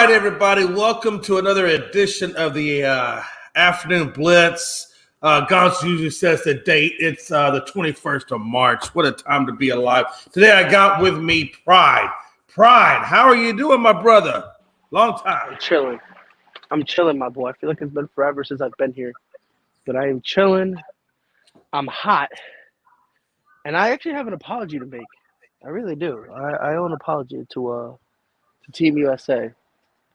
right, everybody. Welcome to another edition of the Afternoon Blitz. Gons usually says the date. It's the 21st of March. What a time to be alive. Today I got with me Pride. Pride, how are you doing, my brother? Long time. I'm chilling, my boy. I feel like it's been forever since I've been here. But I am chilling. I'm hot. And I actually have an apology to make. I really do. I owe an apology to Team USA.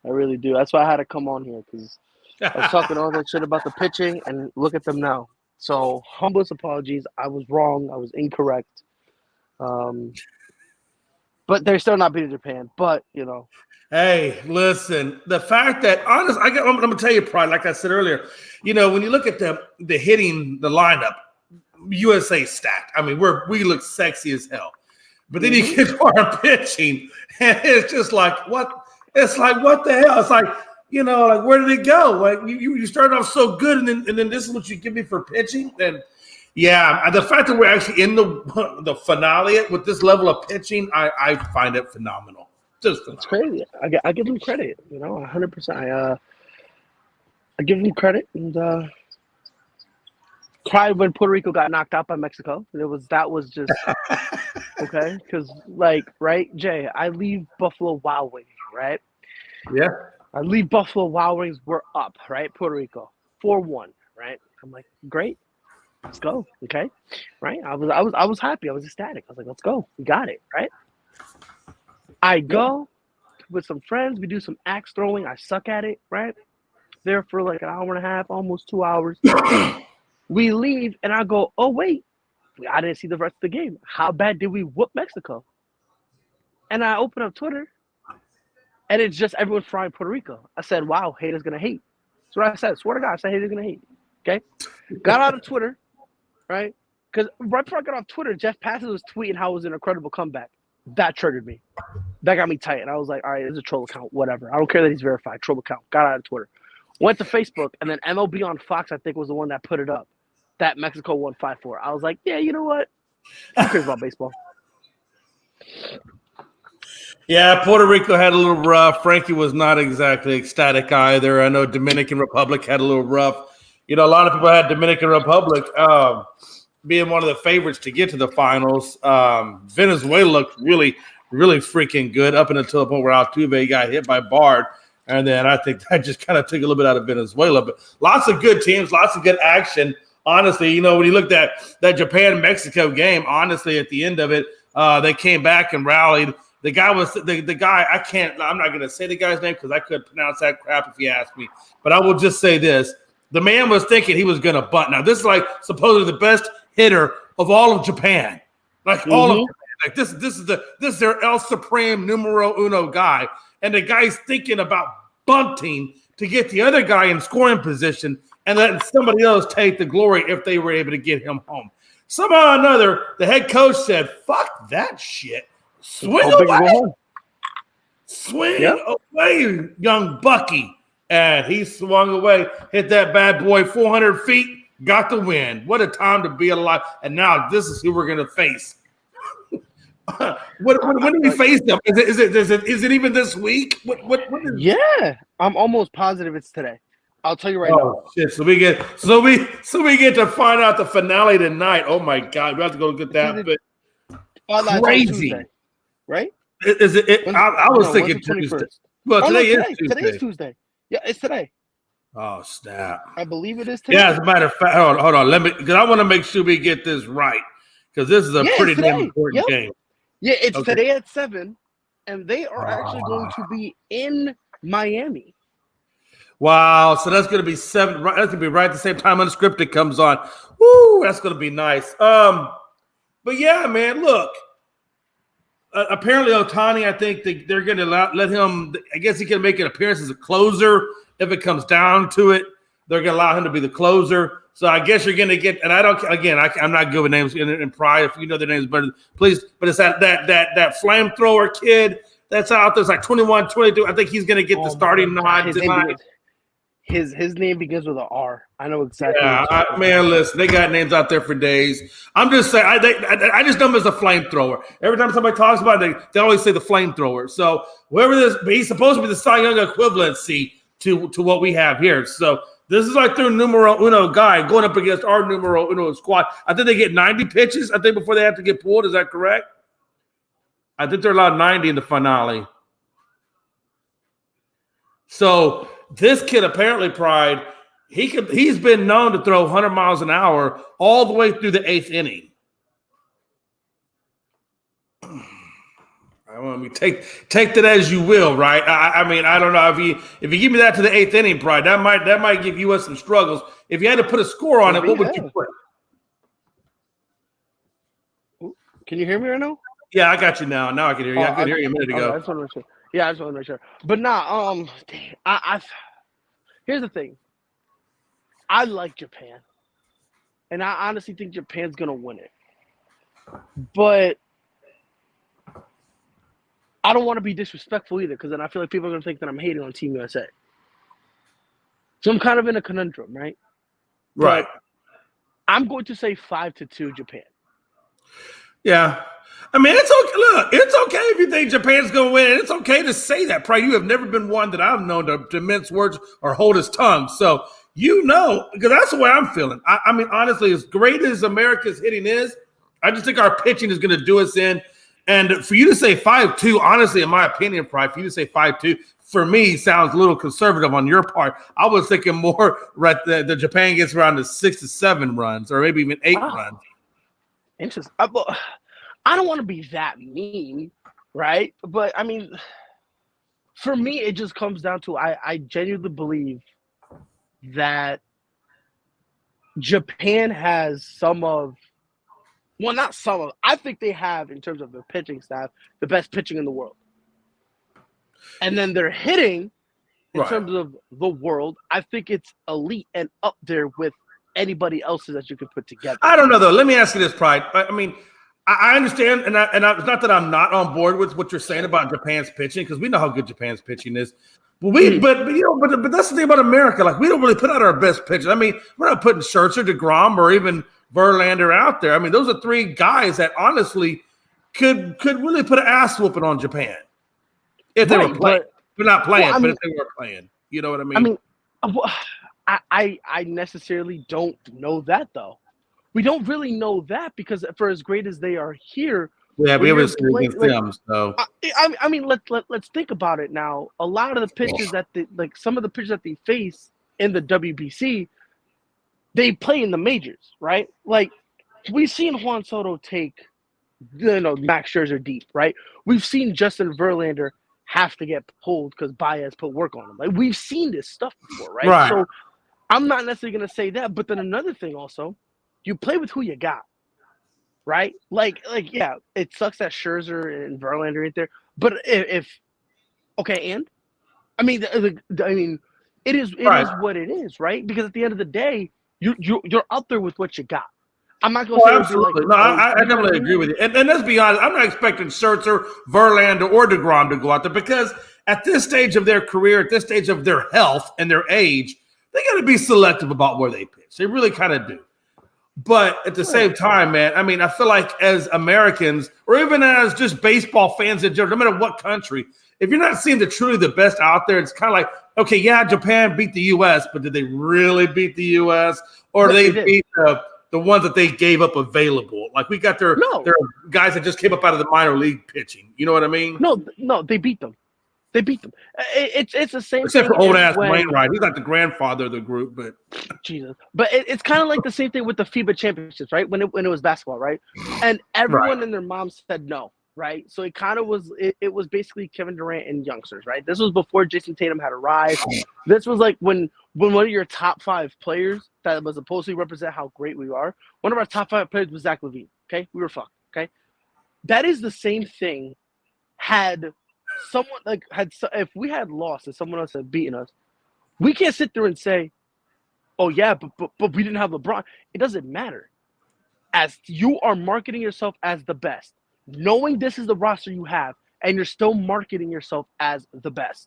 I really do. That's why I had to come on here, because I was talking all that shit about the pitching, and look at them now. So, humblest apologies. I was wrong. I was incorrect. But they're still not beating Japan. But, you know. Hey, listen, the fact that, I'm going to tell you, Pride, like I said earlier, you know, when you look at the hitting, the lineup, USA stacked. I mean, we look sexy as hell. But then you get to our pitching, and it's just like, what? It's like, what the hell? It's like, you know, like, where did it go? Like, you started off so good, and then this is what you give me for pitching? And, yeah, the fact that we're actually in the finale with this level of pitching, I find it phenomenal. Just phenomenal. It's crazy. I give them credit, you know, 100%. I give them credit, and cried when Puerto Rico got knocked out by Mexico. That was just okay, because right, Jay, I leave Buffalo Wild Wings, right? Yeah. I leave Buffalo Wild Wings. We're up, right? Puerto Rico 4-1, right? I'm like, great, let's go, okay, right? I was happy. I was ecstatic. I was like, let's go, we got it, right? I go with some friends. We do some axe throwing. I suck at it, right? There for like an hour and a half, almost 2 hours. We leave, and I go, oh, wait, I didn't see the rest of the game. How bad did we whoop Mexico? And I open up Twitter, and it's just everyone frying Puerto Rico. I said, wow, haters going to hate. That's what I said. Swear to God, I said haters going to hate. Okay? Got out of Twitter, right? Because right before I got off Twitter, Jeff Passan was tweeting how it was an incredible comeback. That triggered me. That got me tight. And I was like, all right, it's a troll account, whatever. I don't care that he's verified. Troll account. Got out of Twitter. Went to Facebook, and then MLB on Fox, I think, was the one that put it up. That Mexico won 5-4. I was like, yeah, you know what? Who cares about baseball? Yeah, Puerto Rico had a little rough. Frankie was not exactly ecstatic either. I know Dominican Republic had a little rough. You know, a lot of people had Dominican Republic being one of the favorites to get to the finals. Venezuela looked really, really freaking good up until the point where Altuve got hit by Bard. And then I think that just kind of took a little bit out of Venezuela. But lots of good teams, lots of good action. Honestly, you know, when you looked at that Japan-Mexico game, honestly, at the end of it, they came back and rallied. The guy was the guy. I'm not going to say the guy's name because I could pronounce that crap if you asked me. But I will just say this: the man was thinking he was going to bunt. Now this is like supposedly the best hitter of all of Japan, like all of Japan. Like this is their El Supreme numero uno guy, and the guy's thinking about bunting to get the other guy in scoring position and letting somebody else take the glory if they were able to get him home. Somehow or another, the head coach said, fuck that shit. Swing away. Swing away, young Bucky. And he swung away, hit that bad boy 400 feet, got the win. What a time to be alive. And now this is who we're going to face. When do we face them? Is it even this week? What is Yeah, I'm almost positive it's today. I'll tell you right now. Shit! So we get to find out the finale tonight. Oh my God, we have to go get that. But crazy, Tuesday, right? Is it? I was thinking Tuesday. Well, today is Tuesday. Today is Tuesday. Yeah, it's today. Oh snap! I believe it is today. Yeah, as a matter of fact, hold on. Let me, because I want to make sure we get this right, because this is a pretty damn important game. Yeah, it's today at 7, and they are actually going to be in Miami. Wow, so that's going to be 7. That's going to be right at the same time Unscripted comes on. Woo, that's going to be nice. But yeah, man, look. Apparently, Ohtani, I think they're going to let him. I guess he can make an appearance as a closer if it comes down to it. They're going to allow him to be the closer. So I guess you're going to get, and I don't. Again, I'm not good with names in Pride. If you know their names better, please. But it's that flamethrower kid that's out there. It's like 21, 22. I think he's going to get the starting nod tonight. His name begins with an R. I know exactly. Yeah, man, listen, they got names out there for days. I'm just saying, I just know him as a flamethrower. Every time somebody talks about it, they always say the flamethrower. So whoever this, he's supposed to be the Cy Young equivalency to what we have here. So this is like their numero uno guy going up against our numero uno squad. I think they get 90 pitches, I think, before they have to get pulled. Is that correct? I think they're allowed 90 in the finale. So this kid apparently, Pride, he's been known to throw 100 miles an hour all the way through the 8th inning. I mean, take that as you will, right? I mean, I don't know if you give me that to the 8th inning, Pride, that might give you some struggles. If you had to put a score on it, what would you put? Can you hear me right now? Yeah, I got you now. Now I can hear you. I could hear you a minute ago. I just want to make sure. Yeah, I just want to make sure. But here's the thing. I like Japan, and I honestly think Japan's gonna win it. But I don't want to be disrespectful either, because then I feel like people are gonna think that I'm hating on Team USA. So I'm kind of in a conundrum, right? Right. But I'm going to say 5-2 Japan. Yeah. I mean, it's okay. Look, it's okay if you think Japan's going to win. It's okay to say that. Probably you have never been one that I've known to mince words or hold his tongue. So, because that's the way I'm feeling. I mean, honestly, as great as America's hitting is, I just think our pitching is going to do us in. And for you to say 5-2, honestly, in my opinion, Pride, for you to say 5-2, for me, sounds a little conservative on your part. I was thinking more the Japan gets around to 6 to 7 runs or maybe even 8 runs. Interesting. I don't want to be that mean, right? But, I mean, for me, it just comes down to I genuinely believe that Japan has I think they have, in terms of their pitching staff, the best pitching in the world. And then their hitting, in terms of the world, I think it's elite and up there with anybody else's that you could put together. I don't know, though. Let me ask you this, Pride. I mean, I understand, and it's not that I'm not on board with what you're saying about Japan's pitching, because we know how good Japan's pitching is. But but that's the thing about America. Like, we don't really put out our best pitchers. I mean, we're not putting Scherzer, DeGrom, or even Verlander out there. I mean, those are 3 guys that honestly could really put an ass whooping on Japan if they were playing. They're not playing, but if they were playing, you know what I mean? I necessarily don't know that, though. We don't really know that, because for as great as they are here, we haven't seen against them. So I mean, let's think about it now. A lot of the pitchers some of the pitchers that they face in the WBC, they play in the majors, right? Like, we've seen Juan Soto take, Max Scherzer deep, right? We've seen Justin Verlander have to get pulled because Baez put work on him. Like, we've seen this stuff before, right? So I'm not necessarily going to say that, but then another thing also, you play with who you got, right? Like, yeah, it sucks that Scherzer and Verlander ain't there, but it is what it is, right? Because at the end of the day, you're out there with what you got. I'm not going to say absolutely. I definitely agree with you. And let's be honest, I'm not expecting Scherzer, Verlander, or DeGrom to go out there, because at this stage of their career, at this stage of their health and their age, they got to be selective about where they pitch. They really kind of do. But at the same time, man, I mean, I feel like as Americans, or even as just baseball fans in general, no matter what country, if you're not seeing truly the best out there, it's kind of like, okay, yeah, Japan beat the U.S., but did they really beat the U.S.? Or did they beat the ones that they gave up available? Like, we got their guys that just came up out of the minor league pitching. You know what I mean? No, they beat them. They beat them. It's the same. Except for old-ass Wainwright. He's like the grandfather of the group, but Jesus. But it's kind of like the same thing with the FIBA championships, right? When it was basketball, right? And everyone and their mom said no, right? So it kind of was it was basically Kevin Durant and youngsters, right? This was before Jason Tatum had arrived. This was like when one of your top 5 players that was supposed to represent how great we are, one of our top 5 players was Zach LaVine. Okay, we were fucked. Okay, that is the same thing. If we had lost and someone else had beaten us, we can't sit there and say, "Oh yeah, but we didn't have LeBron." It doesn't matter. As you are marketing yourself as the best, knowing this is the roster you have, and you're still marketing yourself as the best.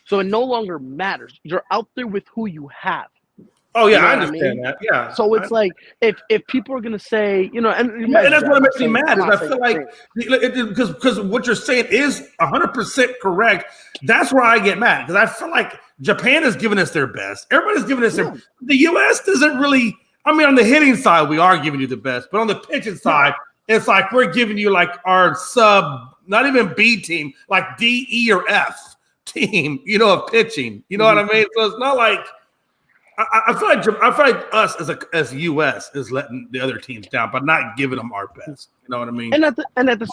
So it no longer matters. You're out there with who you have. Oh yeah, You know I what I understand mean? that. Yeah, So it's like if people are gonna say, and and mind that's you, what I'm not makes me saying mad I'm is not I saying feel the like same. because what you're saying is 100% correct. That's where I get mad because I feel like Japan is giving us their best. Everybody's giving us Yeah, the U.S. doesn't really. I mean, on the hitting side, we are giving you the best, but on the pitching yeah. side, it's like we're giving you like our sub, not even B team, like D, E, or F team, of pitching. You know what Mm-hmm. I mean? So it's not like I feel like us as US is letting the other teams down, but not giving them our best. You know what I mean? And at the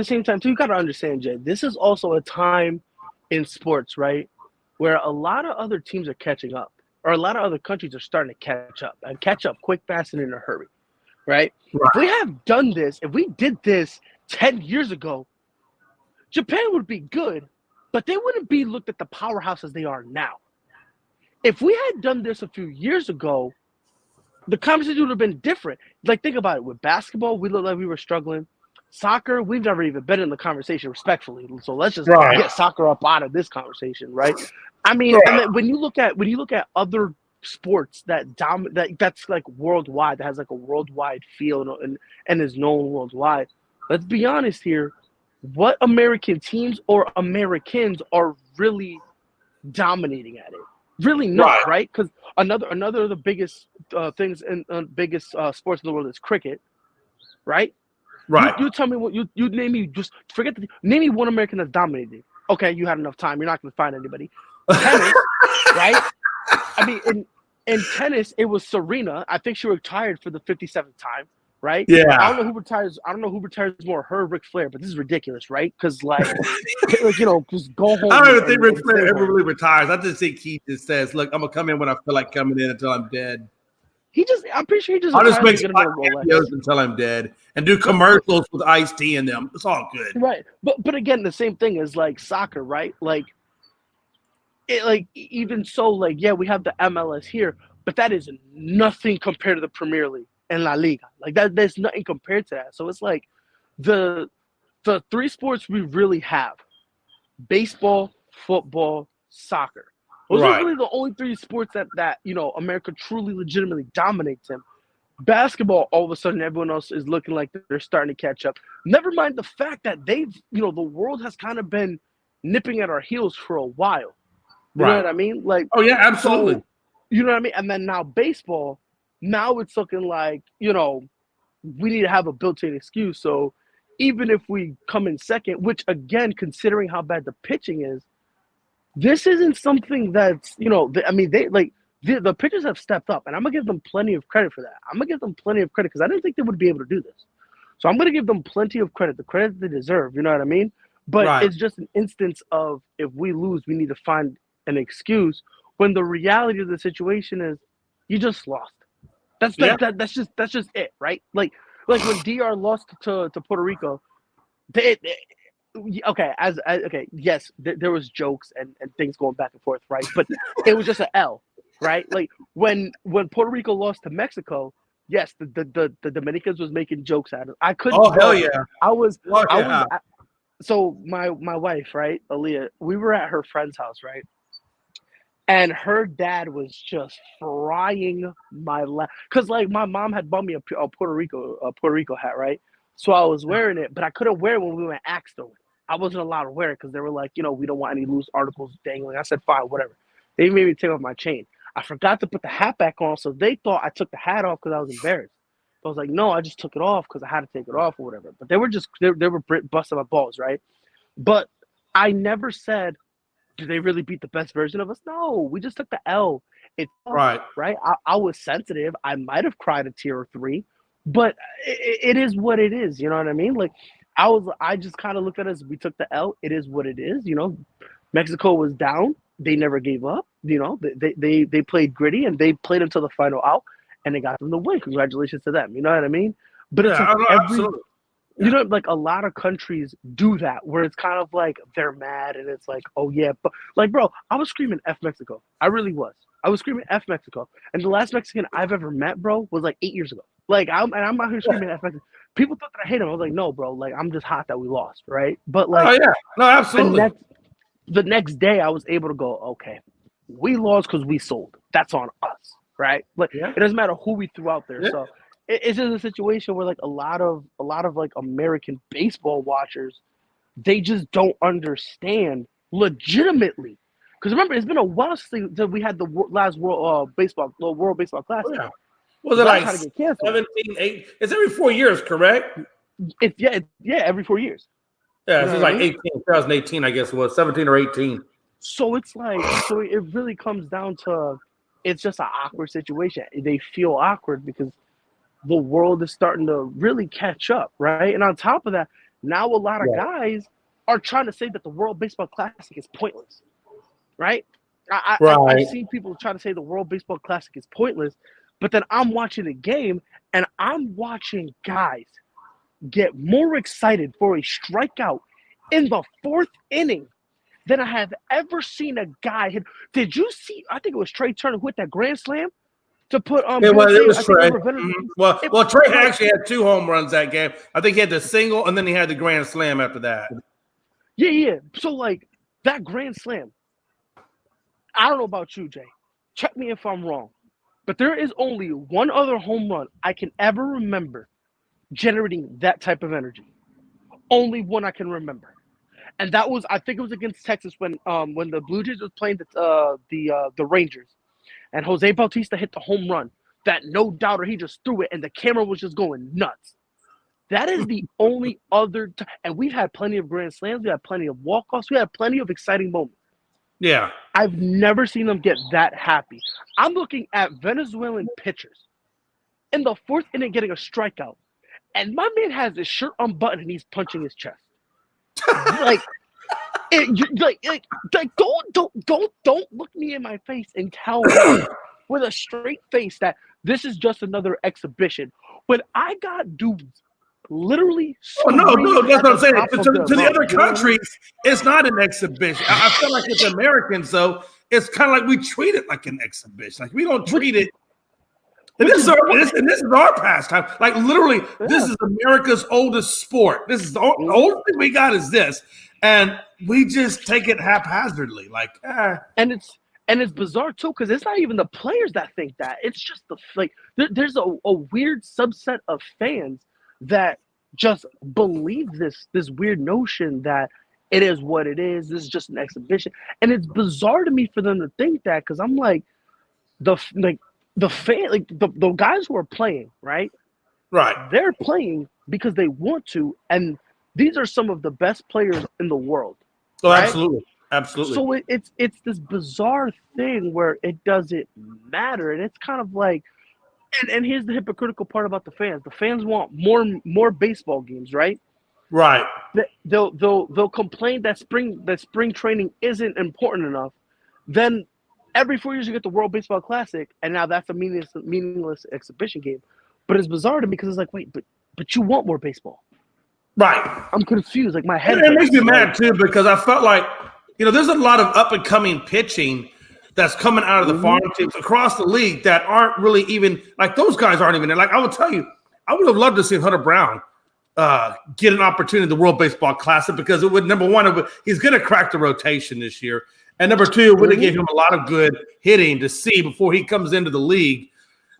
same time too, you gotta understand, Jay. This is also a time in sports, right, where a lot of other teams are catching up, or a lot of other countries are starting to catch up and catch up quick, fast, and in a hurry, right? Right. If we did this 10 years ago, Japan would be good, but they wouldn't be looked at the powerhouse as they are now. If we had done this a few years ago, the conversation would have been different. Like, think about it. With basketball, we looked like we were struggling. Soccer, we've never even been in the conversation respectfully. So let's just Right. get soccer up out of this conversation, right? I mean, Right. and then when you look at other sports that's like worldwide, that has like a worldwide feel and is known worldwide. Let's be honest here. What American teams or Americans are really dominating at it? Really not, right? Because another of the biggest things and biggest sports in the world is cricket, right? Right. You tell me what you name me. Just name me one American that's dominated. Okay, you had enough time. You're not going to find anybody. Tennis, right? I mean, in tennis, it was Serena. I think she retired for the 57th time, right? Yeah. I don't know who retires more, her or Ric Flair, but this is ridiculous, right? Because just go home. I don't even think Ric Flair ever really retires. I just think he just says, "Look, I'm gonna come in when I feel like coming in until I'm dead." I'm pretty sure he just. I'll just make videos until I'm dead and do commercials with Ice-T in them. It's all good, right? But again, the same thing is like soccer, right? Even so, yeah, we have the MLS here, but that is nothing compared to the Premier League and La Liga. Like that, there's nothing compared to that. So it's like the three sports we really have: baseball, football, soccer. Those are really the only three sports that America truly, legitimately dominates in. Basketball, all of a sudden, everyone else is looking like they're starting to catch up. Never mind the fact that the world has kind of been nipping at our heels for a while. You know what I mean? Like, oh yeah, absolutely. So, you know what I mean? And then now baseball, now it's looking like, we need to have a built-in excuse. So even if we come in second, which again, considering how bad the pitching is, this isn't something that's, the pitchers have stepped up, and I'm going to give them plenty of credit for that. I'm going to give them plenty of credit because I didn't think they would be able to do this. So I'm going to give them plenty of credit, the credit they deserve, you know what I mean? But it's just an instance of if we lose, we need to find an excuse when the reality of the situation is you just lost. That's just it, right? Like when DR lost to Puerto Rico, yes, there was jokes and things going back and forth, right? But it was just an L, right? Like when Puerto Rico lost to Mexico, yes, the Dominicans was making jokes at it. I couldn't. Oh hell yeah! So my wife, right, Aaliyah, we were at her friend's house, right? And her dad was just frying my lap because, my mom had bought me a Puerto Rico hat, right? So I was wearing it, but I couldn't wear it when we went axe throwing. I wasn't allowed to wear it because they were like, we don't want any loose articles dangling. I said, fine, whatever. They made me take off my chain. I forgot to put the hat back on, so they thought I took the hat off because I was embarrassed. So I was like, no, I just took it off because I had to take it off or whatever. But they were busting my balls, right? But I never said, did they really beat the best version of us? No, we just took the L. It's right. I was sensitive. I might have cried a tear or three, but it is what it is. You know what I mean? Like I just kind of looked at it as we took the L. It is what it is. Mexico was down. They never gave up. They played gritty and they played until the final out and they got them the win. Congratulations to them. You know what I mean? But it's absolutely. Like a lot of countries do that where it's kind of like they're mad and it's like, oh yeah, but bro, I was screaming F Mexico. I really was. I was screaming F Mexico. And the last Mexican I've ever met, bro, was 8 years ago. I'm out here screaming F Mexico. People thought that I hate him. I was like, no, bro, I'm just hot that we lost, right? But oh yeah, no, absolutely. the next day I was able to go, okay, we lost because we sold. That's on us, right? Like Yeah. it doesn't matter who we threw out there. Yeah. So it's just a situation where like a lot of like American baseball watchers, they just don't understand legitimately. Because remember, it's been a while since we had the last World Baseball Classic. Yeah. Was it That's like how to get canceled. 17, 8? It's every 4 years, correct? It's every 4 years. Yeah, You it's know just what I like mean? 2018, I guess it was 17 or 18. So it's like, so it really comes down to, it's just an awkward situation. They feel awkward because the world is starting to really catch up, right? And on top of that, now a lot of guys are trying to say that the World Baseball Classic is pointless, right? I've seen people try to say the World Baseball Classic is pointless, but then I'm watching the game and I'm watching guys get more excited for a strikeout in the fourth inning than I have ever seen a guy hit. Did you see? I think it was Trey Turner who hit that grand slam to put It was Trey. Well, Trey like, actually had 2 home runs that game. I think he had the single and then he had the grand slam after that. Yeah. So like that grand slam. I don't know about you, Jay. Check me if I'm wrong, but there is only one other home run I can ever remember generating that type of energy. Only one I can remember. And that was, I think it was against Texas when the Blue Jays was playing the Rangers, and Jose Bautista hit the home run. That no doubter, he just threw it, and the camera was just going nuts. That is the only other and we've had plenty of grand slams, we had plenty of walk-offs, we had plenty of exciting moments. Yeah, I've never seen them get that happy. I'm looking at Venezuelan pitchers in the fourth inning getting a strikeout, and my man has his shirt unbuttoned and he's punching his chest. like, don't look me in my face and tell me with a straight face that this is just another exhibition. When I got dudes literally. No, that's what I'm saying. To the other countries, it's not an exhibition. I feel like with Americans, though, it's kind of like we treat it like an exhibition. Like we don't treat it. And this is our pastime. Like literally, this is America's oldest sport. This is the oldest thing we got is this, and we just take it haphazardly. Like, and it's bizarre too because it's not even the players that think that. It's just there's a weird subset of fans that just believe this weird notion that it is what it is. This is just an exhibition, and it's bizarre to me for them to think that because I'm like the guys who are playing, right? They're playing because they want to, and these are some of the best players in the world. Oh, right? Absolutely. So it's this bizarre thing where it doesn't matter, and it's kind of like, and here's the hypocritical part about the fans. The fans want more baseball games, right? Right. They'll complain that spring training isn't important enough. Then every 4 years you get the World Baseball Classic, and now that's a meaningless exhibition game. But it's bizarre to me because it's like, wait, but you want more baseball. Right. I'm confused. Like my head. It makes me mad too because I felt like, there's a lot of up and coming pitching that's coming out of the farm teams across the league that aren't really even like those guys aren't even there. Like I will tell you, I would have loved to see Hunter Brown get an opportunity in the World Baseball Classic because it would, number one, he's going to crack the rotation this year. And number two, it would have gave him a lot of good hitting to see before he comes into the league.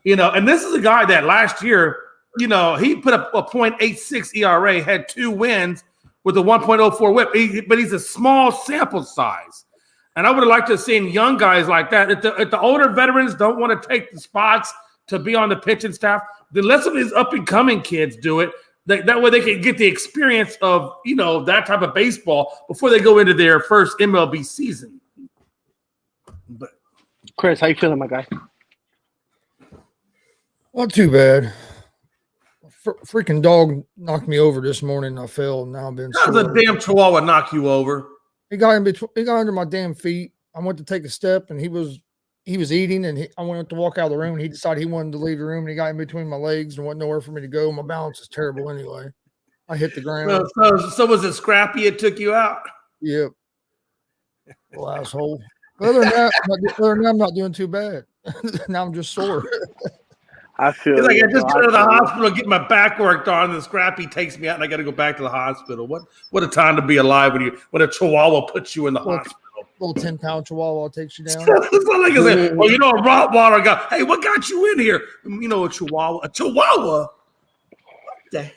And this is a guy that last year, he put up a .86 ERA, had 2 wins with a 1.04 whip, but he's a small sample size. And I would have liked to have seen young guys like that. If the older veterans don't want to take the spots to be on the pitching staff, then let some of these up-and-coming kids do it. That way they can get the experience of, that type of baseball before they go into their first MLB season. But Chris, how you feeling, my guy? Not too bad. Freaking dog knocked me over this morning. I fell, and now I've been. How's a damn chihuahua knock you over? He got in between. He got under my damn feet. I went to take a step, and he was eating, and I went to walk out of the room. And he decided he wanted to leave the room, and he got in between my legs and wasn't nowhere for me to go. My balance is terrible anyway. I hit the ground. So was it Scrappy? It took you out. Yep. Well, asshole. Other than that, I'm not doing too bad. Now I'm just sore. I feel It's like you, I just bro. go to the I feel you. hospital, get my back worked on, and Scrappy takes me out, and I got to go back to the hospital. What a time to be alive when a Chihuahua puts you in the hospital. Little 10-pound Chihuahua takes you down. It's not like I said, well, you know, a Rottweiler guy. Hey, what got you in here? You know, a Chihuahua. A Chihuahua. What the heck?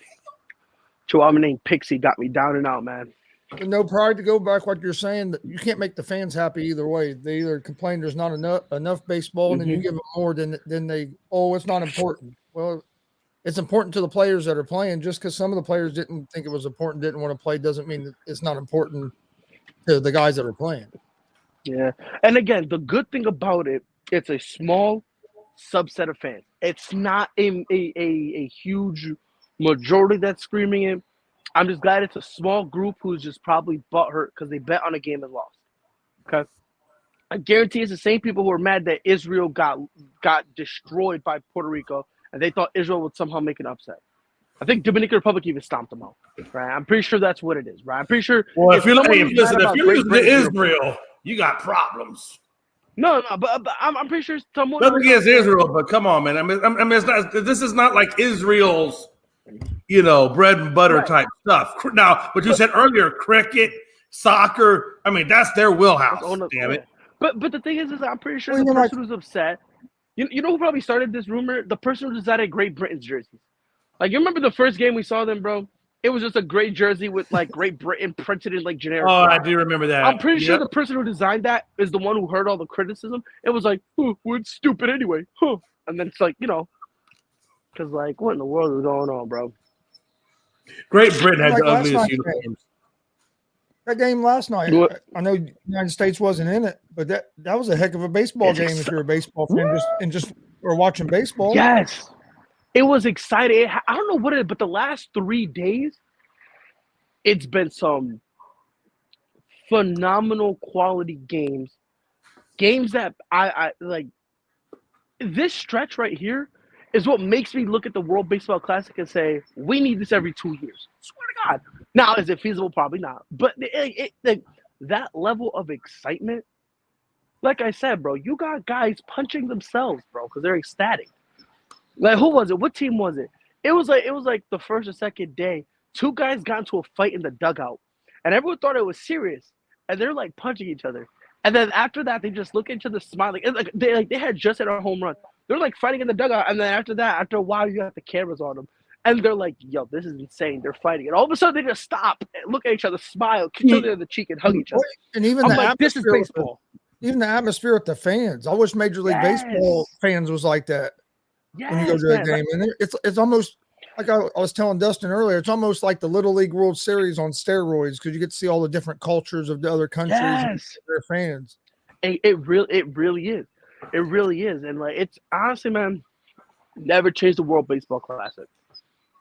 Chihuahua named Pixie got me down and out, man. But no pride to go back what you're saying, that you can't make the fans happy either way. They either complain there's not enough baseball, and then you give them more than they. Oh, it's not important. Well, it's important to the players that are playing. Just because some of the players didn't think it was important, didn't want to play, doesn't mean that it's not important to the guys that are playing. Yeah, and again, the good thing about it, it's a small subset of fans. It's not a huge majority that's screaming it. I'm just glad it's a small group who's just probably butthurt because they bet on a game and lost. Okay, I guarantee it's the same people who are mad that Israel got destroyed by Puerto Rico, and they thought Israel would somehow make an upset. I think Dominican Republic even stomped them out. Right, I'm pretty sure that's what it is. Right, I'm pretty sure. Well, if you're losing to Britain, Israel, you got problems. No, but I'm pretty sure someone. Nothing against Israel, but come on, man. I mean, it's not. This is not like Israel's, bread and butter type stuff. Now, what you said earlier, cricket, soccer. I mean, that's their wheelhouse. Damn it. But the thing is I'm pretty sure the person who's upset. You know who probably started this rumor? The person who decided Great Britain's jerseys. Like, you remember the first game we saw them, bro? It was just a great jersey with like Great Britain printed in like generic. Oh, I do remember that. I'm pretty sure the person who designed that is the one who heard all the criticism. It was like, well, it's stupid anyway. And then it's like, because like, what in the world is going on, bro? Great Britain had the ugliest uniforms. That game last night, I know the United States wasn't in it, but that was a heck of a baseball game if you're a baseball fan or watching baseball. Yes. It was exciting. I don't know what it is, but the last 3 days, it's been some phenomenal quality games. Games that I like. This stretch right here is what makes me look at the World Baseball Classic and say, we need this every 2 years. Swear to God. Now, is it feasible? Probably not. But that level of excitement, like I said, bro, you got guys punching themselves, bro, because they're ecstatic. Like, who was it? What team was it? It was like the first or second day. 2 guys got into a fight in the dugout, and everyone thought it was serious. And they're like punching each other. And then after that, they just look into the smile. They had just hit a home run. They're like fighting in the dugout. And then after that, after a while, you have the cameras on them, and they're like, "Yo, this is insane." They're fighting, and all of a sudden, they just stop, look at each other, smile, kiss each other in the cheek, and hug each other. And even this is baseball. Even the atmosphere with the fans. I wish Major League Baseball fans was like that. When you go to a game, and it's almost like I was telling Dustin earlier, it's almost like the Little League World Series on steroids because you get to see all the different cultures of the other countries and their fans. It really is. It really is. And like, it's honestly, man, never changed the World Baseball Classic.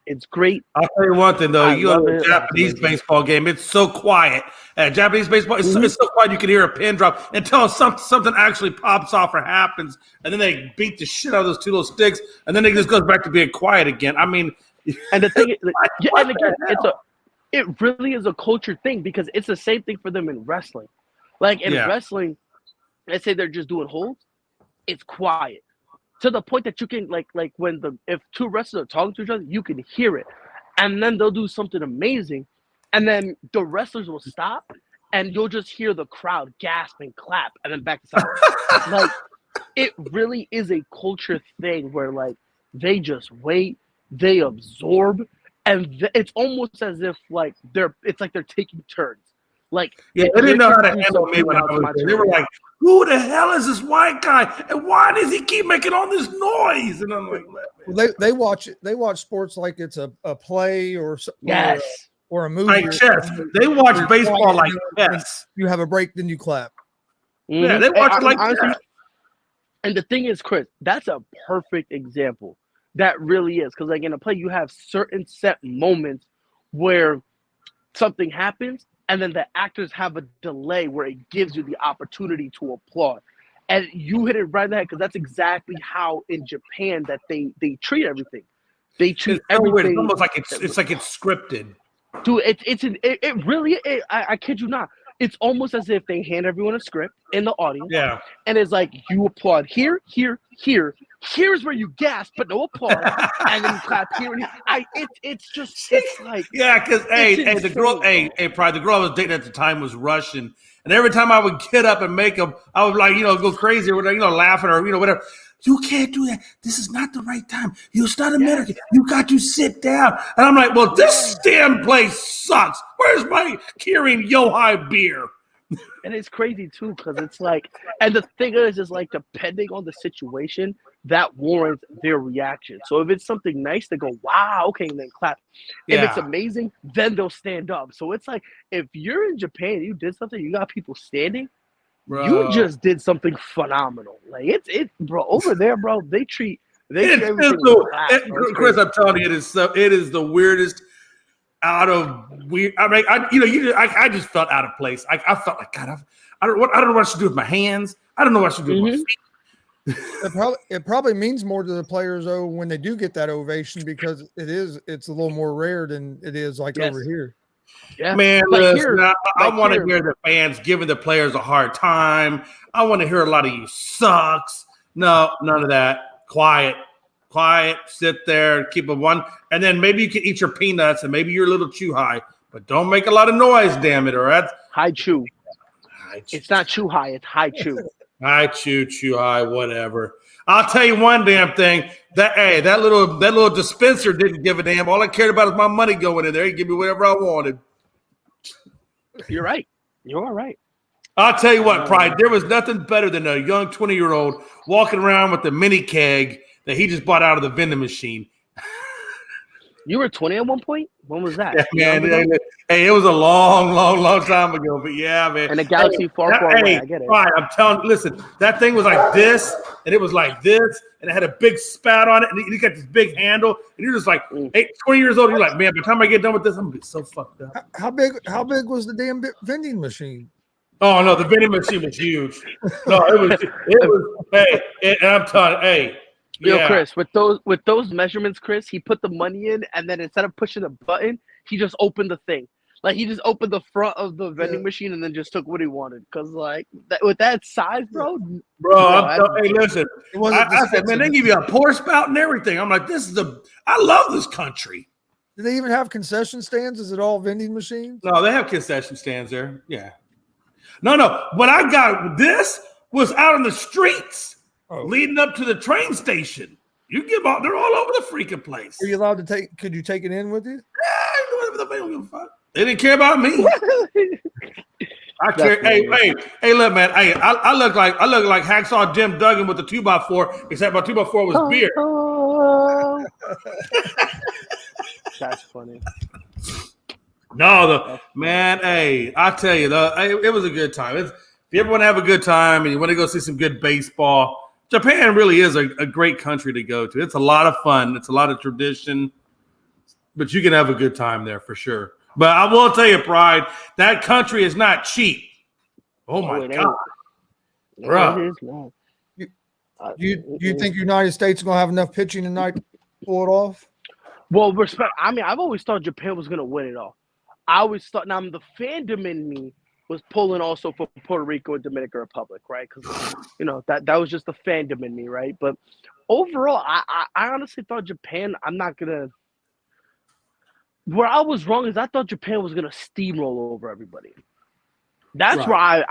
It's great. I'll tell you one thing though, you go to a Japanese baseball game, it's so quiet. At Japanese baseball, it's so quiet you can hear a pin drop until something actually pops off or happens, and then they beat the shit out of those 2 little sticks, and then it just goes back to being quiet again. I mean, and the thing is, and again, it really is a culture thing because it's the same thing for them in wrestling. Like in wrestling, let's say they're just doing holds, it's quiet. To the point that you can like when if 2 wrestlers are talking to each other, you can hear it, and then they'll do something amazing, and then the wrestlers will stop, and you'll just hear the crowd gasp and clap, and then back to silence. Like, it really is a culture thing where like they just wait, they absorb, and it's almost as if like they're taking turns. Like, they didn't know how to handle me when I was there. They were like, "Who the hell is this white guy? And why does he keep making all this noise?" And I'm like, well, they watch it. They watch sports like it's a play or a movie. Like chess. They watch baseball like chess. You have a break, then you clap. Yeah, they watch it like chess. And the thing is, Chris, that's a perfect example. That really is, because like in a play, you have certain set moments where something happens. And then the actors have a delay where it gives you the opportunity to applaud. And you hit it right in the head because that's exactly how in Japan that they treat everything. They treat everything. It's almost like it's scripted. Dude, it really I kid you not. it's almost as if they hand everyone a script in the audience, Yeah. and it's like you applaud here, here, here. Here's where you gasp, but no applause, and then you clap here. And here. It's like because the girl, the girl I was dating at the time was Russian, and every time I would get up and make them, I would like go crazy or laughing or whatever. You can't do that. This is not the right time. You're not American. You got to sit down. And I'm like, well, this damn place sucks. Where's my Kirin Yohai beer? And it's crazy too, because it's like, and the thing is like, depending on the situation, that warrants their reaction. So if it's something nice, they go, wow, okay, and then clap. If it's amazing, then they'll stand up. So it's like, if you're in Japan, you did something, you got people standing, bro, you just did something phenomenal. Like it's bro, over there, bro, they treat everything Chris, I'm telling you, it is the weirdest. Out of weird, I mean, I just felt out of place. I felt like God, I don't know what I should do with my hands. I don't know what I should do with my feet. It probably means more to the players though when they do get that ovation because it's a little more rare than it is like over here. Yeah, man, listen, I want to hear the fans giving the players a hard time. I want to hear a lot of you sucks. No, none of that. Quiet, sit there, keep it one, and then maybe you can eat your peanuts and maybe you're a little chew high, but don't make a lot of noise, damn it, or that's high chew. It's not chew high, it's high chew. High chew high, whatever. I'll tell you one damn thing. That little dispenser didn't give a damn. All I cared about is my money going in there. He give me whatever I wanted. You're right. You're all right. I'll tell you what, Pride, there was nothing better than a young 20-year-old walking around with a mini keg that he just bought out of the vending machine. You were 20 at one point? When was that? Yeah, man. Hey, it was a long time ago. But yeah, man. And a galaxy far away. I get it. Right, I'm telling. Listen, that thing was like this, and it was like this, and it had a big spout on it, and you got this big handle, and you're just like 20 years old. You're like, man, by the time I get done with this, I'm gonna be so fucked up. How big was the damn vending machine? Oh no, the vending machine was huge. No, it was. Hey, and I'm telling. Hey. Yo, Chris, with those measurements, Chris, he put the money in, and then instead of pushing the button, he just opened the thing. Like he just opened the front of the vending machine and then just took what he wanted. Cause like with that size, bro. Hey, listen. I said, man, they give you a pour spout and everything. I'm like, I love this country. Do they even have concession stands? Is it all vending machines? No, they have concession stands there. Yeah. No. What I got this was out on the streets. Leading up to the train station. You give out, they're all over the freaking place. Are you allowed to could you take it in with you? Yeah, whatever the don't give a fuck. They didn't care about me. I care. Hey, look, man. Hey, I look like Hacksaw Jim Duggan with the 2x4, except my 2x4 was beer. That's funny. No, man, hey, I tell you, it was a good time. If you ever want to have a good time and you want to go see some good baseball, Japan really is a great country to go to. It's a lot of fun. It's a lot of tradition, but you can have a good time there for sure. But I will tell you, Pride, that country is not cheap. Oh my God. Bro. It is not. You think United States is going to have enough pitching tonight to pull it off? Well, respect. I mean, I've always thought Japan was going to win it all. I always thought, now the fandom in me was pulling also for Puerto Rico and Dominican Republic, right? Because that was just the fandom in me, right? But overall, I honestly thought Japan. Where I was wrong is I thought Japan was gonna steamroll over everybody. That's right.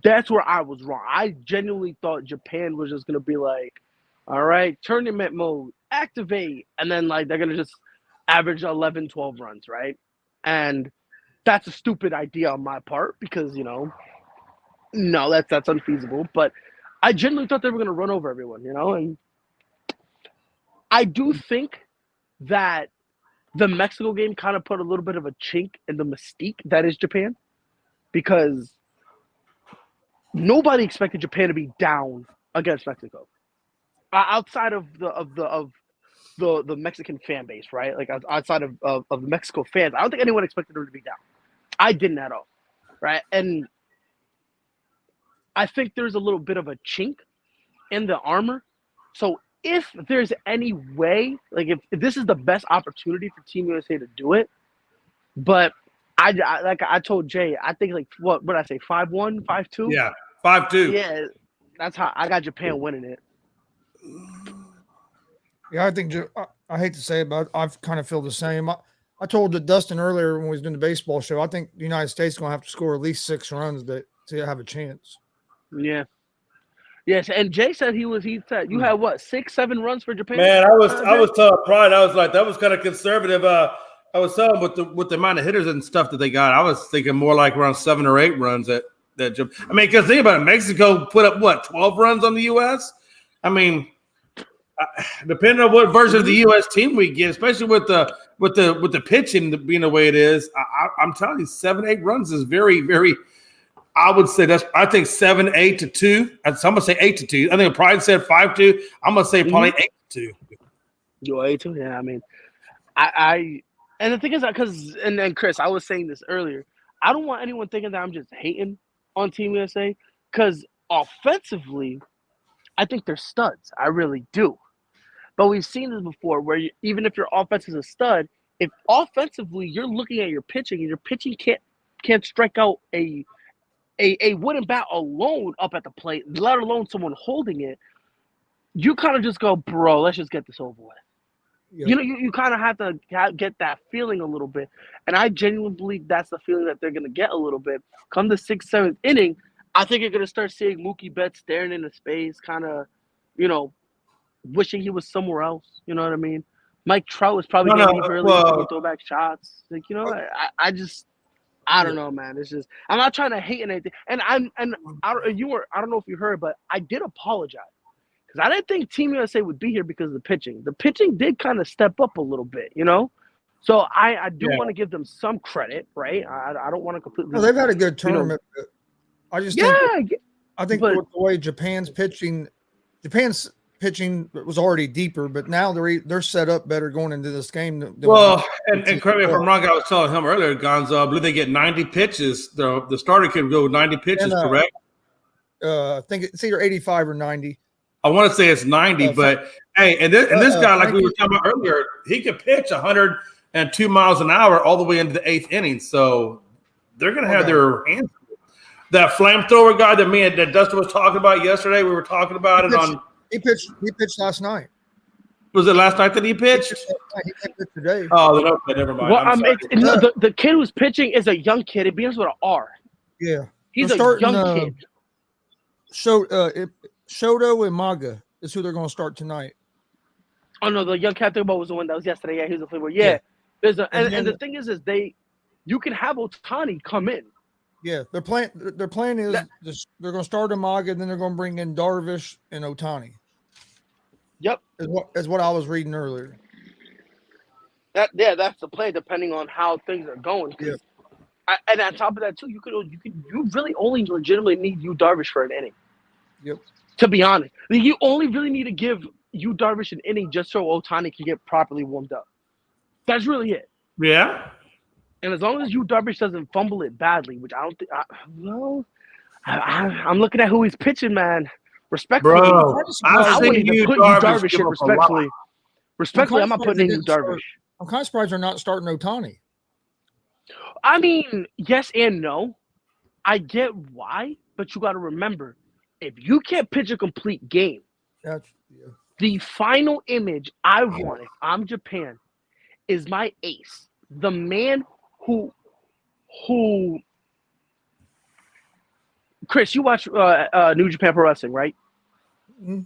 That's where I was wrong. I genuinely thought Japan was just gonna be like, all right, tournament mode, activate, and then like they're gonna just average 11, 12 runs, right? And that's a stupid idea on my part because, no, that's unfeasible. But I genuinely thought they were going to run over everyone, and I do think that the Mexico game kind of put a little bit of a chink in the mystique that is Japan because nobody expected Japan to be down against Mexico outside of the Mexican fan base, right? Like outside of the Mexico fans, I don't think anyone expected them to be down. I didn't at all, right? And I think there's a little bit of a chink in the armor. So if there's any way, like if this is the best opportunity for Team USA to do it, but like I told Jay, I think like what did I say, 5-1, 5-2? Yeah, 5-2. Yeah, that's how I got Japan winning it. Yeah, I think I hate to say it, but I kind of feel the same. I told Dustin earlier when we was doing the baseball show, I think the United States is going to have to score at least 6 runs to have a chance. Yeah. Yes, and Jay said he said you had what, 6-7 runs for Japan? Man, I was telling Pride, I was like, that was kind of conservative. I was telling with the amount of hitters and stuff that they got, I was thinking more like around 7 or 8 runs that Japan. I mean, because think about it, Mexico put up what, 12 runs on the U.S. I mean, depending on what version of the U.S. team we get, especially with the pitching being the way it is, I'm telling you, 7-8 runs is very, very. I would say I think 7-8 to 2. So I'm gonna say 8-2. I think Pride said 5-2. I'm gonna say probably 8-2. You're 8-2? Yeah, I mean, I and the thing is that because and then Chris, I was saying this earlier. I don't want anyone thinking that I'm just hating on Team USA because offensively, I think they're studs. I really do. But we've seen this before where even if your offense is a stud, if offensively you're looking at your pitching and your pitching can't strike out a wooden bat alone up at the plate, let alone someone holding it, you kind of just go, bro, let's just get this over with. Yep. You know, you kind of have to get that feeling a little bit. And I genuinely believe that's the feeling that they're going to get a little bit. Come the 6th, 7th inning, I think you're going to start seeing Mookie Betts staring into space, kind of, you know, wishing he was somewhere else. You know what I mean? Mike Trout was probably getting early throwback shots. Like, you know, I don't know, man. It's just I'm not trying to hate anything. And I don't know if you heard, but I did apologize because I didn't think Team USA would be here because of the pitching. The pitching did kind of step up a little bit, you know. So I do want to give them some credit, right? I don't want to completely. No, they've had a good tournament. You know, I just think with the way Japan's pitching was already deeper, but now they're set up better going into this game. And correct me if I'm wrong, I was telling him earlier, Gonzo, I believe they get 90 pitches. The starter could go 90 pitches, correct? I think it's either 85 or 90. I want to say it's 90, but hey, and this guy, like we were talking about earlier, he could pitch 102 miles an hour all the way into the 8th inning. So they're going to have their hands. That flamethrower guy that Dustin was talking about yesterday, we were talking about it on. He pitched last night. Was it last night that he pitched? He pitched today. Oh, okay, never mind. Well, the kid who's pitching is a young kid. It begins with an R. Yeah. He's a young kid. Shoto and Maga is who they're going to start tonight. Oh, no, the young cat thing about was the one that was yesterday. Yeah, he was a flavor. Yeah. There's and the thing is you can have Ohtani come in. Yeah, their plan is they're going to start Amaga, and then they're going to bring in Darvish and Ohtani. Yep, is what I was reading earlier. That's the plan, depending on how things are going. Yeah. And on top of that too, you really only legitimately need Yu Darvish for an inning. Yep. To be honest, you only really need to give Yu Darvish an inning just so Ohtani can get properly warmed up. That's really it. Yeah. And as long as Yu Darvish doesn't fumble it badly, which I don't think, I'm looking at who he's pitching, man. Respectfully, bro, I wouldn't even put Yu Darvish in respectfully. Respectfully, I'm not putting in Yu Darvish. I'm kind of surprised they're not starting Ohtani. I mean, yes and no. I get why, but you got to remember, if you can't pitch a complete game, the final image I want, if I'm Japan, is my ace, the man who Chris, you watch New Japan Pro Wrestling, right? Mm-hmm.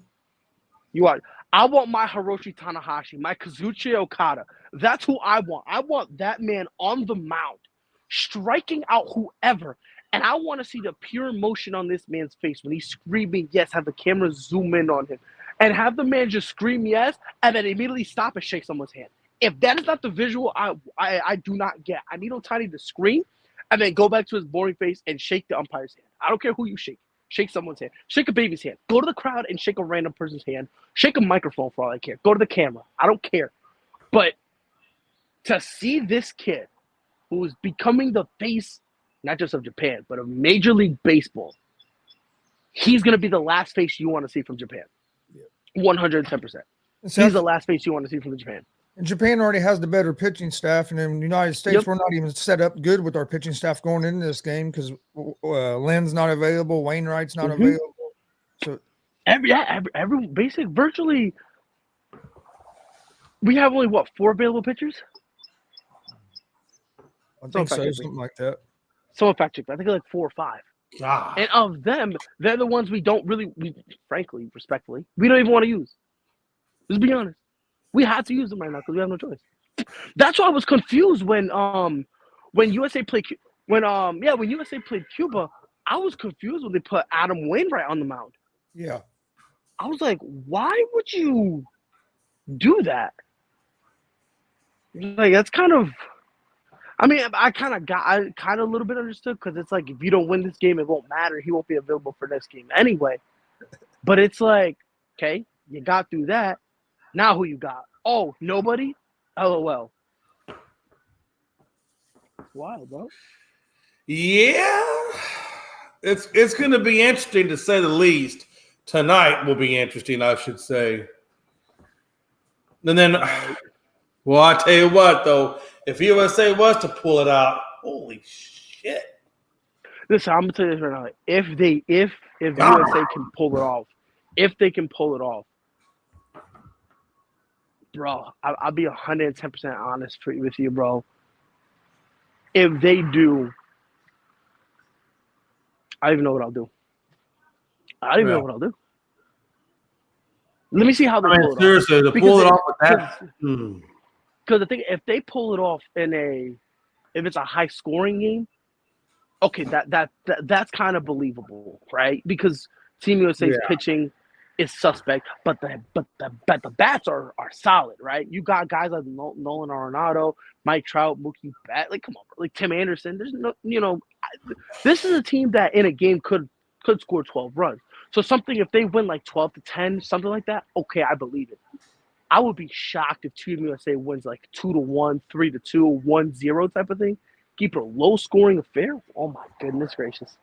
You watch. I want my Hiroshi Tanahashi, my Kazuchika Okada. That's who I want. I want that man on the mound, striking out whoever. And I want to see the pure emotion on this man's face when he's screaming yes, have the camera zoom in on him, and have the man just scream yes, and then immediately stop and shake someone's hand. If that is not the visual I do not get. I need Ohtani to scream and then go back to his boring face and shake the umpire's hand. I don't care who you shake. Shake someone's hand. Shake a baby's hand. Go to the crowd and shake a random person's hand. Shake a microphone for all I care. Go to the camera. I don't care. But to see this kid who is becoming the face, not just of Japan, but of Major League Baseball, he's going to be the last face you want to see from Japan. 110%. He's the last face you want to see from Japan. And Japan already has the better pitching staff, and in the United States, we're not even set up good with our pitching staff going into this game because Lynn's not available, Wainwright's not available. So every basic virtually. We have only 4 available pitchers. I think so, something like that. Someone fact check. I think like 4 or 5. God. And of them, they're the ones we don't really, frankly, respectfully, we don't even want to use. Let's be honest. We have to use them right now because we have no choice. That's why I was confused when USA played when USA played Cuba. I was confused when they put Adam Wainwright on the mound. Yeah. I was like, why would you do that? Like, that's kind of. I mean, I kind of a little bit understood because it's like if you don't win this game, it won't matter. He won't be available for next game anyway. But it's like, okay, you got through that. Now who you got? Oh, nobody? LOL. Wild, bro. Yeah, it's going to be interesting to say the least. Tonight will be interesting, I should say. And then, well, I tell you what, though, if USA was to pull it out, holy shit! Listen, I'm gonna tell you this right now. If USA can pull it off, bro, I'll be 110% honest with you, bro. If they do, I don't even know what I'll do. I don't even know what I'll do. Let me see how they pull it off. Seriously, to pull it off with that. Because the thing, if they pull it off if it's a high scoring game, okay, that's kind of believable, right? Because Team USA's pitching is suspect, but the bats are solid, right? You got guys like Nolan Arenado, Mike Trout, Mookie Betts, like come on, bro. Like Tim Anderson. There's no, this is a team that in a game could score 12 runs. So something if they win like 12-10, something like that, okay, I believe it. I would be shocked if Team USA wins like 2-1, 3-2, 1-0 type of thing. Keep it a low scoring affair. Oh my goodness gracious.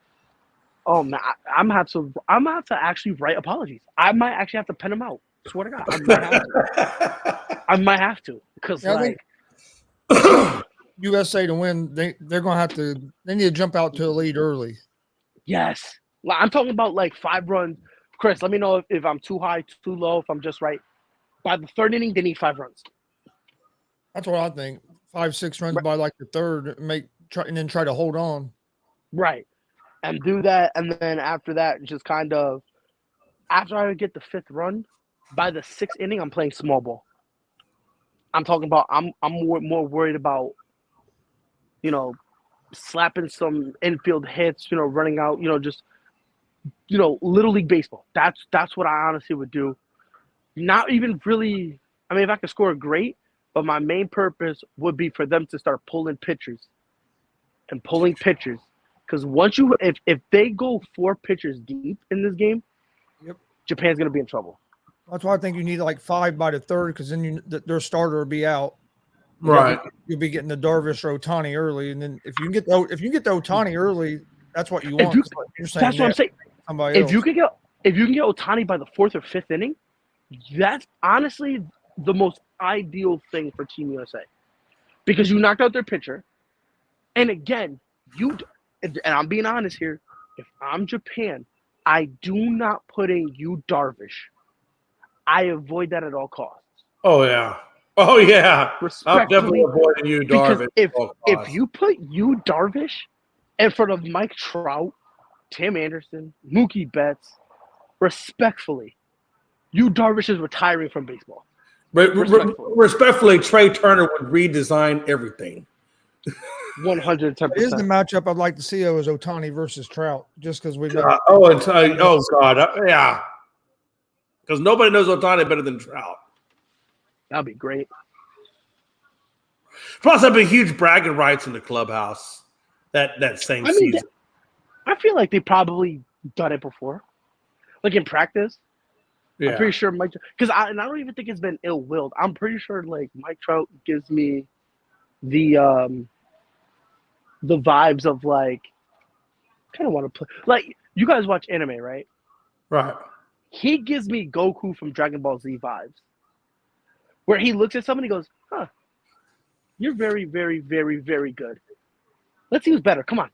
Oh man, I'm gonna have to actually write apologies. I might actually have to pen them out. Swear to God, I might have to because like USA to win, they're gonna have to. They need to jump out to a lead early. Yes, I'm talking about like 5 runs. Chris, let me know if I'm too high, too low, if I'm just right. By the 3rd inning, they need 5 runs. That's what I think. 5-6 runs by like the 3rd, and then try to hold on. Right, and do that, and then after that, just kind of after I get the 5th run, by the 6th inning, I'm playing small ball. I'm talking about I'm more worried about slapping some infield hits, running out, just little league baseball. That's what I honestly would do. Not even really. I mean, if I could score, great. But my main purpose would be for them to start pulling pitchers. Because once if they go 4 pitchers deep in this game, Japan's gonna be in trouble. That's why I think you need like 5 by the 3rd, because then their starter will be out. Right. You'll be getting the Darvish or Ohtani early, and then if you can get the Ohtani early, that's what you want. That's what I'm saying. If you can get Ohtani by the 4th or 5th inning, that's honestly the most ideal thing for Team USA, because you knocked out their pitcher, and again, and I'm being honest here. If I'm Japan, I do not put in Darvish. I avoid that at all costs. Oh yeah. I'm definitely avoiding Darvish. If you put Darvish in front of Mike Trout, Tim Anderson, Mookie Betts, respectfully, Darvish is retiring from baseball. Respectfully, Trey Turner would redesign everything. 110%. It is the matchup I'd like to see is Ohtani versus Trout, just because we know. Yeah. Because nobody knows Ohtani better than Trout. That'd be great. Plus, that'd be huge bragging rights in the clubhouse that same season. I feel like they probably done it before, like in practice. Yeah. I'm pretty sure Mike, because I don't even think it's been ill-willed. I'm pretty sure like Mike Trout gives me the vibes of like kind of want to play. Like you guys watch anime, right? Right. He gives me Goku from Dragon Ball Z vibes, where he looks at somebody and he goes, huh, you're very, very, very, very good. Let's see who's better. Come on.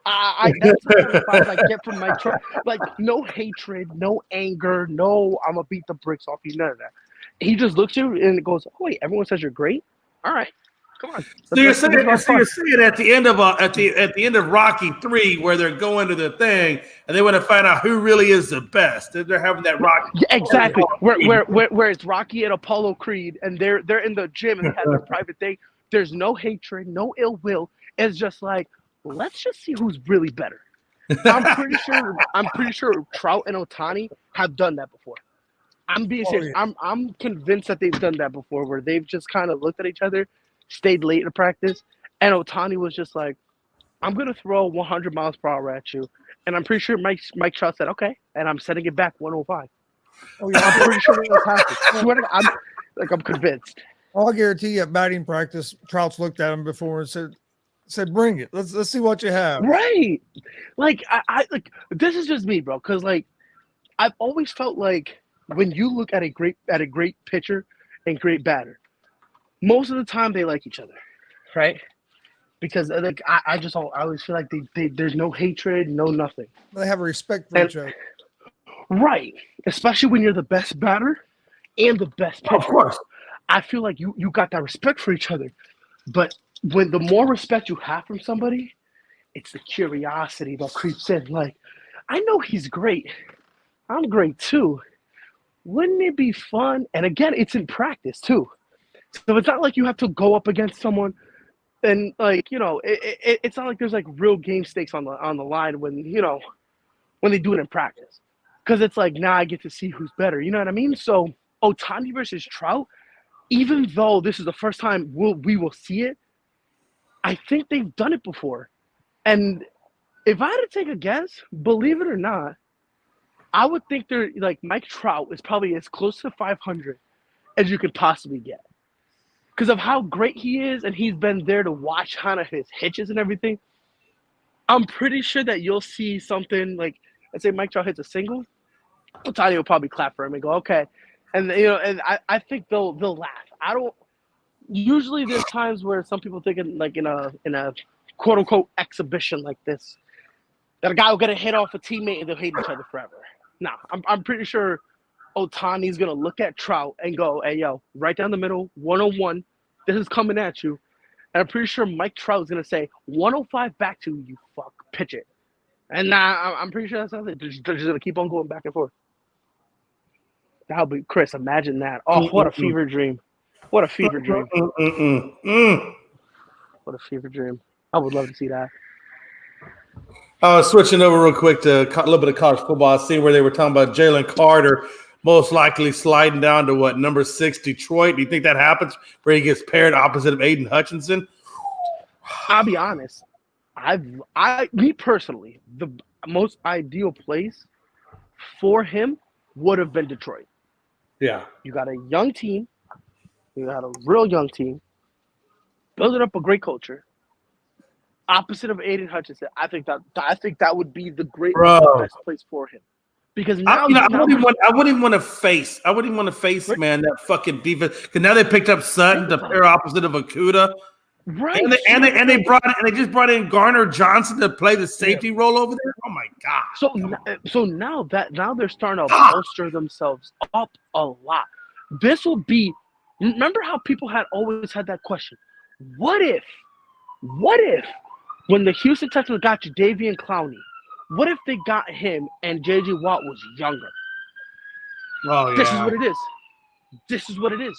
That's the kind of vibes I get from Mike Trout. Like, no hatred, no anger, no I'm going to beat the bricks off you, none of that. He just looks at you and goes, oh, wait, everyone says you're great? All right. Come on. So you're saying at the end of at the end of Rocky 3 where they're going to the thing and they want to find out who really is the best. They're having that Rocky. Yeah, exactly. Where it's Rocky and Apollo Creed and they're in the gym and they have their private thing. There's no hatred, no ill will. It's just like, let's just see who's really better. I'm pretty sure Trout and Ohtani have done that before. I'm being serious. Yeah. I'm convinced that they've done that before, where they've just kind of looked at each other, stayed late to practice, and Ohtani was just like, "I'm gonna throw 100 miles per hour at you," and I'm pretty sure Mike Trout said, "Okay," and I'm sending it back 105. Oh yeah, I'm pretty sure that's happened. I'm convinced. I'll guarantee you at batting practice, Trout's looked at him before and said, "Bring it. Let's see what you have." Right. Like I like this is just me, bro. Because like I've always felt like when you look at a great pitcher and great batter, most of the time they like each other, right? Because like I always feel like there's no hatred, no nothing. They have a respect for each other. Right. Especially when you're the best batter and the best pitcher. Of course. I feel like you got that respect for each other. But when the more respect you have from somebody, it's the curiosity that creeps in. Like, I know he's great. I'm great too. Wouldn't it be fun? And again, it's in practice too. So it's not like you have to go up against someone and like, you know, it's not like there's like real game stakes on the line when, you know, when they do it in practice. Because it's like, now I get to see who's better. You know what I mean? So Ohtani versus Trout, even though this is the first time we will see it, I think they've done it before. And if I had to take a guess, believe it or not, I would think they're like Mike Trout is probably as close to 500 as you could possibly get. Because of how great he is and he's been there to watch kind of his hitches and everything. I'm pretty sure that you'll see something like, let's say Mike Trout hits a single, Ohtani will probably clap for him and go, okay. And you know, and I think they'll laugh. I don't. Usually, there's times where some people think like in a quote unquote exhibition like this, that a guy will get a hit off a teammate and they'll hate each other forever. Nah, I'm pretty sure Ohtani's gonna look at Trout and go, "Hey, yo, right down the middle, 101. This is coming at you." And I'm pretty sure Mike Trout's gonna say 105 back to you, fuck, pitch it. And I'm pretty sure that's not it. They're just gonna keep on going back and forth. That'll be Chris. Imagine that. Oh, what a fever dream! What a fever dream! What a fever dream! I would love to see that. Switching over real quick to a little bit of college football. I see where they were talking about Jalen Carter most likely sliding down to what, number 6 Detroit. Do you think that happens where he gets paired opposite of Aiden Hutchinson? I'll be honest. Me personally, the most ideal place for him would have been Detroit. Yeah. You got a young team. You got a real young team. Building up a great culture. Opposite of Aiden Hutchinson, I think that would be the best place for him. Because now I wouldn't even want to face man that fucking defense. Because now they picked up Sutton, the pair opposite of Okuda. Right. And they just brought in Garner Johnson to play the safety role over there. Oh my god! So now they're starting to bolster themselves up a lot. This will be. Remember how people had always had that question? What if when the Houston Texans got Jadeveon Clowney, what if they got him and J.J. Watt was younger? Oh yeah. This is what it is. This is what it is.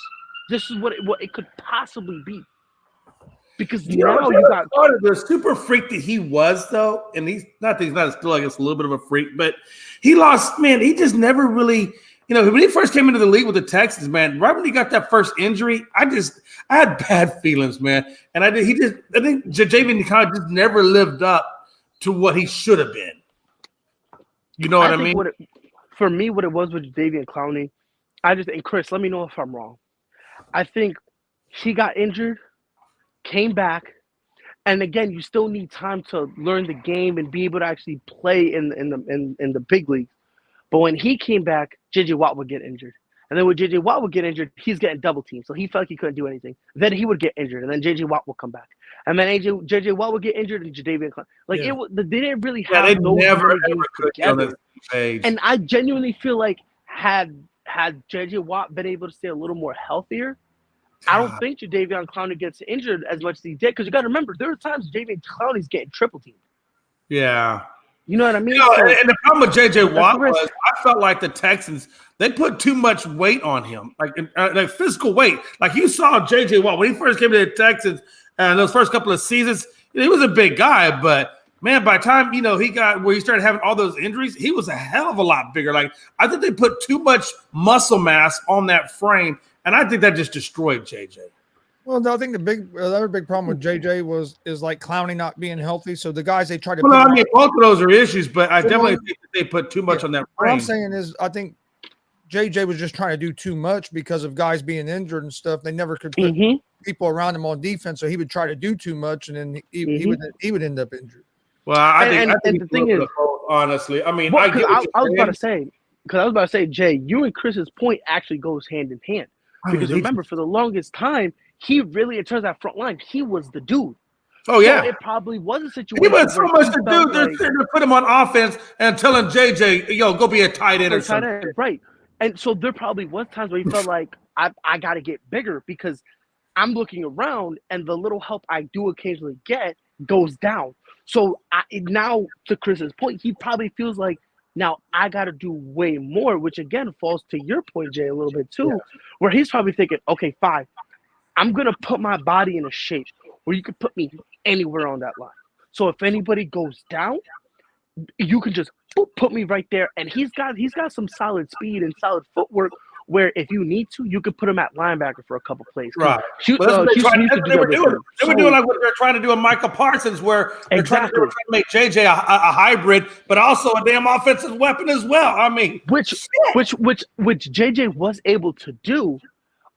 This is what it could possibly be. Because now you got the super freak that he was, though, and he's not still, I guess, a little bit of a freak, but he lost, man. He just never really, when he first came into the league with the Texans, man, right when he got that first injury, I had bad feelings, man. And I think Jadeveon Clowney just never lived up to what he should have been. You know what I mean? For me, what it was with Jadeveon Clowney, and Chris, let me know if I'm wrong. I think he got injured, came back, and again, you still need time to learn the game and be able to actually play in the big leagues. But when he came back, J.J. Watt would get injured, And then when J.J. Watt would get injured, he's getting double teamed. So he felt like he couldn't do anything. Then he would get injured, and then J.J. Watt would come back. And then J.J. Watt would get injured, and Jadeveon Clowney. Like, they didn't really have they those never many ever games could be on together. the same page. And I genuinely feel like had J.J. Watt been able to stay a little more healthier, I don't think Jadeveon Clowney gets injured as much as he did. Because you got to remember, there are times Jadeveon Clowney's getting triple teamed. Yeah. You know what I mean? And the problem with J.J. Watt was I felt like the Texans, they put too much weight on him, like physical weight. Like you saw J.J. Watt when he first came to the Texans and those first couple of seasons, he was a big guy, but man, by the time, he got where he started having all those injuries, he was a hell of a lot bigger. Like I think they put too much muscle mass on that frame, and I think that just destroyed J.J. Well, no, I think the other big problem with JJ is like Clowney not being healthy. So the guys they try to. Well, I mean, both of those are issues, but I definitely think that they put too much on that frame. What I'm saying is, I think JJ was just trying to do too much because of guys being injured and stuff. They never could put people around him on defense, so he would try to do too much, and then he would end up injured. Well, I think the thing is, honestly, I mean, I was about to say, Jay, you and Chris's point actually goes hand in hand because remember, for the longest time. He really, in terms of that front line, he was the dude. Oh, yeah. So it probably was a situation. He was so much the dude. They're sitting there put him on offense and telling JJ, yo, go be a tight end or something. Right. And so there probably was times where he felt like, I got to get bigger because I'm looking around and the little help I do occasionally get goes down. So now, to Chris's point, he probably feels like, now I got to do way more, which again falls to your point, Jay, a little bit too, where he's probably thinking, okay, fine. I'm going to put my body in a shape where you can put me anywhere on that line. So if anybody goes down, you can just put me right there. And he's got some solid speed and solid footwork where if you need to, you could put him at linebacker for a couple plays. Right. They were doing like what they're trying to do in Michael Parsons, where they're trying to make JJ a hybrid, but also a damn offensive weapon as well. I mean, which JJ was able to do.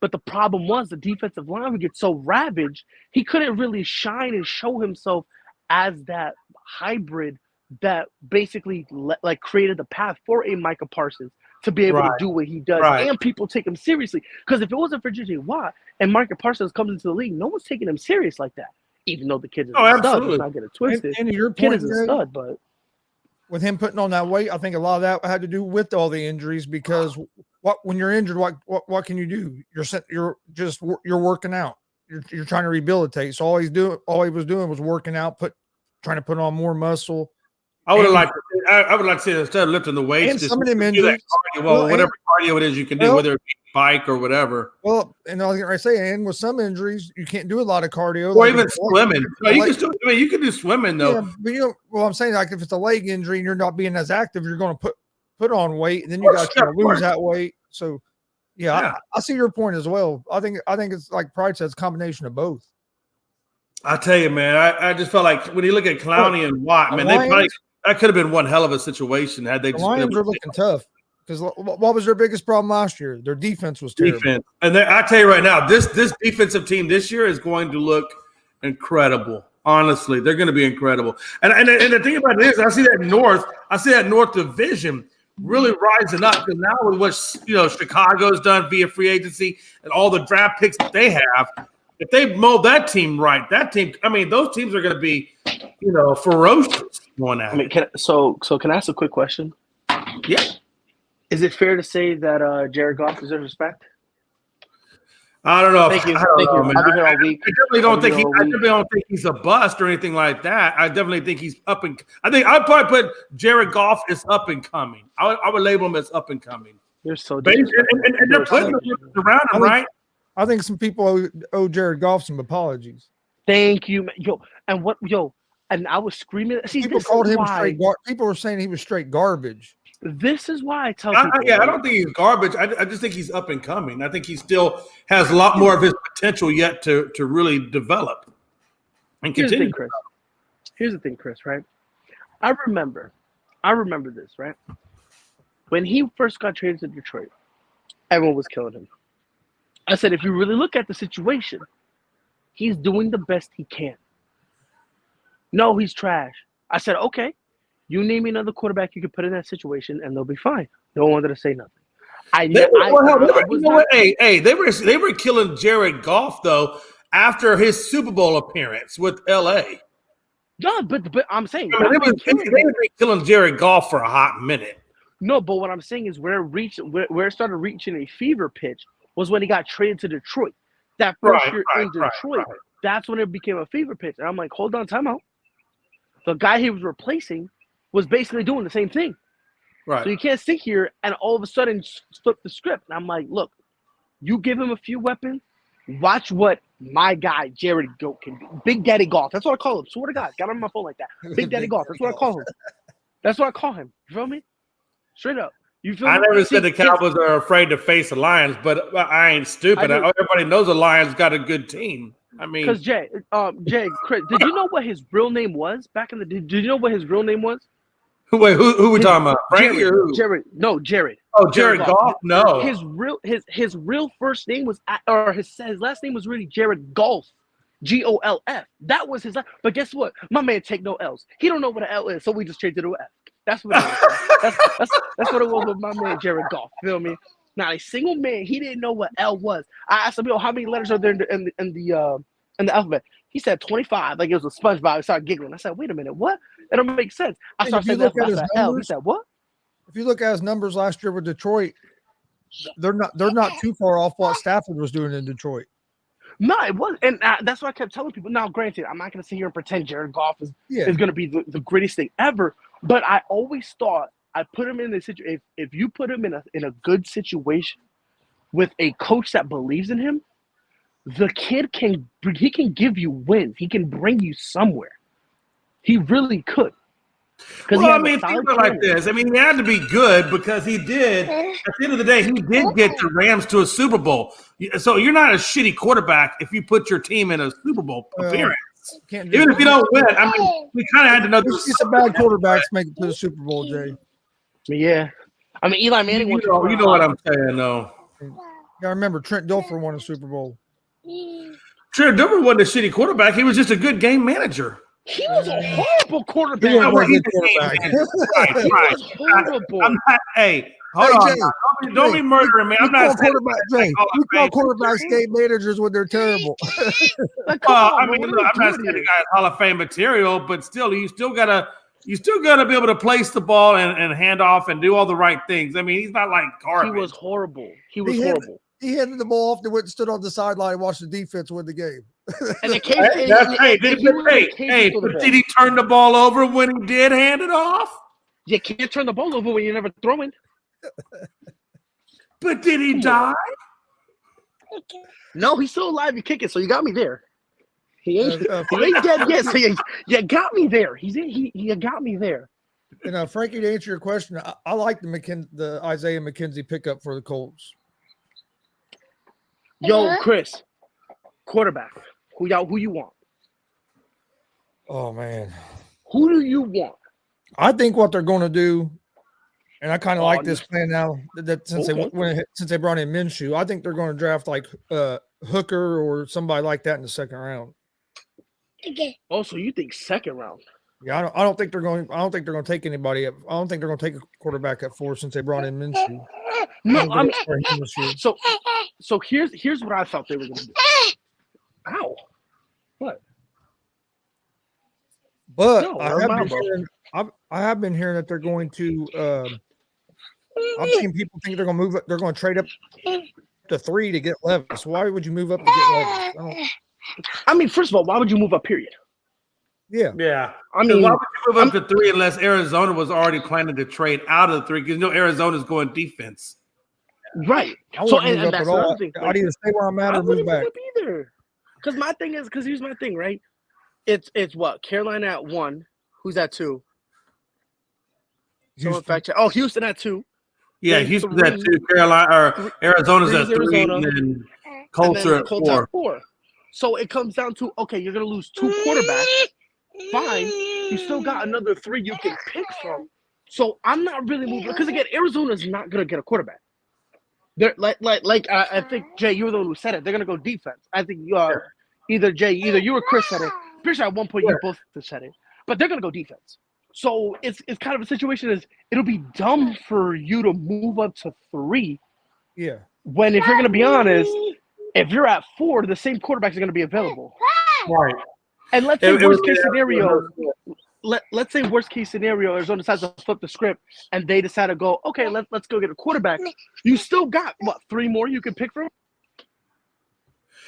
But the problem was the defensive line would get so ravaged, he couldn't really shine and show himself as that hybrid that basically created the path for a Micah Parsons to be able to do what he does and people take him seriously. Because if it wasn't for J.J. Watt and Micah Parsons comes into the league, no one's taking him serious like that. Even though the kid is a stud, let's not get it twisted. And your kid point is a stud, but with him putting on that weight, I think a lot of that had to do with all the injuries because when you're injured, what can you do? You're working out. You're trying to rehabilitate. So all he was doing was working out, trying to put on more muscle. I would like to see instead of lifting the weights, and some of them injuries, whatever cardio it is you can do, whether it be bike or whatever. Well, and I was going to say, and with some injuries, you can't do a lot of cardio, or even swimming. You can do swimming though. Yeah, but I'm saying, like if it's a leg injury and you're not being as active, you're going to put on weight, and then you got to lose that weight. So, I see your point as well. I think it's like Pride says, combination of both. I tell you, man, I just felt like when you look at Clowney and Watt, man, that could have been one hell of a situation had they. The Lions are looking tough because what was their biggest problem last year? Their defense was terrible. Defense. And I tell you right now, this defensive team this year is going to look incredible. Honestly, they're going to be incredible. And the thing about it is, I see that North Division really rising up because now with what Chicago's done via free agency and all the draft picks that they have. If they mold that team right, those teams are going to be, ferocious going at it. Can I ask a quick question? Yeah. Is it fair to say that Jared Goff deserves respect? I don't know. Thank you. I definitely don't think he's a bust or anything like that. I definitely think he's up and. I think I'd probably put Jared Goff as up and coming. I would label him as up and coming. You're so. And they're putting him around him, right? I think some people owe Jared Goff some apologies. Thank you, and I was screaming. See, people called him straight. People were saying he was straight garbage. This is why I tell people. I don't think he's garbage. I just think he's up and coming. I think he still has a lot more of his potential yet to really develop and continue. Here's the thing, Chris. Right? I remember this. Right? When he first got traded to Detroit, everyone was killing him. I said, if you really look at the situation, he's doing the best he can. No, he's trash. I said, okay, you name me another quarterback you could put in that situation and they'll be fine. No one wanted to say nothing. They were killing Jared Goff though after his Super Bowl appearance with L.A. No, but I'm saying I mean, they were killing Jared Goff for a hot minute. No, but what I'm saying is where it started reaching a fever pitch was when he got traded to Detroit. That first year in Detroit, that's when it became a fever pitch. And I'm like, hold on, time out. The guy he was replacing was basically doing the same thing. Right. So you can't sit here and all of a sudden flip the script. And I'm like, look, you give him a few weapons, watch what my guy Jared Goat can do. Big Daddy Golf. That's what I call him. Swear to God, got him on my phone like that. Big Daddy Golf. That's what I call him. That's what I call him. You feel me? Straight up. You feel I me? never said the Cowboys are afraid to face the Lions, but I ain't stupid. Everybody knows the Lions got a good team. I mean, because Jay, Chris, did you know what his real name was back in the? Did you know what his real name was? Wait, who we talking about? Frankie or who? Jared. No, Jared. Oh, Jared Goff. No, his real first name was, or his last name was really Jared Golf, Golf. That was his last. But guess what? My man take no L's. He don't know what an L is, so we just changed it to an F. That's what it was. that's what it was with my man Jared Goff. Feel me? Not a single man. He didn't know what L was. I asked him, how many letters are there in the alphabet? He said 25. Like it was a SpongeBob. I started giggling. I said, wait a minute, what? It don't make sense. I started saying that L. He said, what? If you look at his numbers last year with Detroit, they're not too far off what Stafford was doing in Detroit. No, it wasn't, and that's why I kept telling people. Now, granted, I'm not going to sit here and pretend Jared Goff is going to be the greatest thing ever. But I always thought I put him in the situation. If you put him in a good situation with a coach that believes in him, the kid can give you wins. He can bring you somewhere. He really could. Well, I mean, think about it like this. I mean, he had to be good because he did. At the end of the day, he did get the Rams to a Super Bowl. So you're not a shitty quarterback if you put your team in a Super Bowl appearance. Even if you don't win, I mean, we kind of had to know. It's a bad quarterbacks make it to the Super Bowl, Jay. Yeah, I mean, Eli Manning. You know what I'm saying, though. You gotta remember, Trent Dilfer won a Super Bowl. Trent Dilfer wasn't a shitty quarterback. He was just a good game manager. He was a horrible quarterback. He was horrible. Hey, hold on. Don't be murdering me. I'm not saying we call quarterbacks game managers when they're terrible. I mean, look, I'm not saying the guy's Hall of Fame material, but still, you still gotta be able to place the ball and hand off and do all the right things. I mean, he's not like garbage. He was horrible. Horrible. He handed the ball off and went and stood on the sideline and watched the defense win the game. And it came. Did he turn the ball over when he did hand it off? You can't turn the ball over when you're never throwing. But did he die? No, he's still alive and kicking. So you got me there. He ain't dead yet. So you got me there. You got me there. And Frankie, to answer your question, I like the Isaiah McKenzie pickup for the Colts. Yo, Chris, quarterback. Who you want? Oh man, who do you want? I think what they're going to do, and I kind of like this plan now that since they brought in Minshew, I think they're going to draft like Hooker or somebody like that in the second round. Okay. Oh, so you think second round? Yeah, I don't think they're going. I don't think they're going to take anybody. I don't think they're going to take a quarterback at 4 since they brought in Minshew. No, I mean, so here's what I thought they were going to do. Ow! What? But no, I have been hearing that they're going to. I've seen people think they're going to move up. They're going to trade up to 3 to get Levis. Why would you move up to get Levis? I mean, first of all, why would you move up? Period. Yeah. I mean, why would you move up to 3 unless Arizona was already planning to trade out of the 3? Because Arizona's going defense. Right. So and that's another thing. I'd either stay where I'm at or move back. Either. Because my thing is, here's my thing, right? It's what? Carolina at 1. Who's at 2? Houston at 2. Yeah, Houston's at 2. Carolina or Arizona's at 3, and then Colts are at 4. So it comes down to, okay, you're going to lose 2 quarterbacks. Fine. You still got another 3 you can pick from. So I'm not really moving. Because, again, Arizona's not going to get a quarterback. They're I think, Jay, you were the one who said it. They're going to go defense. I think either you or Chris said it. I'm pretty sure at one point you both said it. But they're going to go defense. So it's kind of a situation it'll be dumb for you to move up to 3 Yeah. When, if you're going to be honest, if you're at 4, the same quarterbacks are going to be available. Right. And let's say worst case scenario, let's say worst case scenario, Arizona decides to flip the script and they decide to go, okay, let's go get a quarterback. You still got what, 3 more you can pick from?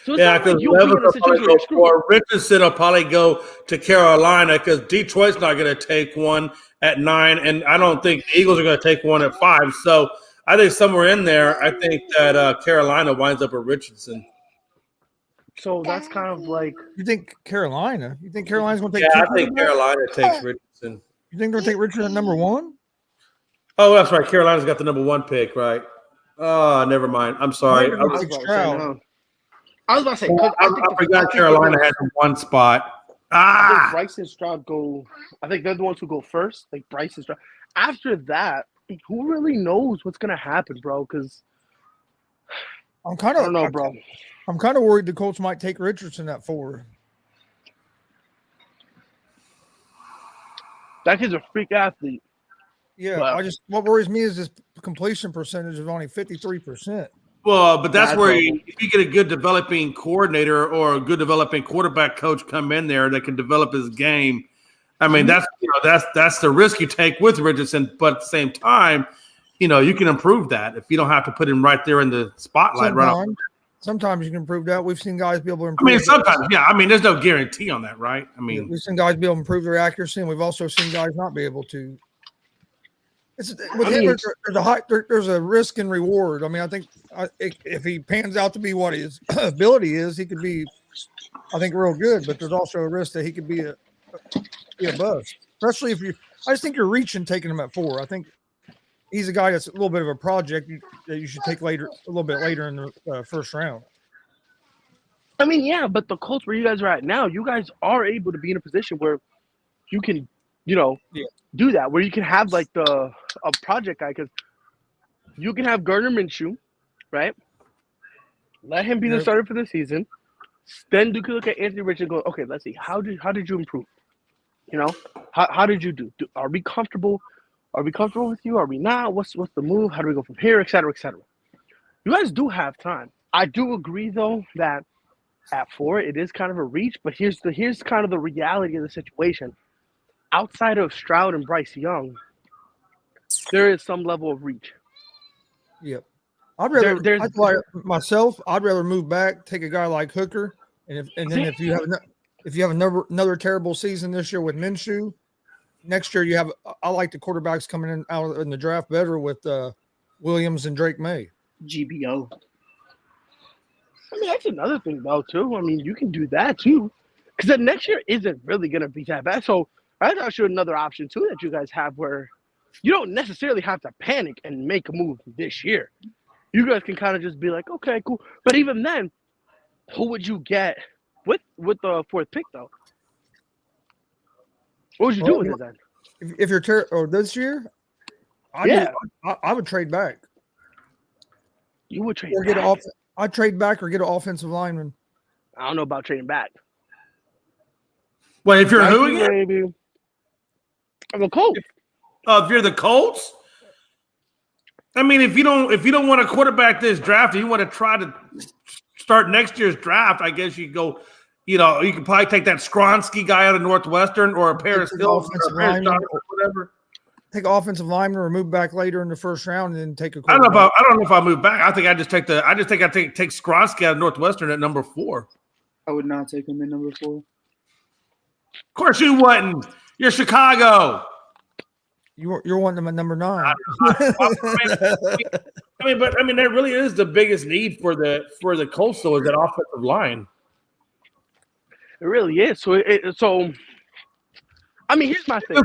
So it's not like you'll be in a situation where or Richardson will probably go to Carolina because Detroit's not going to take one at 9, and I don't think the Eagles are going to take one at 5. So I think somewhere in there, I think that Carolina winds up with Richardson. So that's kind of like you think Carolina? You think Carolina's going to take? Yeah, I think Carolina takes Richardson. You think they'll take Richardson at number 1? Oh, that's right. Carolina's got the number 1 pick, right? Oh, never mind. I'm sorry. I was about to say, I forgot Carolina had 1 spot. I think Bryce and Stroud go. I think they're the ones who go first. Like Bryce and Stroud. After that, who really knows what's gonna happen, bro? Because I don't know, bro. I'm kind of worried the Colts might take Richardson at 4. That kid's a freak athlete. Yeah, but what worries me is this completion percentage of only 53%. Well, but that's where if you get a good developing coordinator or a good developing quarterback coach come in there that can develop his game. I mean, that's the risk you take with Richardson. But at the same time, you can improve that if you don't have to put him right there in the spotlight. Sometimes you can improve that. We've seen guys be able to improve. I mean, sometimes, yeah. I mean, there's no guarantee on that, right? I mean, we've seen guys be able to improve their accuracy, and we've also seen guys not be able to. There's a risk and reward. I mean, I think if he pans out to be what his ability is, he could be, I think, real good. But there's also a risk that he could be a bust, especially if you. I just think you're reaching taking him at 4. I think he's a guy that's a little bit of a project that you should take a little bit later in the first round. I mean, yeah, but the Colts where you guys are at now, you guys are able to be in a position where you can, do that, where you can have like a project guy, because you can have Gardner Minshew, right? Let him be the starter for the season. Then you can look at Anthony Richardson and go, okay, let's see, how did you improve? How did you do? Are we comfortable? Are we comfortable with you? Are we not? What's the move? How do we go from here, et cetera, et cetera? You guys do have time. I do agree, though, that at 4, it is kind of a reach, but here's kind of the reality of the situation. Outside of Stroud and Bryce Young, there is some level of reach. Yep. I'd rather move back, take a guy like Hooker, and then if you have another terrible season this year with Minshew, next year I like the quarterbacks coming out in the draft better with Williams and Drake May. GBO. I mean, that's another thing, though, too. I mean, you can do that, too. Because the next year isn't really going to be that bad. So that's actually another option, too, that you guys have where you don't necessarily have to panic and make a move this year. You guys can kind of just be like, okay, cool. But even then, who would you get with the 4th pick, though? What would you do with it then? If you're this year, I would trade back. You would trade back? I'd trade back or get an offensive lineman. I don't know about trading back. Well, if you're who again? Maybe. I'm a Colts. If you're the Colts? I mean, if you don't want to quarterback this draft, and you want to try to start next year's draft, I guess you go. You can probably take that Skronsky guy out of Northwestern or a Paris Hill or whatever. Take offensive lineman or move back later in the first round and then take a. I don't know if I move back. I think I just take I take Skronsky out of Northwestern at number 4. I would not take him at number 4. Of course you wouldn't. You're Chicago. You're wanting them at number 9. I mean, that really is the biggest need for the Colts, though, is that offensive line. It really is. So I mean, here's my thing.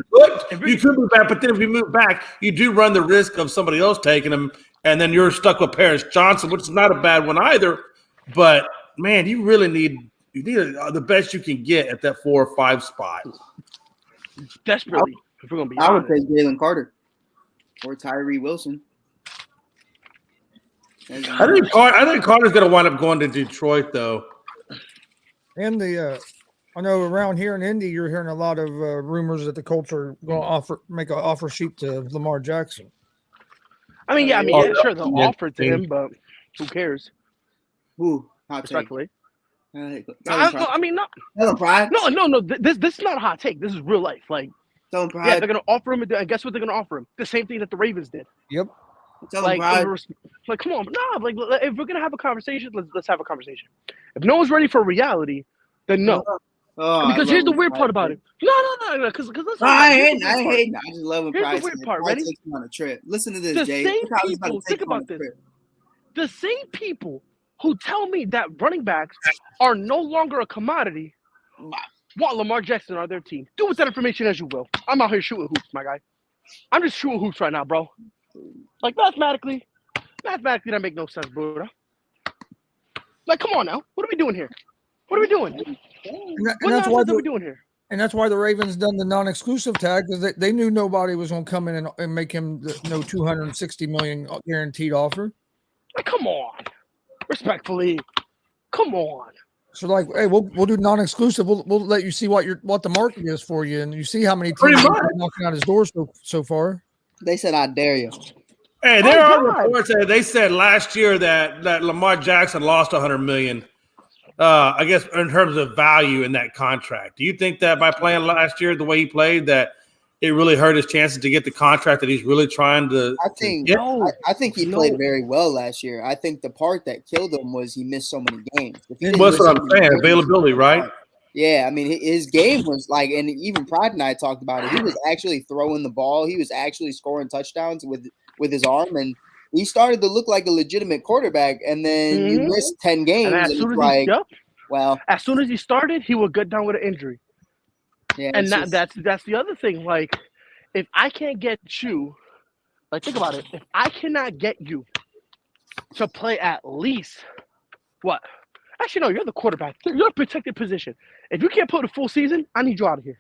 You could move back, but then if you move back, you do run the risk of somebody else taking him, and then you're stuck with Paris Johnson, which is not a bad one either. But man, you really need the best you can get at that 4 or 5 spot. Desperately, if we're gonna be I honest. would take Jalen Carter or Tyree Wilson. I think Carter's going to wind up going to Detroit, though. And I know around here in Indy, you're hearing a lot of rumors that the Colts are going to make an offer sheet to Lamar Jackson. I mean, yeah, sure, they'll Yeah. offer it to him, but who cares? Who? Hot take. Respectfully. Tell him I Pride. mean, no, Tell him Pride. no. This is not a hot take. This is real life. Like, Tell him yeah, Pride. they're gonna offer him, and guess what they're gonna offer him? The same thing that the Ravens did. Yep. Tell him Like, Pride. like, come on, no. Like, if we're gonna have a conversation, let's have a conversation. If no one's ready for reality, then no. Oh, Because here's the weird part about it. No. Because listen. I ain't hating. I just love when Here's the Pride weird says part, Pride ready? takes him on a trip. Listen to this, The Jay. same Look how he's about to people. take Think him on about a this. trip. The same people who tell me that running backs are no longer a commodity want Lamar Jackson on their team. Do with that information as you will. I'm out here shooting hoops, my guy. I'm just shooting hoops right now, bro. Like, mathematically, that make no sense, bro. Like, come on now. What are we doing here? What are we doing? And What that's why nonsense are we doing here? And that's why the Ravens done the non-exclusive tag, because they knew nobody was going to come in and make him the no $260 million guaranteed offer. Like, come on. Respectfully. Come on. So like, hey, we'll do non-exclusive. We'll let you see what the market is for you, and you see how many Pretty teams much. are knocking out his door so far. They said, I dare you. Hey, there Oh, are God. reports that they said last year that Lamar Jackson lost $100 million. I guess in terms of value in that contract. Do you think that by playing last year the way he played, that it really hurt his chances to get the contract that he's really trying to? I think get? I think he played very well last year. I think the part that killed him was he missed so many games. If he didn't What's miss what so I'm many saying? games, Availability, right? Yeah, I mean his game was like, and even Pride and I talked about it. He was actually throwing the ball. He was actually scoring touchdowns with his arm, and he started to look like a legitimate quarterback. And then you miss 10 games, And and as soon it's as like, well, as soon as he started, he would get down with an injury. yeah, And that's the other thing. Like, if I can't get you, like, think about it. If I cannot get you to play at least what? Actually, no, you're the quarterback. You're a protected position. If you can't put a full season, I need you out of here.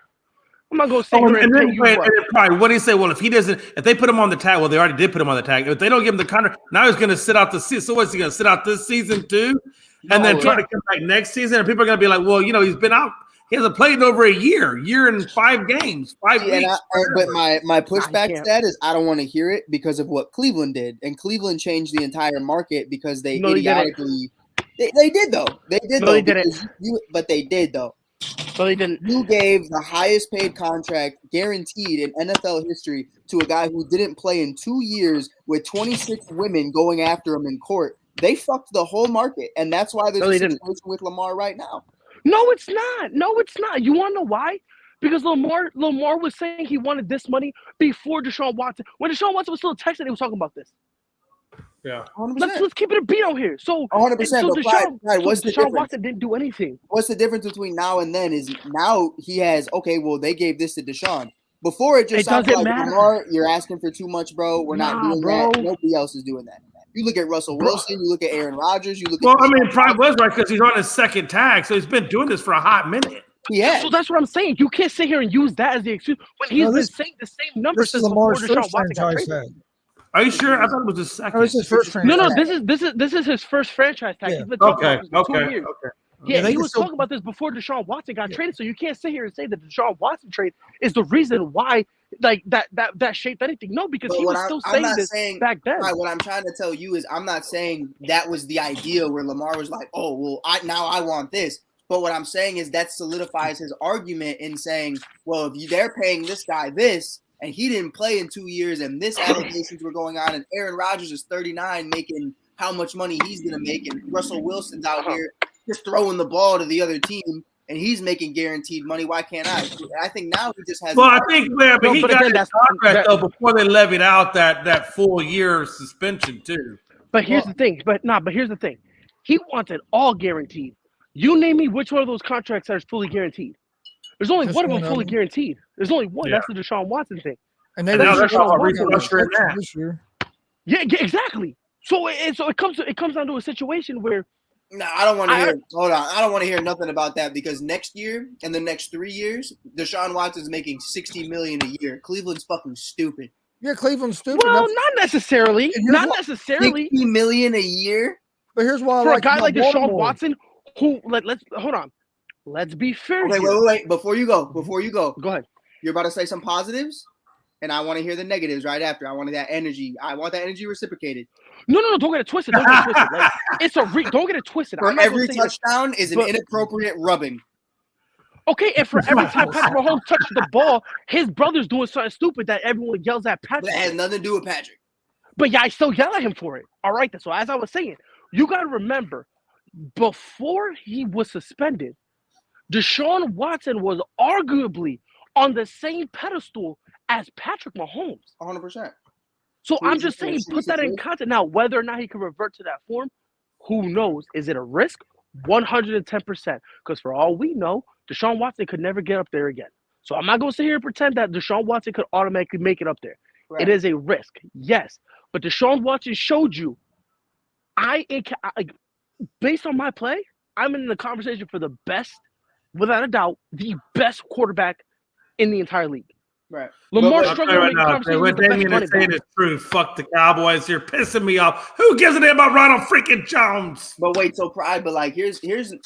I'm not going to sit here and pay you what? What do you say? Well, if they put him on the tag, well, they already did put him on the tag. If they don't give him the contract, now he's going to sit out the season. So what's he going to sit out this season too? And then try to come back next season? And people are going to be like, well, he's been out. He hasn't played in over a year and 5 games, 5 weeks. But my pushback to that is I don't want to hear it because of what Cleveland did. And Cleveland changed the entire market because they idiotically – they did, though. They did, though. They didn't. But they did, though. No, they didn't. You gave the highest paid contract guaranteed in NFL history to a guy who didn't play in 2 years with 26 women going after him in court. They fucked the whole market, and that's why there's a situation with Lamar right now. No, it's not. No, it's not. You want to know why? Because Lamar was saying he wanted this money before Deshaun Watson. When Deshaun Watson was still a Texan, he was talking about this. Yeah. 100%. Let's keep it a beat out here. So 100%. So Deshaun Watson didn't do anything. What's the difference between now and then is now he has, okay, well, they gave this to Deshaun. Before it just sounded like, Lamar, you're asking for too much, bro. We're not doing that. Nobody else is doing that. You look at Russell Wilson, you look at Aaron Rodgers, you look at Prime was right because he's on his second tag, so he's been doing this for a hot minute. Yeah. So that's what I'm saying. You can't sit here and use that as the excuse when he's been saying the same numbers since before Deshaun Watson got traded. Are you sure? I thought it was his second. Oh, it's his first franchise. No, this is his first franchise tag. Yeah. He's been talking about this for 2 years. Okay. Yeah, he was talking about this before Deshaun Watson got traded. So you can't sit here and say that the Deshaun Watson trade is the reason why like that shaped anything. No, because he was still saying this back then. Right, what I'm trying to tell you is I'm not saying that was the idea where Lamar was like, oh, well, I want this. But what I'm saying is that solidifies his argument in saying, well, if they're paying this guy this, and he didn't play in 2 years, and this allegations were going on, and Aaron Rodgers is 39 making how much money he's going to make, and Russell Wilson's out here just throwing the ball to the other team, and he's making guaranteed money. Why can't I? I think now he just has. Well, I think, but he got his contract though before they levied out that full year suspension too. But here's the thing. But here's the thing. He wanted all guaranteed. You name me which one of those contracts that is fully guaranteed. There's only one of them fully guaranteed. There's only one. Yeah. That's the Deshaun Watson thing. And now that's all restructuring that. This year. Yeah, exactly. So it comes down to a situation where. No, I don't want to hear. Hold on, I don't want to hear nothing about that because next year and the next 3 years, Deshaun Watson's making $60 million a year. Cleveland's fucking stupid. Yeah, Cleveland's stupid. Well, not necessarily. Not necessarily. $60 million a year. But here's why for a guy like Deshaun Watson, who let's hold on. Let's be fair. Okay, wait. Before you go. Go ahead. You're about to say some positives? and I want to hear the negatives right after. I want that energy. I want that energy reciprocated. No, don't get it twisted. Don't get it twisted. Like, it's a don't get it twisted. For I'm not every gonna say touchdown is an inappropriate rubbing. Okay, and for every time Patrick Mahomes touches the ball, his brother's doing something stupid that everyone yells at Patrick. But that has nothing to do with Patrick. But yeah, I still yell at him for it. All right, so as I was saying, you got to remember, before he was suspended, Deshaun Watson was arguably on the same pedestal as Patrick Mahomes. 100%. So I'm just saying, put that in context. Now, whether or not he can revert to that form, who knows? Is it a risk? 110%. Because for all we know, Deshaun Watson could never get up there again. So I'm not going to sit here and pretend that Deshaun Watson could automatically make it up there. Right. It is a risk, yes. But Deshaun Watson showed you, based on my play, I'm in the conversation for the best, without a doubt, the best quarterback in the entire league. Right. Lamar struggling right now. What Damien is saying is true. Fuck the Cowboys. You're pissing me off. Who gives a damn about Ronald freaking Jones? But wait, so pride. But like, here's like,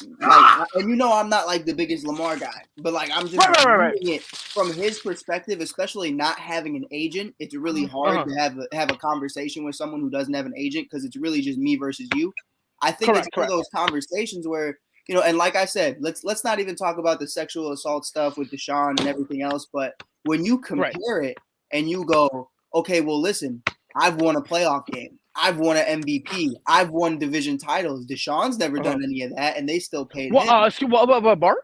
and you know, I'm not like the biggest Lamar guy, but like, I'm just reading it from his perspective, especially not having an agent. It's really hard to have a conversation with someone who doesn't have an agent because it's really just me versus you. I think it's one of those conversations where, you know, and like I said, let's not even talk about the sexual assault stuff with Deshaun and everything else, but when you compare it and you go, okay, well, listen, I've won a playoff game. I've won an MVP. I've won division titles. Deshaun's never done any of that, and they still paid him. What, Bart?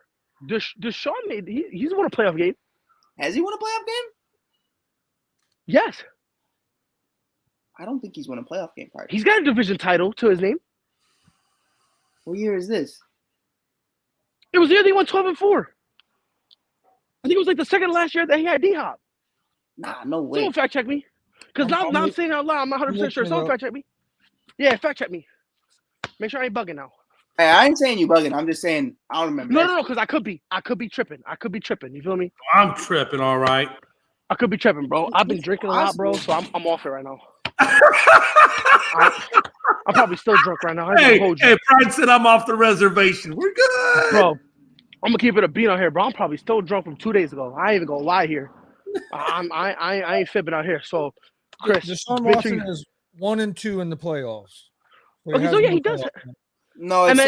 Deshaun he's won a playoff game. Has he won a playoff game? Yes. I don't think he's won a playoff game. He's got a division title to his name. What year is this? It was the year they won 12-4. I think it was like the second to last year that he had D-Hop. Nah, no way. Someone fact check me. Because now I'm saying it out loud. I'm not 100% sure. Someone fact check me. Yeah, fact check me. Make sure I ain't bugging now. Hey, I ain't saying you bugging. I'm just saying I don't remember. No, because I could be. I could be tripping. You feel me? I'm tripping, all right. I could be tripping, bro. I've been drinking a lot, bro, so I'm off it right now. I'm probably still drunk right now. Hey, Pride said I'm off the reservation. We're good. Bro, I'm going to keep it a beat on here, bro. I'm probably still drunk from 2 days ago. I ain't even going to lie here. I ain't fibbing out here. So, Chris. Deshaun Watson is 1-2 in the playoffs. So he does. No, it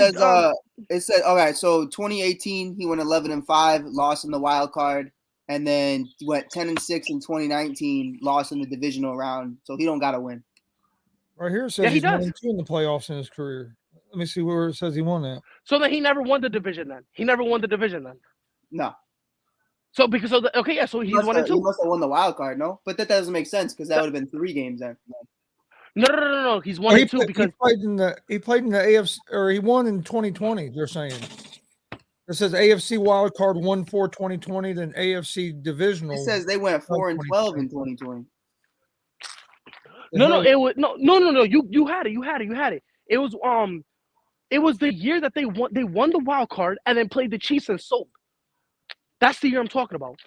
says all right, so 2018, he went 11-5, lost in the wild card. And then he went 10-6 in 2019, lost in the divisional round. So he don't got to win. Right here it says he's 1-2 in the playoffs in his career. Let me see where it says he won that. So then he never won the division then. No. So because of the so he's 1-2. He must have won the wild card, no? But that doesn't make sense because that would have been 3 games then. No. He's 1-2 because he played in the AFC, or he won in 2020. They're saying it says AFC wild card 1-4 2020, then AFC divisional. It says they went 4-12 in 2020. No. It was no. You had it. It was the year that they won the wild card and then played the Chiefs and sold. That's the year I'm talking about.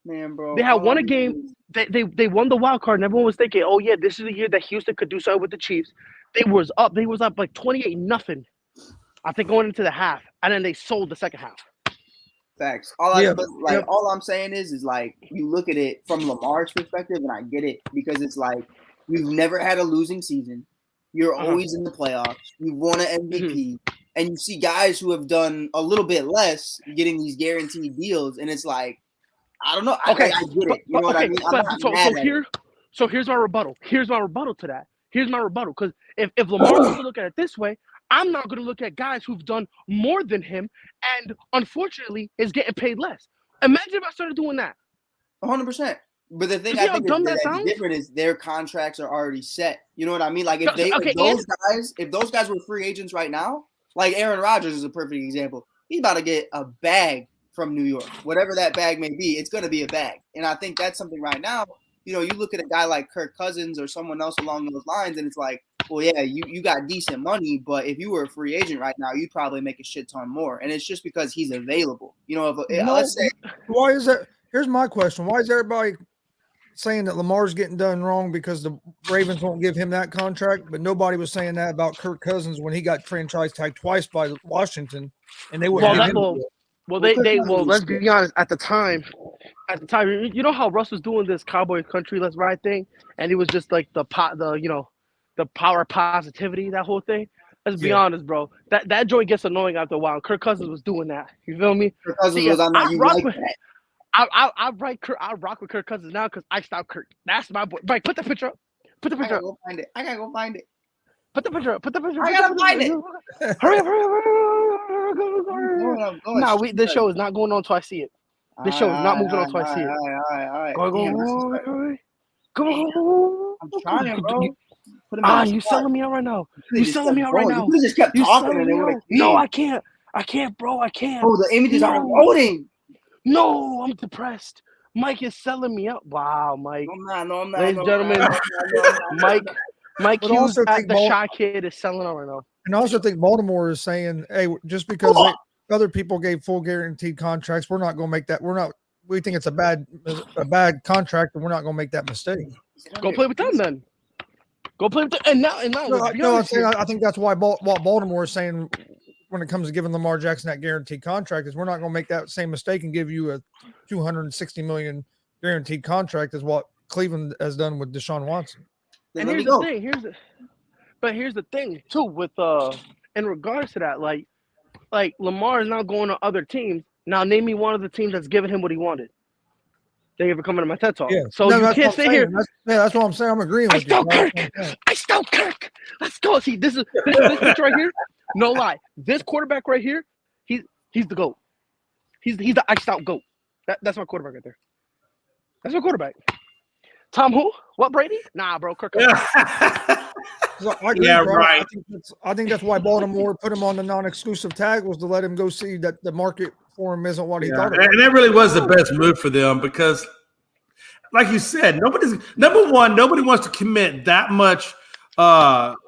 Man, bro. They had won a game. They won the wild card, and everyone was thinking, oh yeah, this is the year that Houston could do something with the Chiefs. They was up like 28-0. I think going into the half, and then they sold the second half. Facts. All I'm saying is like you look at it from Lamar's perspective, and I get it because it's like you've never had a losing season. You're always in the playoffs. You've won an MVP, and you see guys who have done a little bit less getting these guaranteed deals, and it's like I don't know. Okay, I get it. You know what I mean? So here's my rebuttal. Here's my rebuttal to that. Here's my rebuttal because if Lamar wants to look at it this way, I'm not going to look at guys who've done more than him and unfortunately is getting paid less. Imagine if I started doing that. 100%. But the thing I think that's different is their contracts are already set. You know what I mean? Like if those guys were free agents right now, like Aaron Rodgers is a perfect example. He's about to get a bag from New York. Whatever that bag may be, it's going to be a bag. And I think that's something right now, you know, you look at a guy like Kirk Cousins or someone else along those lines and it's like, well, yeah, you got decent money, but if you were a free agent right now, you'd probably make a shit ton more. And it's just because he's available. You know, let's say. Why is that? Here's my question. Why is everybody saying that Lamar's getting done wrong because the Ravens won't give him that contract? But nobody was saying that about Kirk Cousins when he got franchise tagged twice by Washington, and they wouldn't. Let's be honest. At the time, at the time, you know how Russ was doing this Cowboy Country Let's Ride thing, and he was just like the power positivity, that whole thing. Let's be honest, bro. That joint gets annoying after a while. Kirk Cousins was doing that. You feel me? Kirk Cousins was on that. You like that? I rock with Kirk Cousins now because I stopped Kirk. That's my boy. Right, put the picture up. Put the picture up. I gotta go find it. Put the picture up. Put the picture up. I gotta find it. Hurry up. Nah, this show is not going on until I see it. This show is not moving on until I see it. All right. Come on. I'm trying, bro. You selling me out right now. You selling me out right now. You just kept talking and it would have. No, I can't. I can't, bro. I can't. Oh, the images are loading. No, I'm depressed. Mike is selling me up. Wow, Mike. No, I'm not. Ladies and gentlemen, Mike Hughes at the Shy Kid is selling out right now. And I also think Baltimore is saying, hey, just because other people gave full guaranteed contracts, we're not going to make that. We think it's a bad contract, and we're not going to make that mistake. Go play with them then. Go play with them. And now. I think that's why what Baltimore is saying when it comes to giving Lamar Jackson that guaranteed contract is we're not going to make that same mistake and give you a $260 million guaranteed contract as what Cleveland has done with Deshaun Watson. And here's the thing. Here's the thing too with in regards to that, like Lamar is now going to other teams. Now name me one of the teams that's giving him what he wanted. Thank you for coming to my TED Talk. Yeah. So you can't sit here. That's what I'm saying. I'm agreeing with you. I stole Kirk. Let's go. See, this picture right here. No lie. This quarterback right here, he's the GOAT. He's the iced out GOAT. That's my quarterback right there. That's my quarterback. Tom who? What, Brady? Nah, bro. Kirk. Right. I think that's why Baltimore put him on the non-exclusive tag was to let him go see that the market for him isn't what he thought. And that really was the best move for them because, like you said, nobody wants to commit that much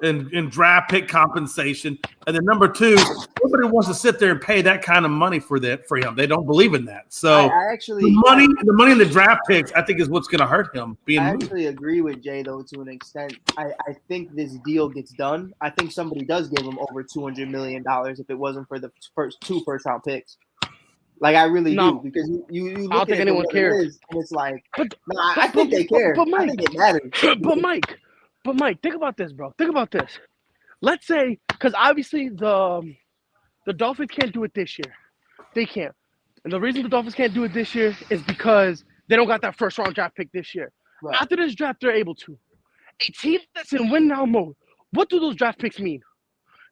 in draft pick compensation, and then number two, nobody wants to sit there and pay that kind of money for him. They don't believe in that. So the money in the draft picks, I think, is what's going to hurt him. I actually agree with Jay though to an extent. I think this deal gets done. I think somebody does give him over $200 million if it wasn't for the two first round picks. Like I really do because you look I don't think anyone cares. And it's like, I think they care. But Mike, I think it matters. But Mike, think about this, bro. Think about this. Let's say, because obviously the Dolphins can't do it this year. They can't. And the reason the Dolphins can't do it this year is because they don't got that first round draft pick this year. Right. After this draft, they're able to. A team that's in win now mode, what do those draft picks mean?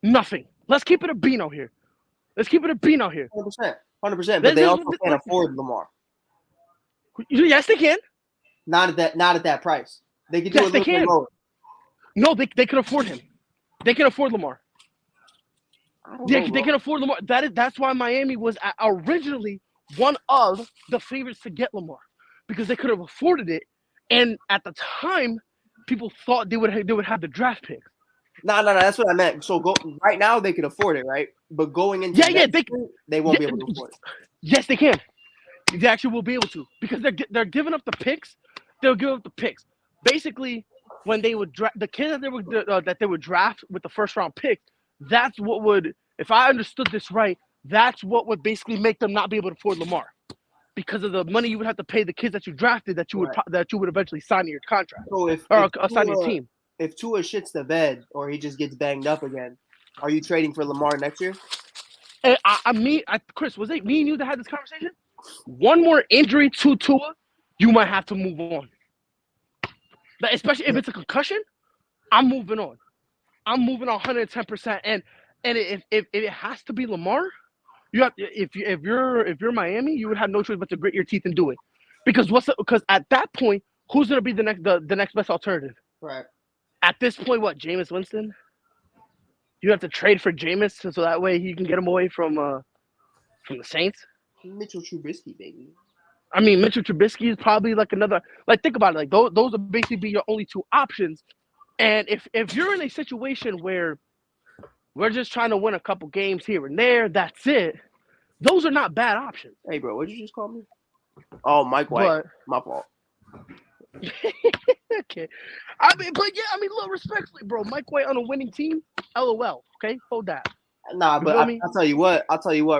Nothing. Let's keep it a bean out here. 100%. But they also can't afford Lamar. Yes, they can. Not at that price. They can do a little bit lower. No, they can afford him. They can afford Lamar. They can afford Lamar. That's why Miami was originally one of the favorites to get Lamar because they could have afforded it, and at the time, people thought they would have the draft pick. No, that's what I meant. So right now they can afford it, right? But going into they won't be able to afford it. Yes, they can. They actually will be able to because they're giving up the picks. They'll give up the picks. Basically, when they would draft the kids that they would draft with the first round pick, that's what would, if I understood this right, that's what would basically make them not be able to afford Lamar because of the money you would have to pay the kids that you drafted that you would eventually sign in your contract so sign your team. If Tua shits the bed or he just gets banged up again, are you trading for Lamar next year? Chris, was it me and you that had this conversation? One more injury to Tua, you might have to move on. But especially if it's a concussion, I'm moving on. I'm moving on 110%. And if it has to be Lamar, you have if you're Miami, you would have no choice but to grit your teeth and do it. Because at that point, who's gonna be the next best alternative? Right. At this point, what, Jameis Winston? You have to trade for Jameis so that way you can get him away from the Saints. Mitchell Trubisky, baby. I mean, Mitchell Trubisky is probably like another. Like, think about it. Like those would basically be your only two options. And if you're in a situation where we're just trying to win a couple games here and there, that's it. Those are not bad options. Hey, bro, what did you just call me? Oh, Mike White. My fault. Okay. I mean, look, respectfully, bro. Mike White on a winning team, LOL. Okay, hold that. Nah, but I'll tell you what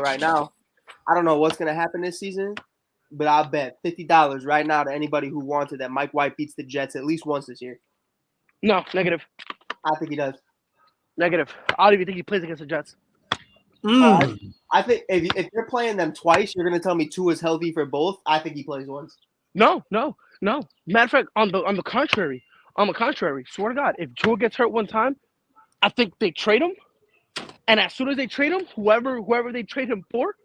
right now. I don't know what's gonna happen this season, but I'll bet $50 right now to anybody who wants it that Mike White beats the Jets at least once this year. No, negative. I think he does. Negative. I don't even think he plays against the Jets. I think if you're playing them twice, you're gonna tell me Tua is healthy for both. I think he plays once. No. Matter of fact, on the contrary, swear to God, if Tua gets hurt one time, I think they trade him, and as soon as they trade him, whoever they trade him for,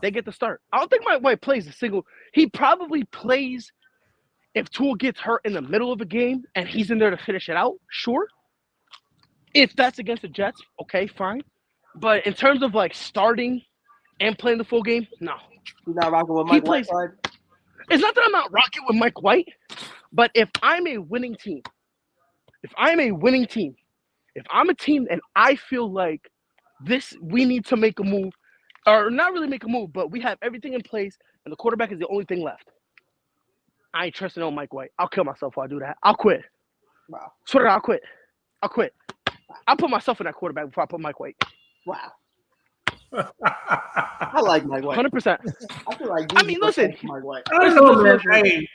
they get the start. I don't think Mike White plays a single. He probably plays if Tua gets hurt in the middle of a game and he's in there to finish it out. Sure. If that's against the Jets, okay, fine. But in terms of like starting and playing the full game, no. He's not rocking with Mike White. It's not that I'm not rocking with Mike White, but if I'm a winning team, if I'm a team and I feel like we need to make a move, or not really make a move, but we have everything in place and the quarterback is the only thing left, I ain't trusting on Mike White. I'll kill myself if I do that. I'll quit. Wow. Swear to God, I'll quit. I'll put myself in that quarterback before I put Mike White. Wow. I like Mike White. 100%. I feel like listen. Mike White. I don't know, man. Hey,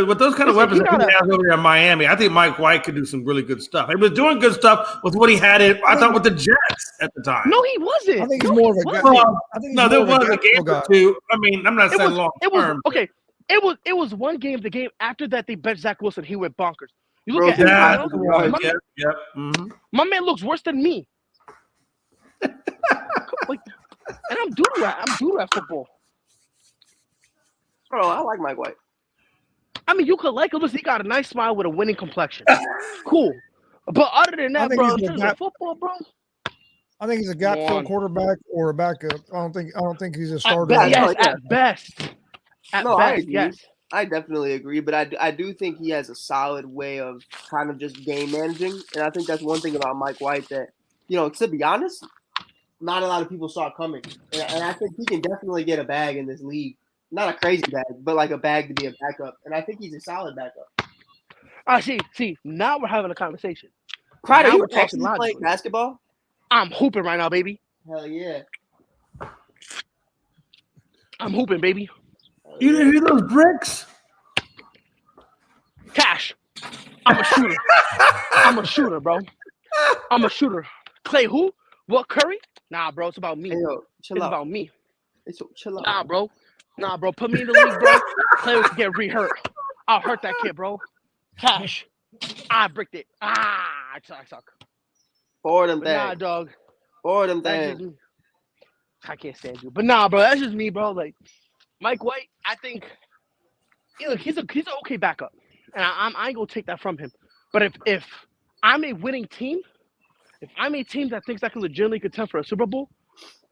with those kind of weapons that he has over there in Miami, I think Mike White could do some really good stuff. He was doing good stuff with what he had I thought with the Jets at the time. No, he wasn't. I think he's more of a guy. No, there was a game or two. I mean, I'm not saying long term. Okay. It was one game. The game after that, they benched Zach Wilson. He went bonkers. You look Bro, at my man looks worse than me. Like, and I'm doing that football. Bro, I like Mike White. I mean, you could like him because he got a nice smile with a winning complexion. Cool. But other than that, bro, in terms of football, bro, I think he's a gap fill quarterback or a backup. I don't think he's a starter. At best. Yes. I definitely agree, but I do think he has a solid way of kind of just game managing, and I think that's one thing about Mike White that, to be honest, not a lot of people saw coming, and I think he can definitely get a bag in this league. Not a crazy bag, but like a bag to be a backup, and I think he's a solid backup. See, now we're having a conversation. Crider, you actually playing basketball? I'm hooping right now, baby. Hell yeah. I'm hooping, baby. You didn't hear those bricks? Cash. I'm a shooter, bro. I'm a shooter. Clay, who? What, Curry? Nah, bro, it's about me. Hey, yo, chill it's out. About me. Chill out. Nah, bro. Put me in the league, bro. Clay will get re-hurt. I'll hurt that kid, bro. Cash. I bricked it. I suck. For them things. Nah, dog. For them things. I can't stand you. But nah, bro, that's just me, bro. Like, Mike White, I think he's an okay backup, and I ain't gonna take that from him. But if I'm a winning team, if I'm a team that thinks I can legitimately contend for a Super Bowl,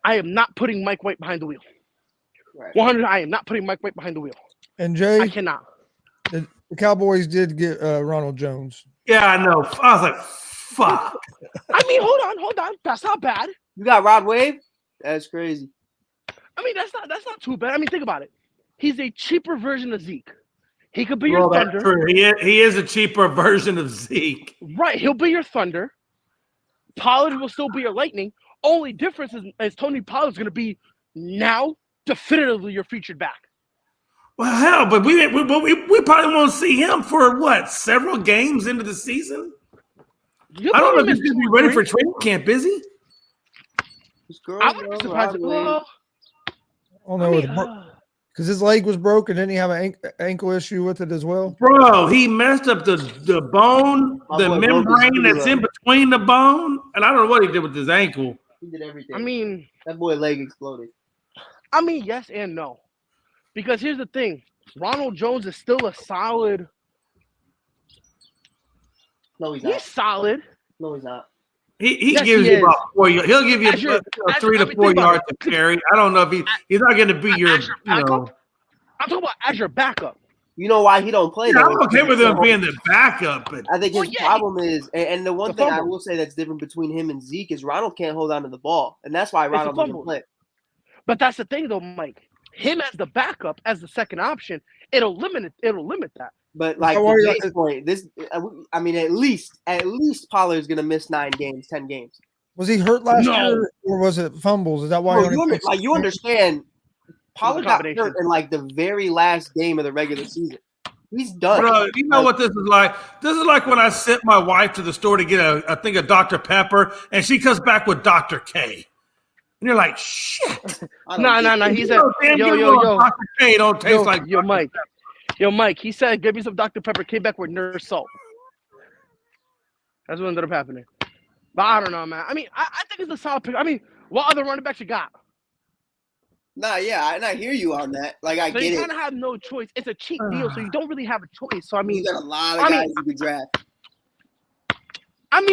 I am not putting Mike White behind the wheel. Right. 100. I am not putting Mike White behind the wheel. And Jay, I cannot. The Cowboys did get Ronald Jones. Yeah, I know. I was like, fuck. I mean, hold on. That's not bad. You got Rod Wave? That's crazy. I mean, that's not too bad. I mean, think about it. He's a cheaper version of Zeke. He could be your Thunder. That's true. He is a cheaper version of Zeke. Right. He'll be your Thunder. Pollard will still be your Lightning. Only difference is Tony Pollard's going to be now definitively your featured back. Well, hell, but we probably won't see him for what, several games into the season? I don't know if he's going to be ready for training camp, is he? I wouldn't be surprised. Oh no, because his leg was broken. Didn't he have an ankle issue with it as well? Bro, he messed up the bone, the membrane that's in between the bone, and I don't know what he did with his ankle. He did everything. I mean, that boy leg exploded. I mean, yes and no, because here's the thing: Ronald Jones is still a solid. No, he's not. He's solid. No, he's not. He gives you about 4 yards. He'll give you 3 to 4 yards to carry. I don't know if he's not going to be your backup. I'm talking about as your backup. You know why he don't play? Yeah, I'm okay with him being the backup, but I think his problem is, and the one thing I will say that's different between him and Zeke is Ronald can't hold on to the ball, and that's why Ronald doesn't play. But that's the thing, though, Mike. Him as the backup, as the second option, it'll limit that. But like to Jay's point, I mean, at least Pollard's gonna miss 9 games, 10 games. Was he hurt last year, or was it fumbles? Is that why? You understand? Pollard got hurt in like the very last game of the regular season. He's done. Bro, you know what this is like? This is like when I sent my wife to the store to get a thing of Dr. Pepper, and she comes back with Dr. K. And you're like, shit. No. He said, yo. Dr. K don't taste like yo, Mike. Yo, Mike. He said, give me some Dr. Pepper. Came back with Nurse Salt. That's what ended up happening. But I don't know, man. I mean, I think it's a solid pick. I mean, what other running backs you got? Nah, yeah, and I hear you on that. Like, I so get it. You kind of have no choice. It's a cheap deal, so you don't really have a choice. So, I mean. You got a lot of guys you could draft. I'm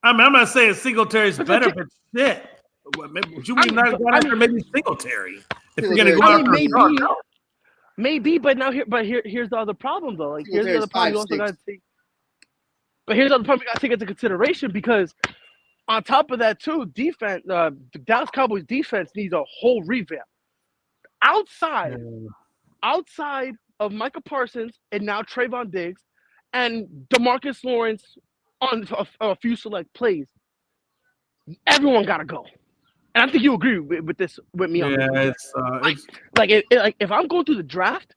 not saying Singletary's better, but shit. Maybe Singletary. If you're going to go after maybe, but here's the other problem, though. Like, here's the other problem you also got to take. But here's the other problem you got to take into consideration because on top of that, too, defense, the Dallas Cowboys defense needs a whole revamp. Outside of Micah Parsons and now Trayvon Diggs and DeMarcus Lawrence on a few select plays, everyone got to go. And I think you agree with me on this. If I'm going through the draft,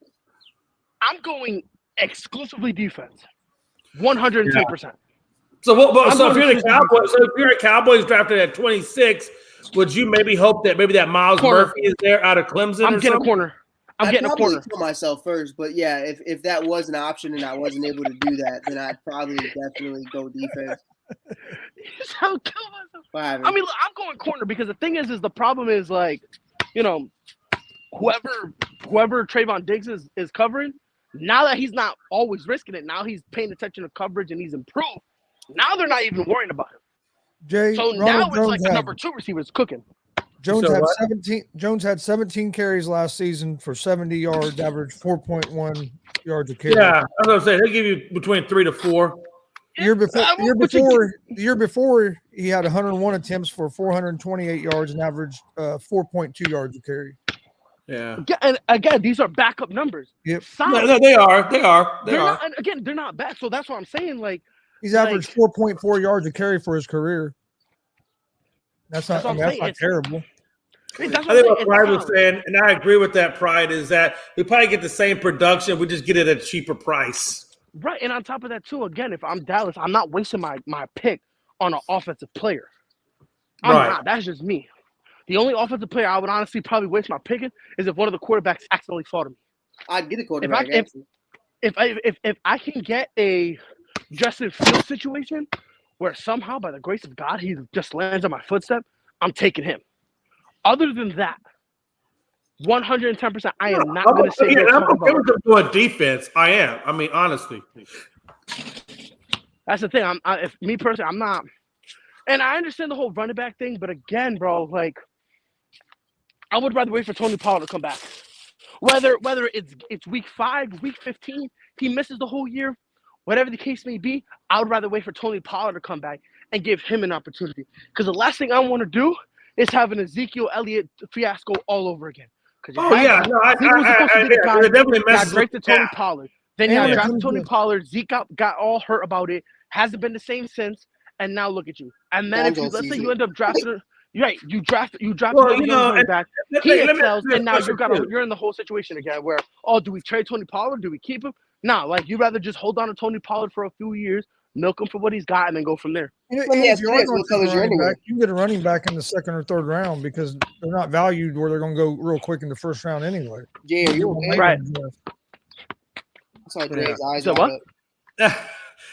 I'm going exclusively defense, 110%. So if you're a Cowboys drafted at 26, would you maybe hope that that Miles Murphy is there out of Clemson? I'm getting a corner. I'd probably kill myself first, but yeah, if that was an option and I wasn't able to do that, then I'd probably definitely go defense. I'll kill myself. I mean, look, I'm going corner because the thing is the problem is like, whoever Trayvon Diggs is covering, now that he's not always risking it, now he's paying attention to coverage and he's improved. Now they're not even worrying about him. So now it's like the number 2 receiver's cooking. Jones had 17 carries last season for 70 yards, averaged 4.1 yards a carry. Yeah, I was gonna say they give you between 3 to 4. The year before he had 101 attempts for 428 yards and averaged 4.2 yards a carry. Yeah. And again, these are backup numbers. Yep. No, they are. Not, and again, they're not bad. So that's what I'm saying. Like he's averaged 4.4 yards a carry for his career. That's not terrible. I think what Pride was saying, and I agree with that, Pride, is that we probably get the same production. We just get it at a cheaper price. Right. And on top of that, too, again, if I'm Dallas, I'm not wasting my pick on an offensive player. I'm not. That's just me. The only offensive player I would honestly probably waste my picking is if one of the quarterbacks accidentally fought him. I'd get a quarterback. If I can get a Justin Fields situation where somehow, by the grace of God, he just lands on my footstep, I'm taking him. Other than that, 110%, I am not going to say. Yeah, I'm okay with them doing defense. I am. I mean, honestly, that's the thing. If me personally, I'm not. And I understand the whole running back thing, but again, bro, like, I would rather wait for Tony Pollard to come back. Whether it's week 5, week 15, he misses the whole year, whatever the case may be, I would rather wait for Tony Pollard to come back and give him an opportunity. Because the last thing I want to do is have an Ezekiel Elliott fiasco all over again. I definitely got drafted Tony Pollard. Then you drafted Tony Pollard. Zeke got all hurt about it. Hasn't been the same since. And now look at you. And then let's say you end up drafting, right? You draft back. He excels, and now you're in the whole situation again. Where do we trade Tony Pollard? Do we keep him? Nah, like you'd rather just hold on to Tony Pollard for a few years, milk him for what he's got, and then go from there. You can get a running back in the 2nd or 3rd round because they're not valued where they're going to go real quick in the 1st round anyway. Yeah, you're right. That's like Gray's eyes. So what?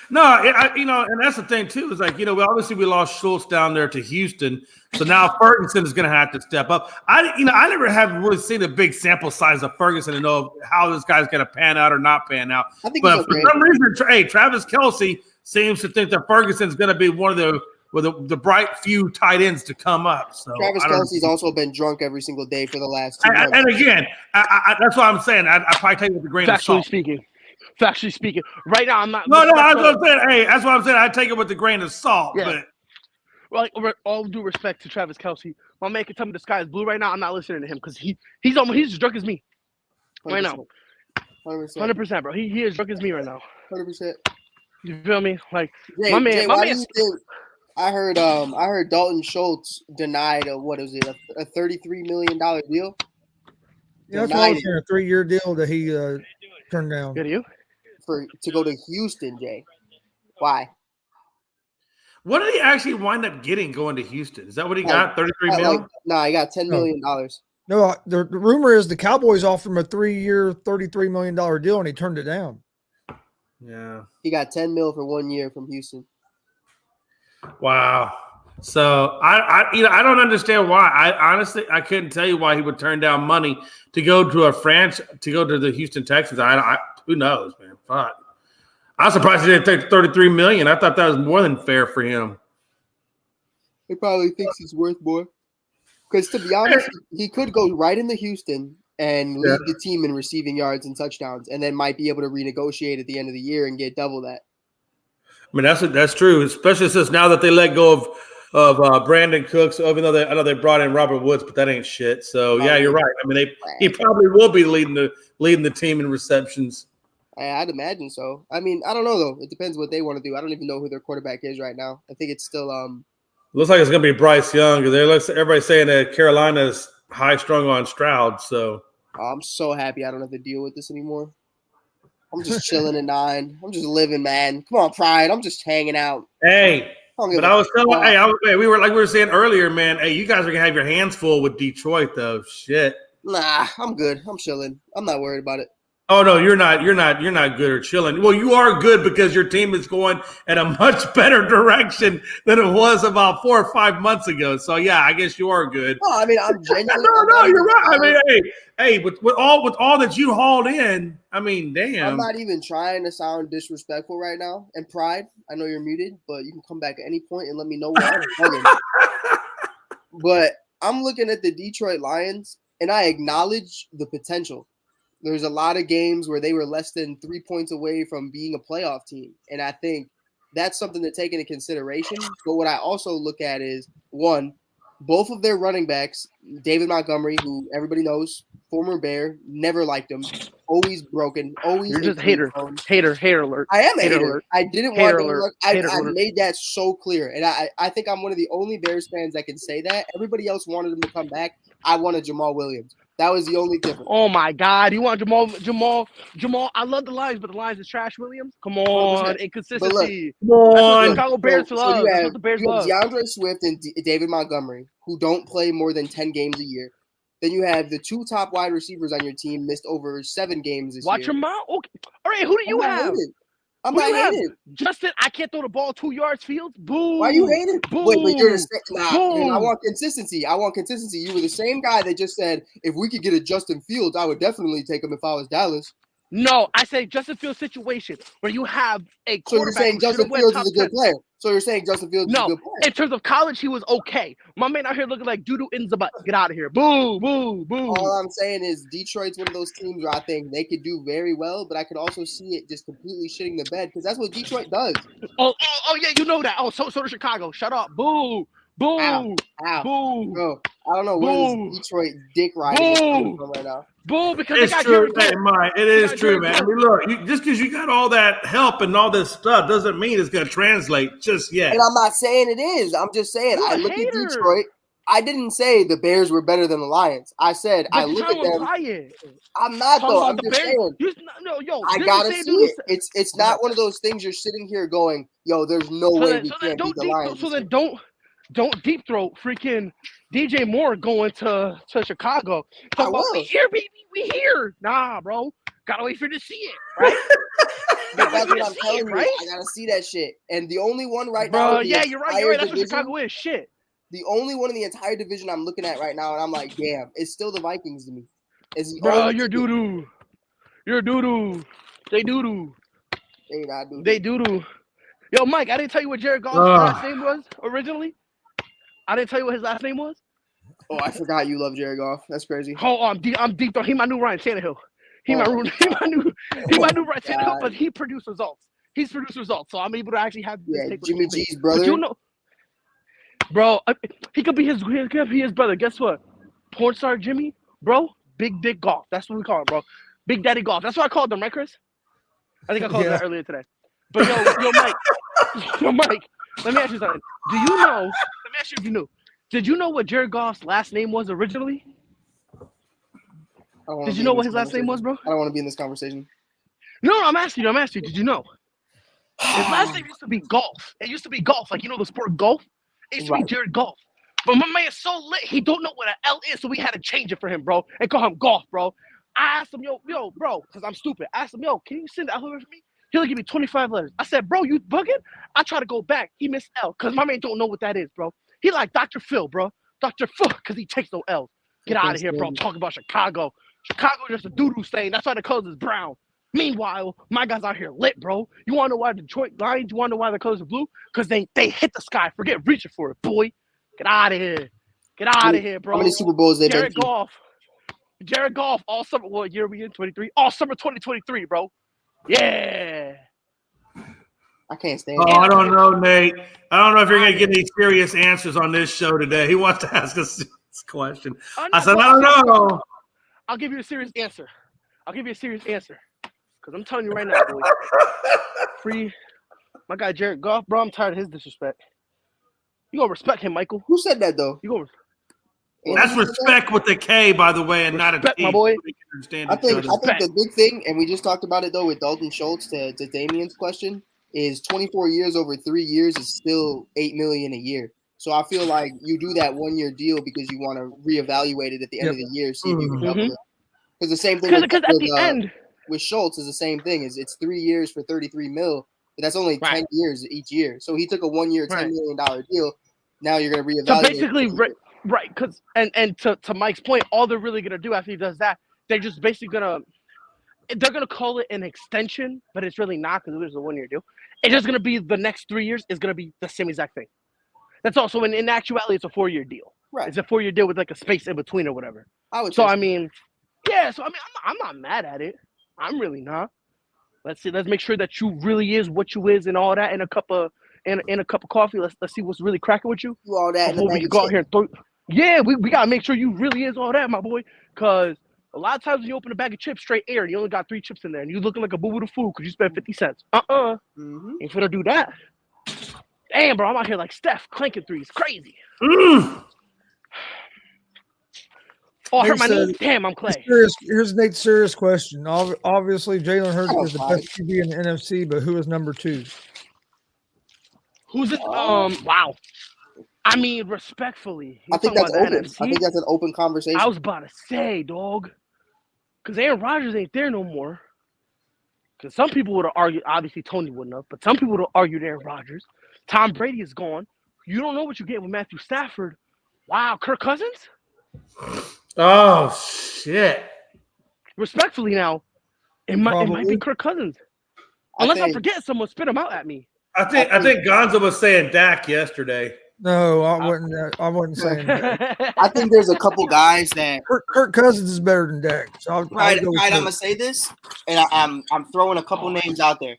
No, and that's the thing too. Is like, we lost Schultz down there to Houston, so now Ferguson is going to have to step up. I never have really seen a big sample size of Ferguson to know how this guy's going to pan out or not pan out. But for some reason, Travis Kelce seems to think that Ferguson's going to be one of the bright few tight ends to come up. So Travis Kelce's also been drunk every single day for the last 2 months. And again, that's what I'm saying. I probably take it with a grain of salt. Factually speaking, right now I'm not. No, that's what I'm saying. Hey, that's what I'm saying. I take it with a grain of salt. Yeah. But all due respect to Travis Kelce, my man can tell me the sky is blue right now. I'm not listening to him because he's as drunk as me right now. 100%, bro. He is drunk as me right now. 100%. You feel me? Like Jay, my man. I heard Dalton Schultz denied a $33 million deal. Yeah, that's what I was denied it saying. A 3-year deal that he turned down. Good to you. to go to Houston, Jay. Why? What did he actually wind up getting going to Houston? Is that what he Like- got? 33 mil? Nah, he got $10 million. No, the rumor is the Cowboys offered him a 3-year, $33 million deal, and he turned it down. Yeah. He got 10 mil for 1 year from Houston. Wow. So I don't understand why. I honestly couldn't tell you why he would turn down money to go to the Houston Texans. Who knows, man? Fuck. I'm surprised he didn't take $33 million. I thought that was more than fair for him. He probably thinks he's worth more. Because to be honest, he could go right into Houston and lead the team in receiving yards and touchdowns, and then might be able to renegotiate at the end of the year and get double that. I mean, that's true, especially since now that they let go of Brandon Cooks. Even though I know they brought in Robert Woods, but that ain't shit. So yeah, you're right. I mean, he probably will be leading the team in receptions. I'd imagine so. I mean, I don't know though. It depends what they want to do. I don't even know who their quarterback is right now. I think it's still Looks like it's gonna be Bryce Young because everybody's saying that Carolina's high strung on Stroud. So I'm so happy I don't have to deal with this anymore. I'm just chilling at 9. I'm just living, man. Come on, Pride. I'm just hanging out. Hey, but I was telling, we were saying earlier, man. Hey, you guys are gonna have your hands full with Detroit, though. Shit. Nah, I'm good. I'm chilling. I'm not worried about it. Oh no, you're not good or chilling. Well, you are good because your team is going in a much better direction than it was about 4 or 5 months ago. So yeah, I guess you are good. No, I mean I'm genuinely. No, you're right. I mean, hey, with all that you hauled in, I mean, damn. I'm not even trying to sound disrespectful right now. And Pride, I know you're muted, but you can come back at any point and let me know where I'm going. But I'm looking at the Detroit Lions, and I acknowledge the potential. There's a lot of games where they were less than 3 points away from being a playoff team. And I think that's something to take into consideration. But what I also look at is, one, both of their running backs, David Montgomery, who everybody knows, former Bear, never liked him, always broken, always. You're just hater alert. I am a hater. Alert. I didn't Hater want to. alert. I made that so clear. And I think I'm one of the only Bears fans that can say that. Everybody else wanted him to come back. I wanted Jamal Williams. That was the only difference. Oh my God! You want Jamal? I love the Lions, but the Lions is trash. Williams, come on, inconsistency. Come on. Chicago Bears love. You That's have, what the Bears you have love. DeAndre Swift and David Montgomery, who don't play more than 10 games a year. Then you have the 2 top wide receivers on your team missed over 7 games this year. Watch your mouth. Okay. All right, who do you have? I'm Who not do you have? hating. Justin, I can't throw the ball 2 yards field. Boo. Why are you hating? Boo. Wait, you're the same. Nah, Boom. I want consistency. You were the same guy that just said, if we could get a Justin Fields, I would definitely take him if I was Dallas. No, I say Justin Fields situation where you have a So you're quarterback. saying Justin Fields is a good player. No, in terms of college, he was okay. My man out here looking like doo-doo in the butt. Get out of here. Boo, boo, boo. All I'm saying is Detroit's one of those teams where I think they could do very well, but I could also see it just completely shitting the bed because that's what Detroit does. Oh, yeah, you know that. Oh, so does Chicago. Shut up. Boo, boo, Ow. boo. Bro, I don't know where Boo. this Detroit dick riding is coming from right now. Boo, because It's they got true, Jared hey, Mike. It is true, man. I mean, look, just because you got all that help and all this stuff doesn't mean it's going to translate just yet. And I'm not saying it is. I'm just saying You're I a look hater. at Detroit. I didn't say the Bears were better than the Lions. I said But I look at them. Lying. I'm not Talking though. about I'm the just Bears. saying. I gotta see it. It's not one of those things you're sitting here going, yo, there's no way we can't beat the Lions. So then don't deep throat freaking DJ Moore going to Chicago. I will. We here, baby. We here. Nah, bro. Gotta wait for you to see it, right? But that's what I'm telling you. Right? I gotta see that shit. And the only one right now. Bro, yeah, you're right. That's what Chicago is. Shit. The only one in the entire division I'm looking at right now, and I'm like, damn, it's still the Vikings to me. Bro, you're doo-doo. You're doo-doo. They doo-doo. They not doo-doo. They doo-doo. Yo, Mike, I didn't tell you what Jared Goff's last name was originally. I didn't tell you what his last name was. Oh, I forgot you love Jared Goff. That's crazy. Oh, I'm deep though. He my new Ryan Tannehill. He my new Ryan Tannehill, but he produced results. He's produced results, so I'm able to actually have Jimmy G's brother. But you know, bro, he could be his brother. Guess what? Porn star Jimmy, bro, Big Dick Golf. That's what we call him, bro. Big Daddy Golf. That's what I called him, right, Chris? I think I called him that earlier today. But Mike, let me ask you something. Do you know? Let me ask you if you knew. Did you know what Jared Goff's last name was originally? Did you know what his last name was, bro? I don't want to be in this conversation. No, I'm asking you. Did you know? His last name used to be Golf. It used to be Golf, like the sport golf. It used to be Jared Golf. But my man is so lit, he don't know what an L is, so we had to change it for him, bro, and call him Golf, bro. I asked him, yo, bro, because I'm stupid. I asked him, yo, can you send the alphabet for me? He'll give me 25 letters. I said, bro, you bugging? I try to go back. He missed L, because my man don't know what that is, bro. He like Dr. Phil, bro. Dr. Phil, because he takes no L's. Get out of here, bro. I'm talking about Chicago. Chicago just a doo-doo stain. That's why the colors is brown. Meanwhile, my guys out here lit, bro. You want to know why Detroit Lions? You want to know why the colors are blue? Because they hit the sky. Forget reaching for it, boy. Get out of here. Get out of here, bro. How many Super Bowls they been to? Jared Goff, all summer. What year are we in? 23? All summer 2023, bro. Yeah. I can't stand it. I don't know, Nate. I don't know if you're going to get any serious answers on this show today. He wants to ask us this question. I said, I don't know. I'll give you a serious answer. Because I'm telling you right now, boy. Free my guy Jared Goff, bro. I'm tired of his disrespect. You gonna respect him, Michael? Who said that though? That's respect with the K, by the way, and not a T. My boy. I think the big thing, and we just talked about it though with Dalton Schultz to Damien's question, is 24 years over 3 years is still $8 million a year. So I feel like you do that 1 year deal because you want to reevaluate it at the end of the year, see if you can double it. Because the same thing with Schultz is the same thing. Is it's 3 years for $33 million, but that's only 10 years each year. So he took a 1 year $10 million deal. Now you're going to reevaluate. So basically, right? Because and to Mike's point, all they're really going to do after he does that, they're just basically they're gonna call it an extension, but it's really not because there's a 1 year deal. It's just gonna be the next 3 years is gonna be the same exact thing. That's also in actuality it's a 4 year deal. Right. It's a 4 year deal with like a space in between or whatever. I'm not mad at it. I'm really not. Let's make sure that you really is what you is and all that in a cup of coffee. Let's see what's really cracking with you. Do all that before we go out here and throw. Yeah, we gotta make sure you really is all that, my boy. Cause a lot of times when you open a bag of chips straight air and you only got 3 chips in there and you looking like a boo-boo to food because you spent 50 cents. Ain't finna do that. Damn, bro, I'm out here like Steph clanking threes. Crazy. Oh, I hurt my knee. Damn, I'm Clay. Here's Nate's serious question. Obviously, Jalen Hurts is the best QB in the NFC, but who is number 2? Who's it? Wow. I mean, respectfully. I think that's open. NFC? I think that's an open conversation. I was about to say, dog. Because Aaron Rodgers ain't there no more. Because some people would have argued, obviously Tony wouldn't have, but some people would have argued Aaron Rodgers. Tom Brady is gone. You don't know what you get with Matthew Stafford. Wow, Kirk Cousins? Oh, shit. Respectfully now, it might be Kirk Cousins. Unless I forget someone spit him out at me. I think Gonzo was saying Dak yesterday. No, I wasn't saying that. I think there's a couple guys that Kirk Cousins is better than Dak. So I'm gonna say this, and I'm throwing a couple names out there.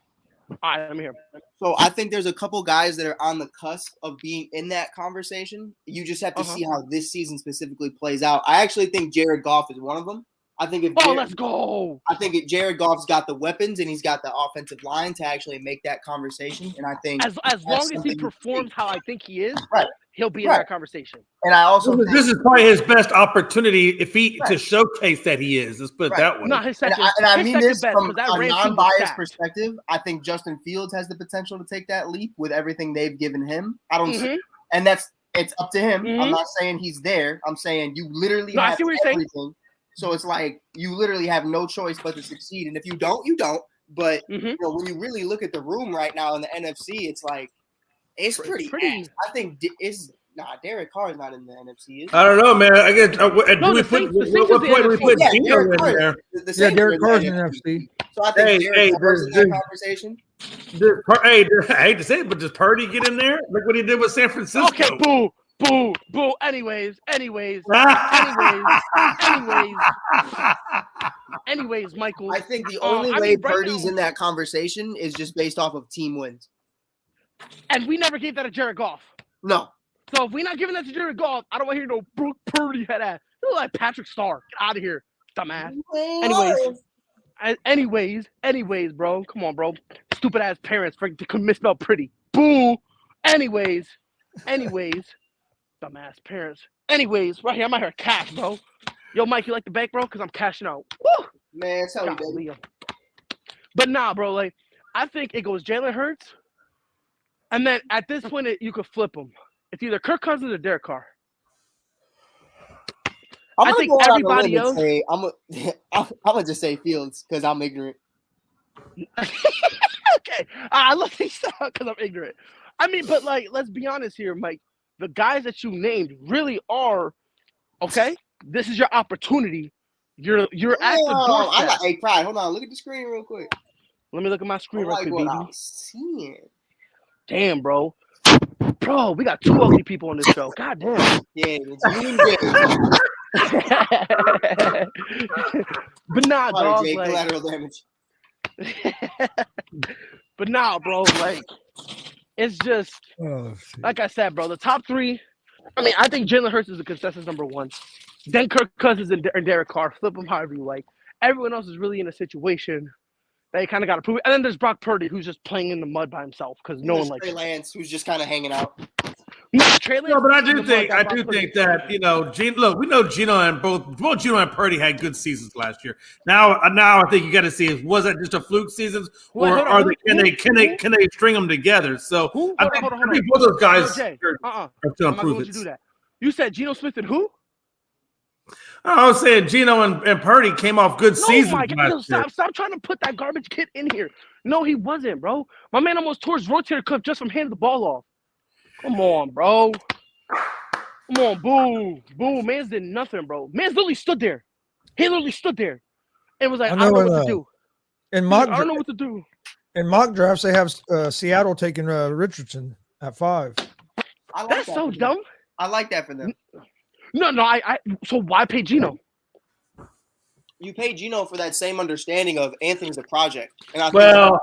All right, I'm here. So I think there's a couple guys that are on the cusp of being in that conversation. You just have to see how this season specifically plays out. I actually think Jared Goff is one of them. I think let's go. I think Jared Goff's got the weapons and he's got the offensive line to actually make that conversation. And I think as long as he performs how I think he is, he'll be in that conversation. And I also this is probably his best opportunity to showcase that he is. Let's put it that way. Not his second. And I mean this from a non-biased perspective. I think Justin Fields has the potential to take that leap with everything they've given him. I don't see, and it's up to him. I'm not saying he's there. I'm saying you literally have everything. So it's like you literally have no choice but to succeed. And if you don't, you don't. But you know, when you really look at the room right now in the NFC, it's like it's pretty. I think Derek Carr is not in the NFC. Is he? I don't know, man. I guess what point do we put Gino in there? Derek Carr's in the NFC. So I think Derek Carr's in that conversation. I hate to say it, but does Purdy get in there? Look what he did with San Francisco. Okay, boo. Anyways, Michael. I think the only way Purdy's in that conversation is just based off of team wins. And we never gave that to Jared Goff. No. So if we're not giving that to Jared Goff, I don't want to hear no Brook Purdy head ass. You look like Patrick Starr. Get out of here, dumbass. Anyways, bro. Come on, bro. Stupid ass parents could misspell pretty. Boo. Anyways. Dumbass parents. Anyways, right here, I'm out here cash, bro. Yo, Mike, you like the bank, bro? Because I'm cashing out. Woo! Man, tell me, God, baby. Leo. But nah, bro. Like, I think it goes Jalen Hurts, and then at this point, you could flip them. It's either Kirk Cousins or Derek Carr. I'm I gonna think go out on a everybody limb and else- say I'm gonna just say Fields because I'm ignorant. Okay, I love these stuff because I'm ignorant. I mean, but like, let's be honest here, Mike. The guys that you named really are okay. This is your opportunity. You're at the doorstep. Hey, Pride, hold on. Look at the screen real quick. Let me look at my screen I real like quick, what baby. I'm seeing. Damn, bro. Bro, we got two ugly people on this show. God damn. Yeah, it's you and Jay. But nah, Sorry, dog. Jay, Like, collateral damage. but nah, bro. Like, it's just Oh, shit. like I said, bro. The top three. I mean, I think Jalen Hurts is the consensus number one. Then Kirk Cousins and Derek Carr. Flip them however you like. Everyone else is really in a situation that you kind of got to prove it. And then there's Brock Purdy, who's just playing in the mud by himself because no one likes Trey him. Lance, who's just kind of hanging out. No, Trey Lance No, but I is in do the think mud I that do Brock Purdy think that look, we know Gino and both Gino and Purdy had good seasons last year. Now I think you got to see was that just a fluke seasons Wait, or hold on, are who? they can they string them together? So Who? I Hold think, on, hold on. I think both those guys Jay, are still I'm not going to do that. You said Geno Smith and who? I was saying Gino and Purdy came off good No, seasons my God. last year. Stop trying to put that garbage kid in here. No, he wasn't, bro. My man almost tore his rotator cuff just from handing the ball off. Come on, bro. Come on, boo. Boo. Man's did nothing, bro. Man's literally stood there. He literally stood there and was like, I don't know what to do. In He's mock, like, I don't know what to do. in mock drafts, they have Seattle taking Richardson at 5. I like That's that so for them. dumb. I like that for them. No, so why pay Gino? You pay Gino for that same understanding of Anthony's a project. And I Well,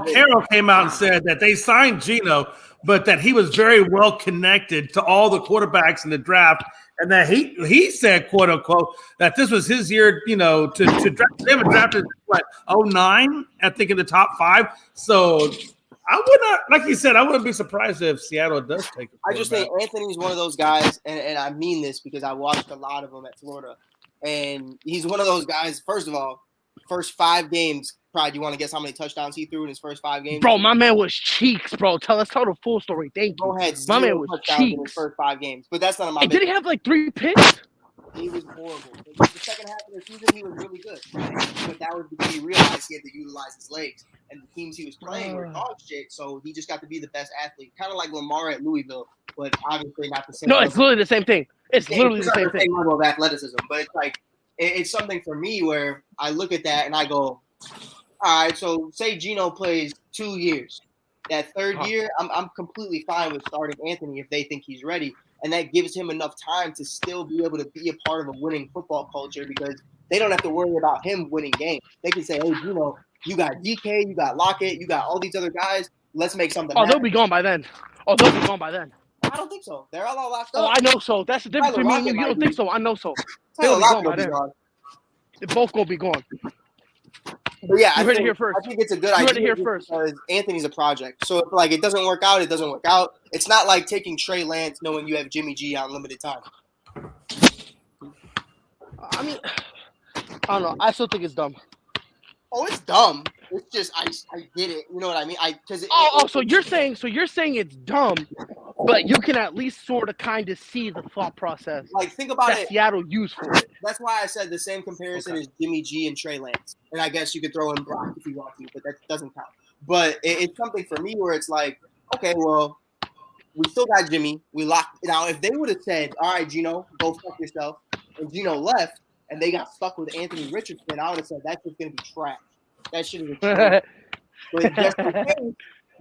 Carroll came out and said that they signed Gino, but that he was very well connected to all the quarterbacks in the draft, and that he said, quote unquote, that this was his year, to draft. They haven't drafted what 09, I think, in the top 5. So I would not, like you said, I wouldn't be surprised if Seattle does take it. I just think Anthony's one of those guys, and I mean this because I watched a lot of them at Florida. And he's one of those guys, first of all, first 5 games, Pride, you want to guess how many touchdowns he threw in his first 5 games? Bro, my man was cheeks, bro. Let's tell the full story. Thank you. Go ahead. My man was touchdowns in his cheeks. first 5 games. But that's none of my Did he have like 3 picks? He was horrible. The second half of the season, he was really good. But that was because he realized he had to utilize his legs. And the teams he was playing were dog shit, so he just got to be the best athlete. Kind of like Lamar at Louisville, but obviously not the same. No, it's literally the same thing. It's literally the same thing. Level of athleticism, but it's like it's something for me where I look at that and I go, all right, so say Gino plays 2 years. That third year, I'm completely fine with starting Anthony if they think he's ready. And that gives him enough time to still be able to be a part of a winning football culture because they don't have to worry about him winning games. They can say, hey, Gino, you got DK, you got Lockett, you got all these other guys. Let's make something happen. They'll be gone by then. I don't think so. They're all locked up. Oh, I know so. That's the difference between me and you. You don't think so. I know so. They'll be gone by then. They're both going to be gone. But yeah, you heard it here first. I think it's a good idea. You heard it here first. Because Anthony's a project. So if it doesn't work out, it doesn't work out. It's not like taking Trey Lance knowing you have Jimmy G on limited time. I mean, I don't know. I still think it's dumb. Oh, it's dumb. It's just I get it. You know what I mean? So you're saying it's dumb, but you can at least sort of kind of see the thought process. Like think about it. Seattle used for it. That's why I said the same comparison as Jimmy G and Trey Lance. And I guess you could throw in Brock if you want to, but that doesn't count. But it's something for me where it's like, okay, well, we still got Jimmy. We locked it out. If they would have said, all right, Gino, go fuck yourself, and Gino left, and they got stuck with Anthony Richardson, I would have said that's just going to be trash. That shit is trash. But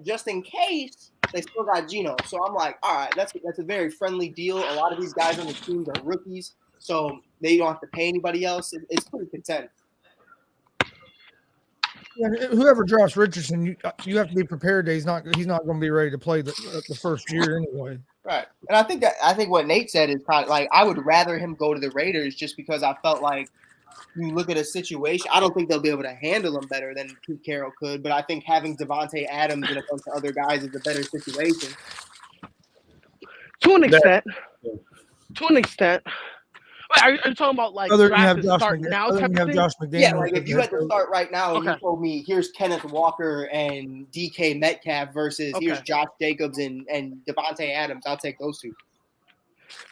just in case, they still got Gino. So I'm like, all right, that's a very friendly deal. A lot of these guys on the teams are rookies, so they don't have to pay anybody else. It's pretty content. Yeah, whoever drafts Richardson, you have to be prepared that he's not going to be ready to play the first year anyway. Right, and I think what Nate said is kind of like I would rather him go to the Raiders just because I felt like you look at a situation. I don't think they'll be able to handle him better than Pete Carroll could, but I think having Devontae Adams and a bunch of other guys is a better situation. To an extent. Wait, are you talking about like Other than you draft have to Josh start McDaniels, now other type than you of have thing? Josh McDaniels. Yeah, like as if the you head had to coach. start right now and you Okay. told me here's Kenneth Walker and DK Metcalf versus here's Okay. Josh Jacobs and Devontae Adams, I'll take those two.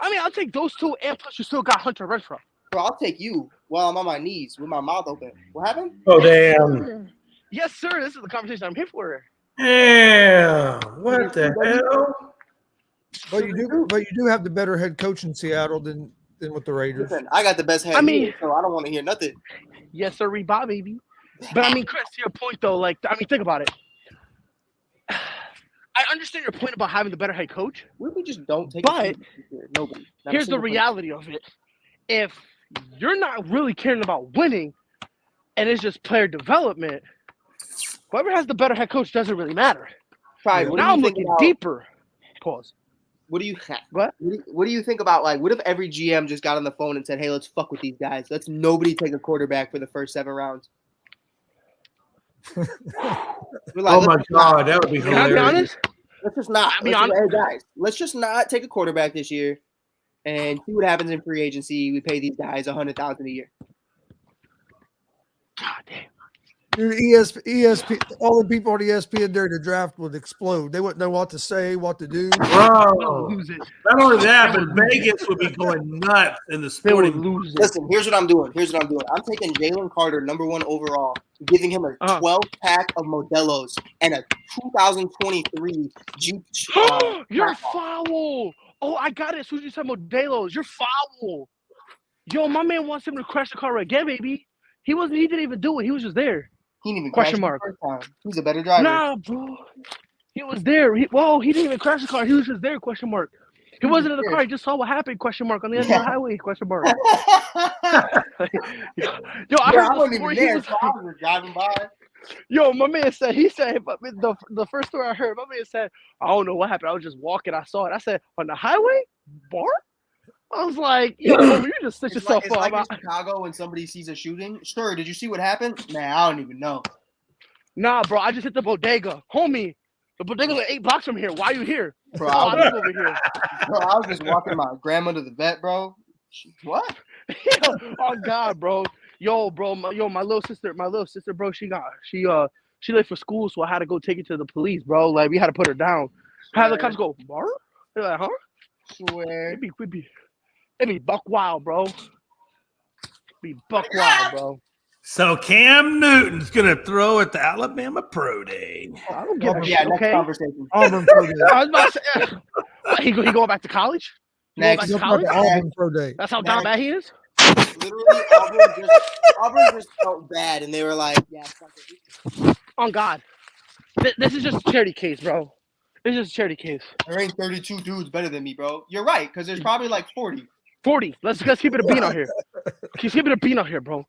I mean, I'll take those two, and plus you still got Hunter Renfrow. Bro, I'll take you while I'm on my knees with my mouth open. What happened? Oh damn! Yes, sir. This is the conversation I'm here for. Damn! What the hell? But you do have the better head coach in Seattle than with the Raiders. Listen, I got the best head I mean- here, so I don't want to hear nothing. Yes, sir, Bob, baby. But I mean, Chris, to your point though, like, I mean, think about it. I understand your point about having the better head coach. What if we just don't take But a seat here? Nobody. Not a Here's the single person. reality of it. If you're not really caring about winning and it's just player development, whoever has the better head coach doesn't really matter. Pride, what do Now you I'm think looking about, deeper. Pause. What do you What? What do you think about, like, what if every GM just got on the phone and said, hey, let's fuck with these guys. Let's nobody take a quarterback for the first 7 rounds. We're like, Oh my let's just not- god, that would be Can I be hilarious. honest? Let's just not. I'll be Let's just- honest. hey, guys, let's just not take a quarterback this year and see what happens in free agency. We pay these guys $100,000 a year. God damn. Dude, ESP, all the people on ESPN during the draft would explode. They wouldn't know what to say, what to do. Bro, Lose it. not only that, but Vegas would be going nuts in the They would sporting. lose it. Listen, here's what I'm doing. I'm taking Jalen Carter, #1 overall, giving him a 12-pack of Modelo's and a 2023 Jeep. You're foul. Oh, I got it. As soon as you said Modelo's, you're foul. Yo, my man wants him to crash the car again, baby. He didn't even do it. He was just there. He didn't even Question crash mark. the first time. He's a better driver. Nah, bro. He was there. He didn't even crash the car. He was just there, question mark. He wasn't in the car. He just saw what happened, question mark, on the end of the highway, question mark. Yo, I I heard the wasn't story. even He there. was So I was just driving by. Yo, my man said, the first story I heard, my man said, I don't know what happened. I was just walking. I saw it. I said, on the highway? Bar? I was like, yo, you just set It's yourself like up. in Chicago when somebody sees a shooting. Sure, did you see what happened? Man, I don't even know. Nah, bro, I just hit the bodega. Homie, the bodega's like 8 blocks from here. Why are you here? Bro, Oh, I I was, live over here. bro, I was just walking my grandma to the vet, bro. What? Oh God, bro. Yo, bro, my little sister, bro, she late for school, so I had to go take her to the police, bro. Like, we had to put her down. Have the cops go, bar? They're like, huh? Swear. It be buck wild, bro. Be buck wild, bro. So Cam Newton's gonna throw at the Alabama Pro Day. I don't give a Yeah, shit, next okay? conversation. Auburn Pro Day. I was about to say, he going back to college? He going back Next. to Talk about college? the Auburn Pro Day. That's how down bad he is? Literally, Auburn just felt bad, and they were like, yeah, fuck it. On God. This is just a charity case, bro. It's just a charity case. There ain't 32 dudes better than me, bro. You're right, because there's probably like 40. 40. Let's keep it a bean out here. Let's keep it a bean out here, bro.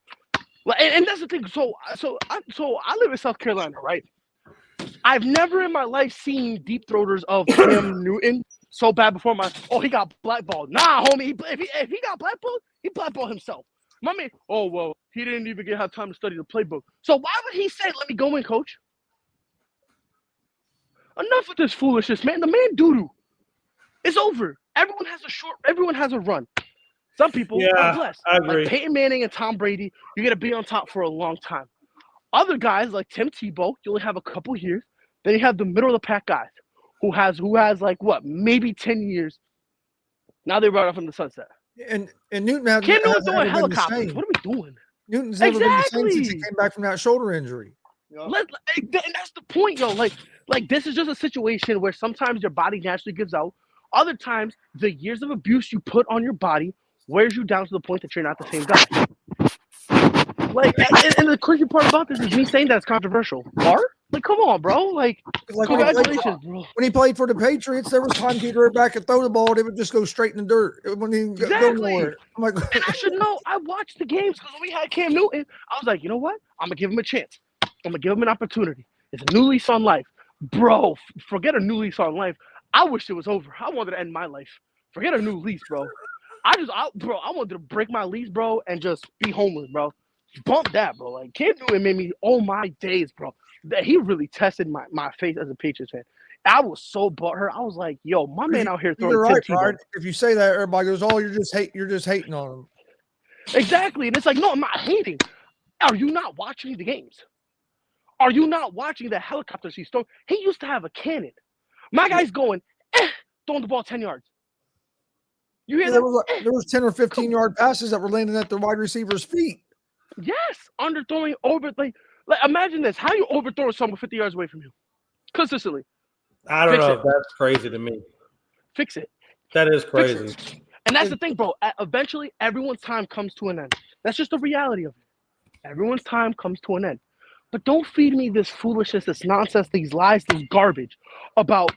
Like, and that's the thing. So I live in South Carolina, right? I've never in my life seen deep throaters of Cam Newton so bad before he got blackballed. Nah, homie. If he got blackballed, he blackballed himself. My man, oh, well, he didn't even have time to study the playbook. So why would he say, let me go in, coach? Enough with this foolishness, man. The man doo-doo. It's over. Everyone has a run. Some people are blessed. I agree. Like Peyton Manning and Tom Brady, you're going to be on top for a long time. Other guys like Tim Tebow, you only have a couple years. Then you have the middle of the pack guys who has like what, maybe 10 years. Now they run off in the sunset. And Newton has Cam Newton's hasn't throwing ever been the helicopters. same. What are we doing? Newton's never been the same since he Exactly. came back from that shoulder injury. You know? And that's the point, yo. Like this is just a situation where sometimes your body naturally gives out. Other times, the years of abuse you put on your body wears you down to the point that you're not the same guy. Like, and the crazy part about this is me saying that it's controversial. Bar? Like, come on, bro. Like Like congratulations, bro. when he played for the Patriots, there was times he'd run back and throw the ball, and it would just go straight in the dirt. It wouldn't even go Exactly. nowhere. I'm like, And I should know. I watched the games because when we had Cam Newton, I was like, you know what? I'm gonna give him a chance. I'm gonna give him an opportunity. It's a new lease on life, bro. Forget a new lease on life. I wish it was over. I wanted to end my life. Forget a new lease, bro. I wanted to break my lease, bro, and just be homeless, bro. Bump that, bro. Like Cam Newton made me all my days, bro. That he really tested my face as a Patriots fan. I was so butthurt. I was like, yo, my man out here throwing you're right, 10 Brian. If you say that, everybody goes, "Oh, you're just hating on him." Exactly. And it's like, no, I'm not hating. Are you not watching the games? Are you not watching the helicopters he's throwing? He used to have a cannon. My guy's going, throwing the ball 10 yards. You hear that? There was 10 or 15-yard passes that were landing at the wide receiver's feet. Yes, underthrowing over like imagine this. How you overthrow someone 50 yards away from you? Consistently. I don't know. That's crazy to me. Fix it. That is crazy. And that's the thing, bro. Eventually, everyone's time comes to an end. That's just the reality of it. Everyone's time comes to an end. But don't feed me this foolishness, this nonsense, these lies, this garbage about,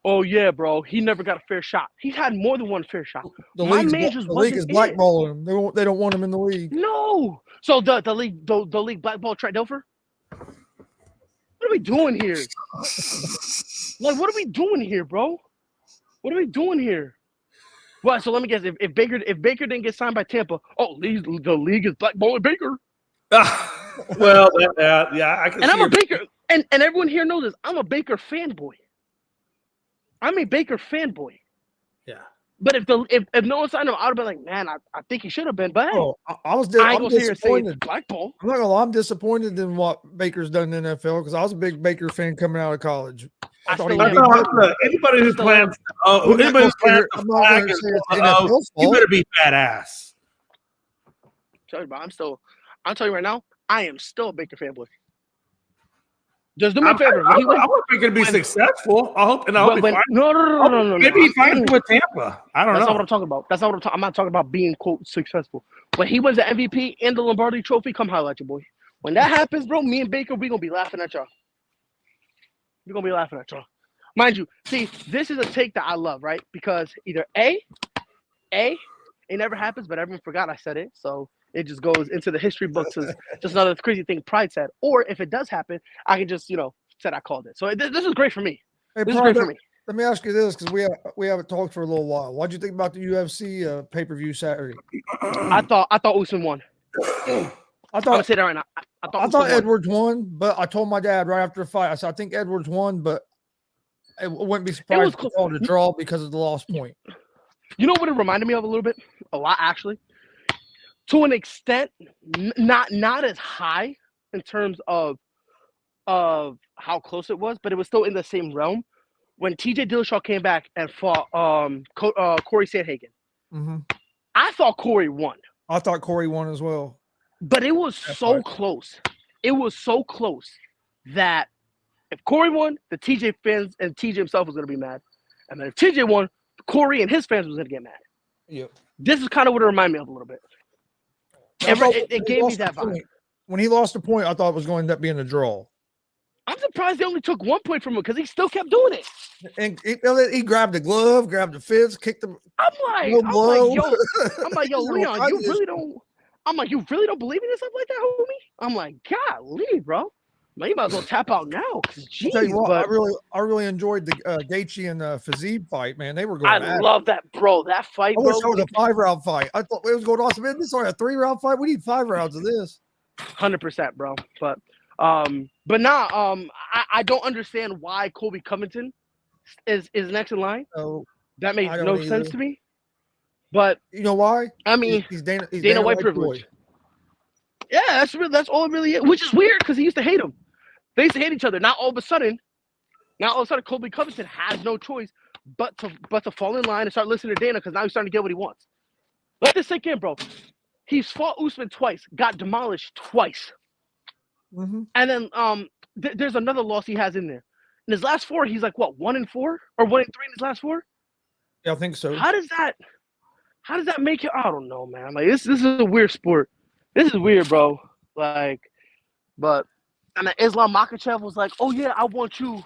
oh, yeah, bro, he never got a fair shot. He's had more than one fair shot. The league is blackballing him. They don't want him in the league. No. So the league blackball Trent Dilfer? What are we doing here? Like, what are we doing here, bro? What are we doing here? Well, so let me guess. If Baker didn't get signed by Tampa, the league is blackballing Baker. Well, yeah, I can. And I'm a Baker, and everyone here knows this. I'm a Baker fanboy. I'm a Baker fanboy. Yeah. But if no one signed him, I'd have been like, man, I think he should have been. But hey, I'm disappointed. Blackball. I'm not gonna lie, I'm disappointed in what Baker's done in the NFL because I was a big Baker fan coming out of college. Anybody who plans, you better be badass. Sorry, but I'll tell you right now, I am still a Baker fanboy. Just do me a favor. I want Baker to be successful. I hope No. Maybe he finds with Tampa. I don't know. That's not what I'm talking about. That's not what I'm not talking about being, quote, successful. When he wins the MVP and the Lombardi Trophy, come highlight your boy. When that happens, bro, me and Baker, we're going to be laughing at y'all. We're going to be laughing at y'all. Mind you, see, this is a take that I love, right? Because either A, it never happens, but everyone forgot I said it. So it just goes into the history books as just another crazy thing Pride said. Or if it does happen, I can just, said I called it. So this is great for me. Hey, this is great for me. Let me ask you this, because we haven't talked for a little while. What'd you think about the UFC pay-per-view Saturday? I thought Usman won. I'm gonna say that right now. I thought Edwards won, but I told my dad right after the fight, I said I think Edwards won, but I wouldn't be surprised if called a draw because of the lost point. You know what it reminded me of a little bit? A lot, actually. To an extent, not as high in terms of how close it was, but it was still in the same realm. When TJ Dillashaw came back and fought Corey Sandhagen, I thought Corey won. I thought Corey won as well. But it was so close. It was so close that if Corey won, the TJ fans and TJ himself was going to be mad. And then if TJ won, Corey and his fans was going to get mad. Yep. This is kind of what it reminded me of a little bit. It gave me that vibe. When he lost the point, I thought it was going to end up being a draw. I'm surprised they only took 1 point from him because he still kept doing it. And he grabbed the glove, grabbed the fist, kicked him. I'm like, yo, Leon, you really don't. I'm like, you really don't believe in stuff like that, homie? I'm like, golly, bro. Man, you might as well tap out now. Geez, tell you what, I really enjoyed the Gaethje and Fiziev fight, man. They were going. I love that, bro. That fight, I bro. wish it was a 5-round fight. I thought it was going awesome. Man, this is like a 3-round fight. We need 5 rounds of this. 100%, bro. But I don't understand why Colby Covington is next in line. Oh, that makes no sense to me. But you know why? I mean, he's Dana White privilege. Boy. Yeah, that's all it really is. Which is weird because he used to hate him. They used to hate each other. Now all of a sudden, Colby Covington has no choice but to fall in line and start listening to Dana because now he's starting to get what he wants. Let this sink in, bro. He's fought Usman twice, got demolished twice, and then there's another loss he has in there. In his last 4, he's like what 1-4 or 1-3 in his last 4. Yeah, I think so. How does that make you? I don't know, man. Like this is a weird sport. This is weird, bro. Like, but and then Islam Makhachev was like, "Oh yeah, I want you."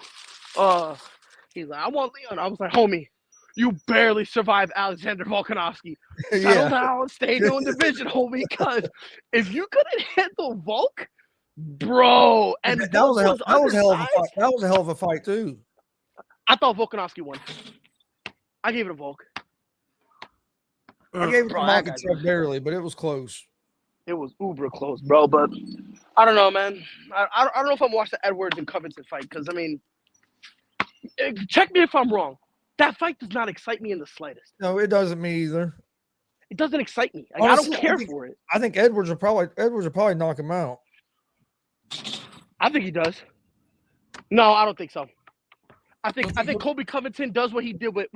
He's like, "I want Leon." I was like, "Homie, you barely survived Alexander Volkanovski. Settle down, stay in your own division, homie. Because if you couldn't handle Volk, bro, and that was a hell of a fight. That was a hell of a fight too. I thought Volkanovski won. I gave it to Volk. I gave it to Makhachev barely, but it was close. It was uber close, bro. But I don't know, man. I don't know if I'm watching the Edwards and Covington fight because, I mean, check me if I'm wrong. That fight does not excite me in the slightest. No, it doesn't me either. It doesn't excite me. Like, Honestly, I don't care for it. I think Edwards will probably knock him out. I think he does. No, I don't think so. I think Colby Covington does what he did with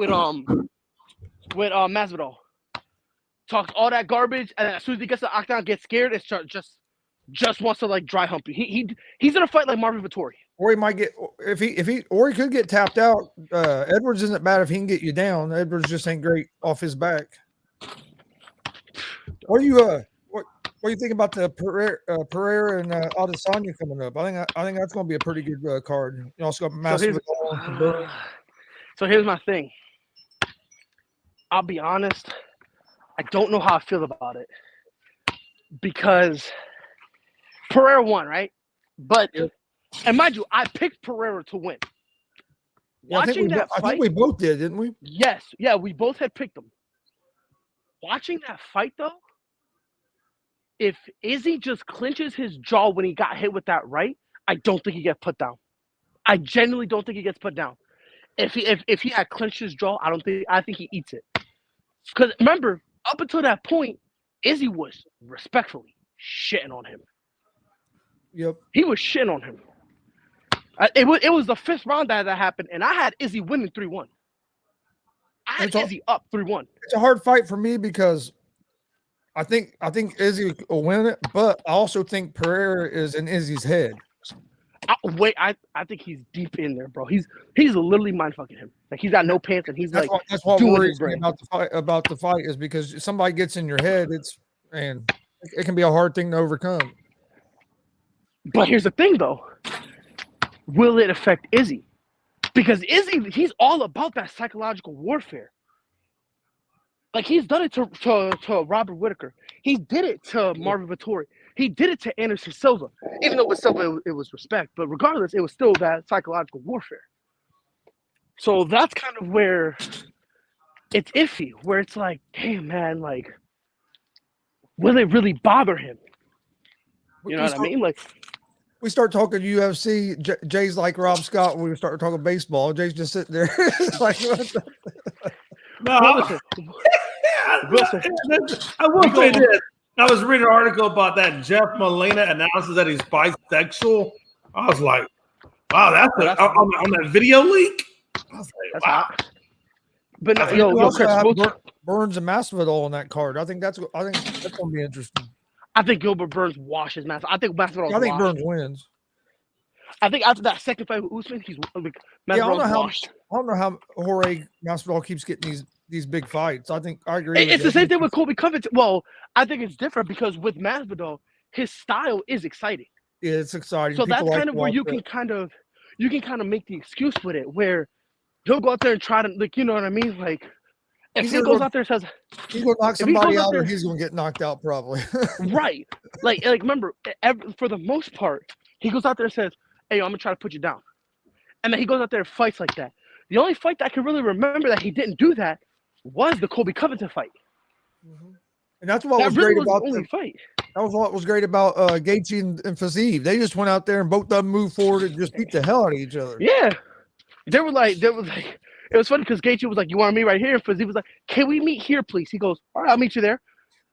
Masvidal. Talks all that garbage, and as soon as he gets the octagon, gets scared, and just wants to like dry hump you. He's gonna fight like Marvin Vettori. Or he might get he could get tapped out. Edwards isn't bad if he can get you down. Edwards just ain't great off his back. What do you think about the Pereira and Adesanya coming up? I think that's going to be a pretty good card. You also got massive. So here's my thing. I'll be honest. I don't know how I feel about it because Pereira won, right? But and mind you, I picked Pereira to win. Yeah, I think we both did, didn't we? Yes, yeah, we both had picked him. Watching that fight though, if Izzy just clinches his jaw when he got hit with that right, I don't think he gets put down. I genuinely don't think he gets put down. If he had clinched his jaw, I think he eats it. Because remember, up until that point, Izzy was respectfully shitting on him. Yep. He was shitting on him. It was the fifth round that happened, and I had Izzy winning 3-1. I had Izzy up 3-1. It's a hard fight for me because I think Izzy will win it, but I also think Pereira is in Izzy's head. I think he's deep in there, bro. He's literally mind fucking him. Like he's got no pants, and he's that's what worries me about the fight is because if somebody gets in your head, it can be a hard thing to overcome. But here's the thing, though. Will it affect Izzy? Because Izzy, he's all about that psychological warfare. Like he's done it to Robert Whittaker. He did it to Marvin Vettori. He did it to Anderson Silva. Even though with Silva it was respect, but regardless, it was still that psychological warfare. So that's kind of where it's iffy, where it's like, damn man, like, will it really bother him? You know what I mean? Like, we start talking UFC. Jay's like Rob Scott when we start talking baseball. Jay's just sitting there like, what the? No, listen. I will say this. I was reading an article about that. Jeff Molina announces that he's bisexual. I was like, wow, that's on that video leak. I was like, wow. Hot. But no, Chris, Burns and Masvidal on that card. I think that's going to be interesting. I think Gilbert Burns washes Masvidal. I think Masvidal. I think Burns wins. I think after that second fight with Usman, Masvidal's washed. I don't know how Jorge Masvidal keeps getting these big fights. I agree. It's the same thing with Colby Covington. Well, I think it's different because with Masvidal, his style is exciting. Yeah, it's exciting. So that's kind of where you can kind of make the excuse with it, where he'll go out there and try to, like, you know what I mean? Like, if he goes out there and says he's going to knock somebody out, or he's going to get knocked out probably. Right. Like remember, for the most part, he goes out there and says, hey, I'm going to try to put you down. And then he goes out there and fights like that. The only fight that I can really remember that he didn't do that was the Colby Covington fight. Mm-hmm. And that's what was really great about the only fight. That was what was great about Gaethje and Fiziev. They just went out there and both of them moved forward and just beat the hell out of each other. Yeah. They were like, it was funny because Gaethje was like, you want to meet right here? And Fiziev was like, can we meet here, please? He goes, all right, I'll meet you there.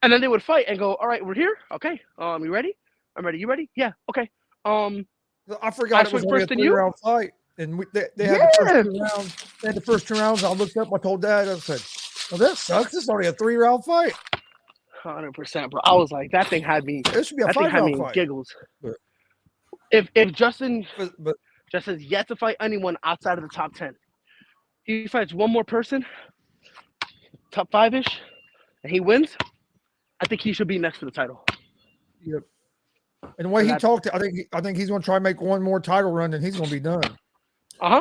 And then they would fight and go, all right, we're here. Okay. You ready? I'm ready. You ready? Yeah. Okay. I forgot it was only a 3-round fight. And they had the first 2 rounds. They had the first 2 rounds. I looked up. I told Dad. I said, "Well, that sucks. It's only a 3-round fight." 100%, bro. I was like, that thing had me. It should be a 5-round fight. Giggles. But, if Justin just has yet to fight anyone outside of the top 10, he fights one more person, top 5-ish, and he wins, I think he should be next for the title. Yep. And the way he talked, I think he's going to try and make one more title run, and he's going to be done.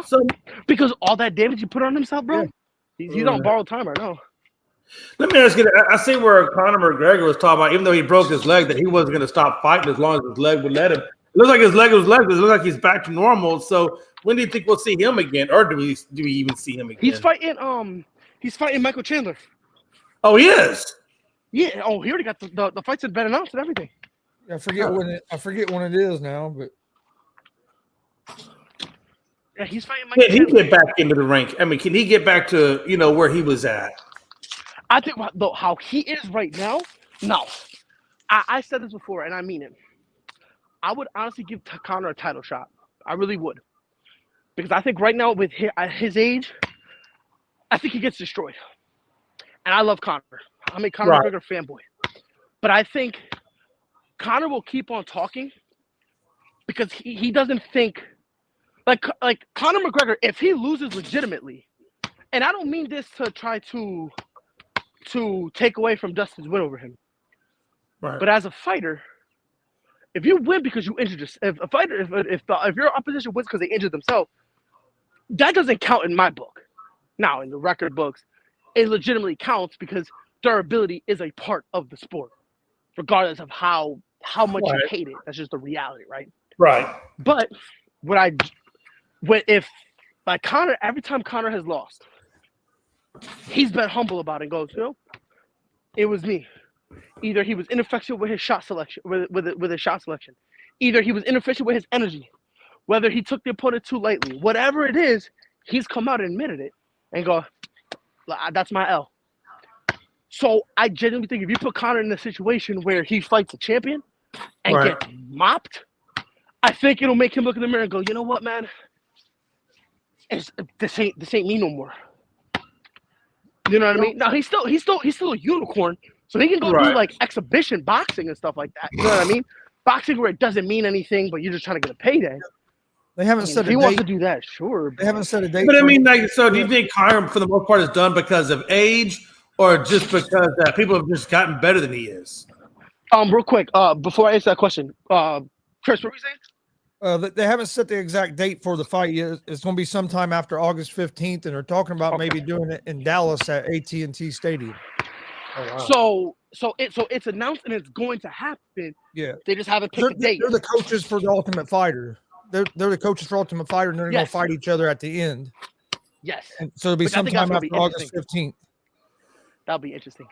So because all that damage he put on himself, bro, he's on borrowed time right now. Let me ask you, I see where Conor McGregor was talking about, even though he broke his leg, that he wasn't going to stop fighting as long as his leg would let him. It looks like his leg was leg. It looks like he's back to normal. So when do you think we'll see him again, or do we even see him again? He's fighting Michael Chandler. Oh, he is. Yeah. Oh, he already got the fights had been announced and everything. I forget when it is now, but yeah, he's fighting Michael Can he get back into the rank? I mean, can he get back to where he was at? I think though how he is right now, no. I said this before, and I mean it. I would honestly give Conor a title shot. I really would, because I think right now with at his age, I think he gets destroyed. And I love Conor. I'm a Conor McGregor fanboy, but I think Conor will keep on talking because he doesn't think like Conor McGregor. If he loses legitimately, and I don't mean this to try to take away from Dustin's win over him, but as a fighter, if you win because you injured yourself, if your opposition wins because they injured themselves, that doesn't count in my book. Now, in the record books, it legitimately counts because durability is a part of the sport, regardless of how much you hate it. That's just the reality, right? Right. But if like Conor, every time Conor has lost, he's been humble about it and goes, it was me. Either he was ineffectual with his shot selection, with his shot selection. Either he was inefficient with his energy. Whether he took the opponent too lightly. Whatever it is, he's come out and admitted it and go, that's my L. So I genuinely think if you put Conor in a situation where he fights a champion and gets mopped, I think it'll make him look in the mirror and go, you know what, man? This ain't me no more. You know what I mean? Now he's still a unicorn, so he can go do like exhibition boxing and stuff like that. You know what I mean? Boxing where it doesn't mean anything, but you're just trying to get a payday. They haven't said if he wants to do that, sure. They haven't said a date. But I mean, like, so do you think Conor, for the most part, is done because of age, or just because people have just gotten better than he is? Real quick, before I answer that question, Chris, what were you saying? They haven't set the exact date for the fight yet. It's going to be sometime after August 15th, and they're talking about maybe doing it in Dallas at AT&T Stadium. Oh, wow. So it's announced and it's going to happen. Yeah, they just haven't picked a date. They're the coaches for the Ultimate Fighter. They're the coaches for Ultimate Fighter, and they're going to fight each other at the end. Yes. And so it'll be sometime after August 15th. That'll be interesting.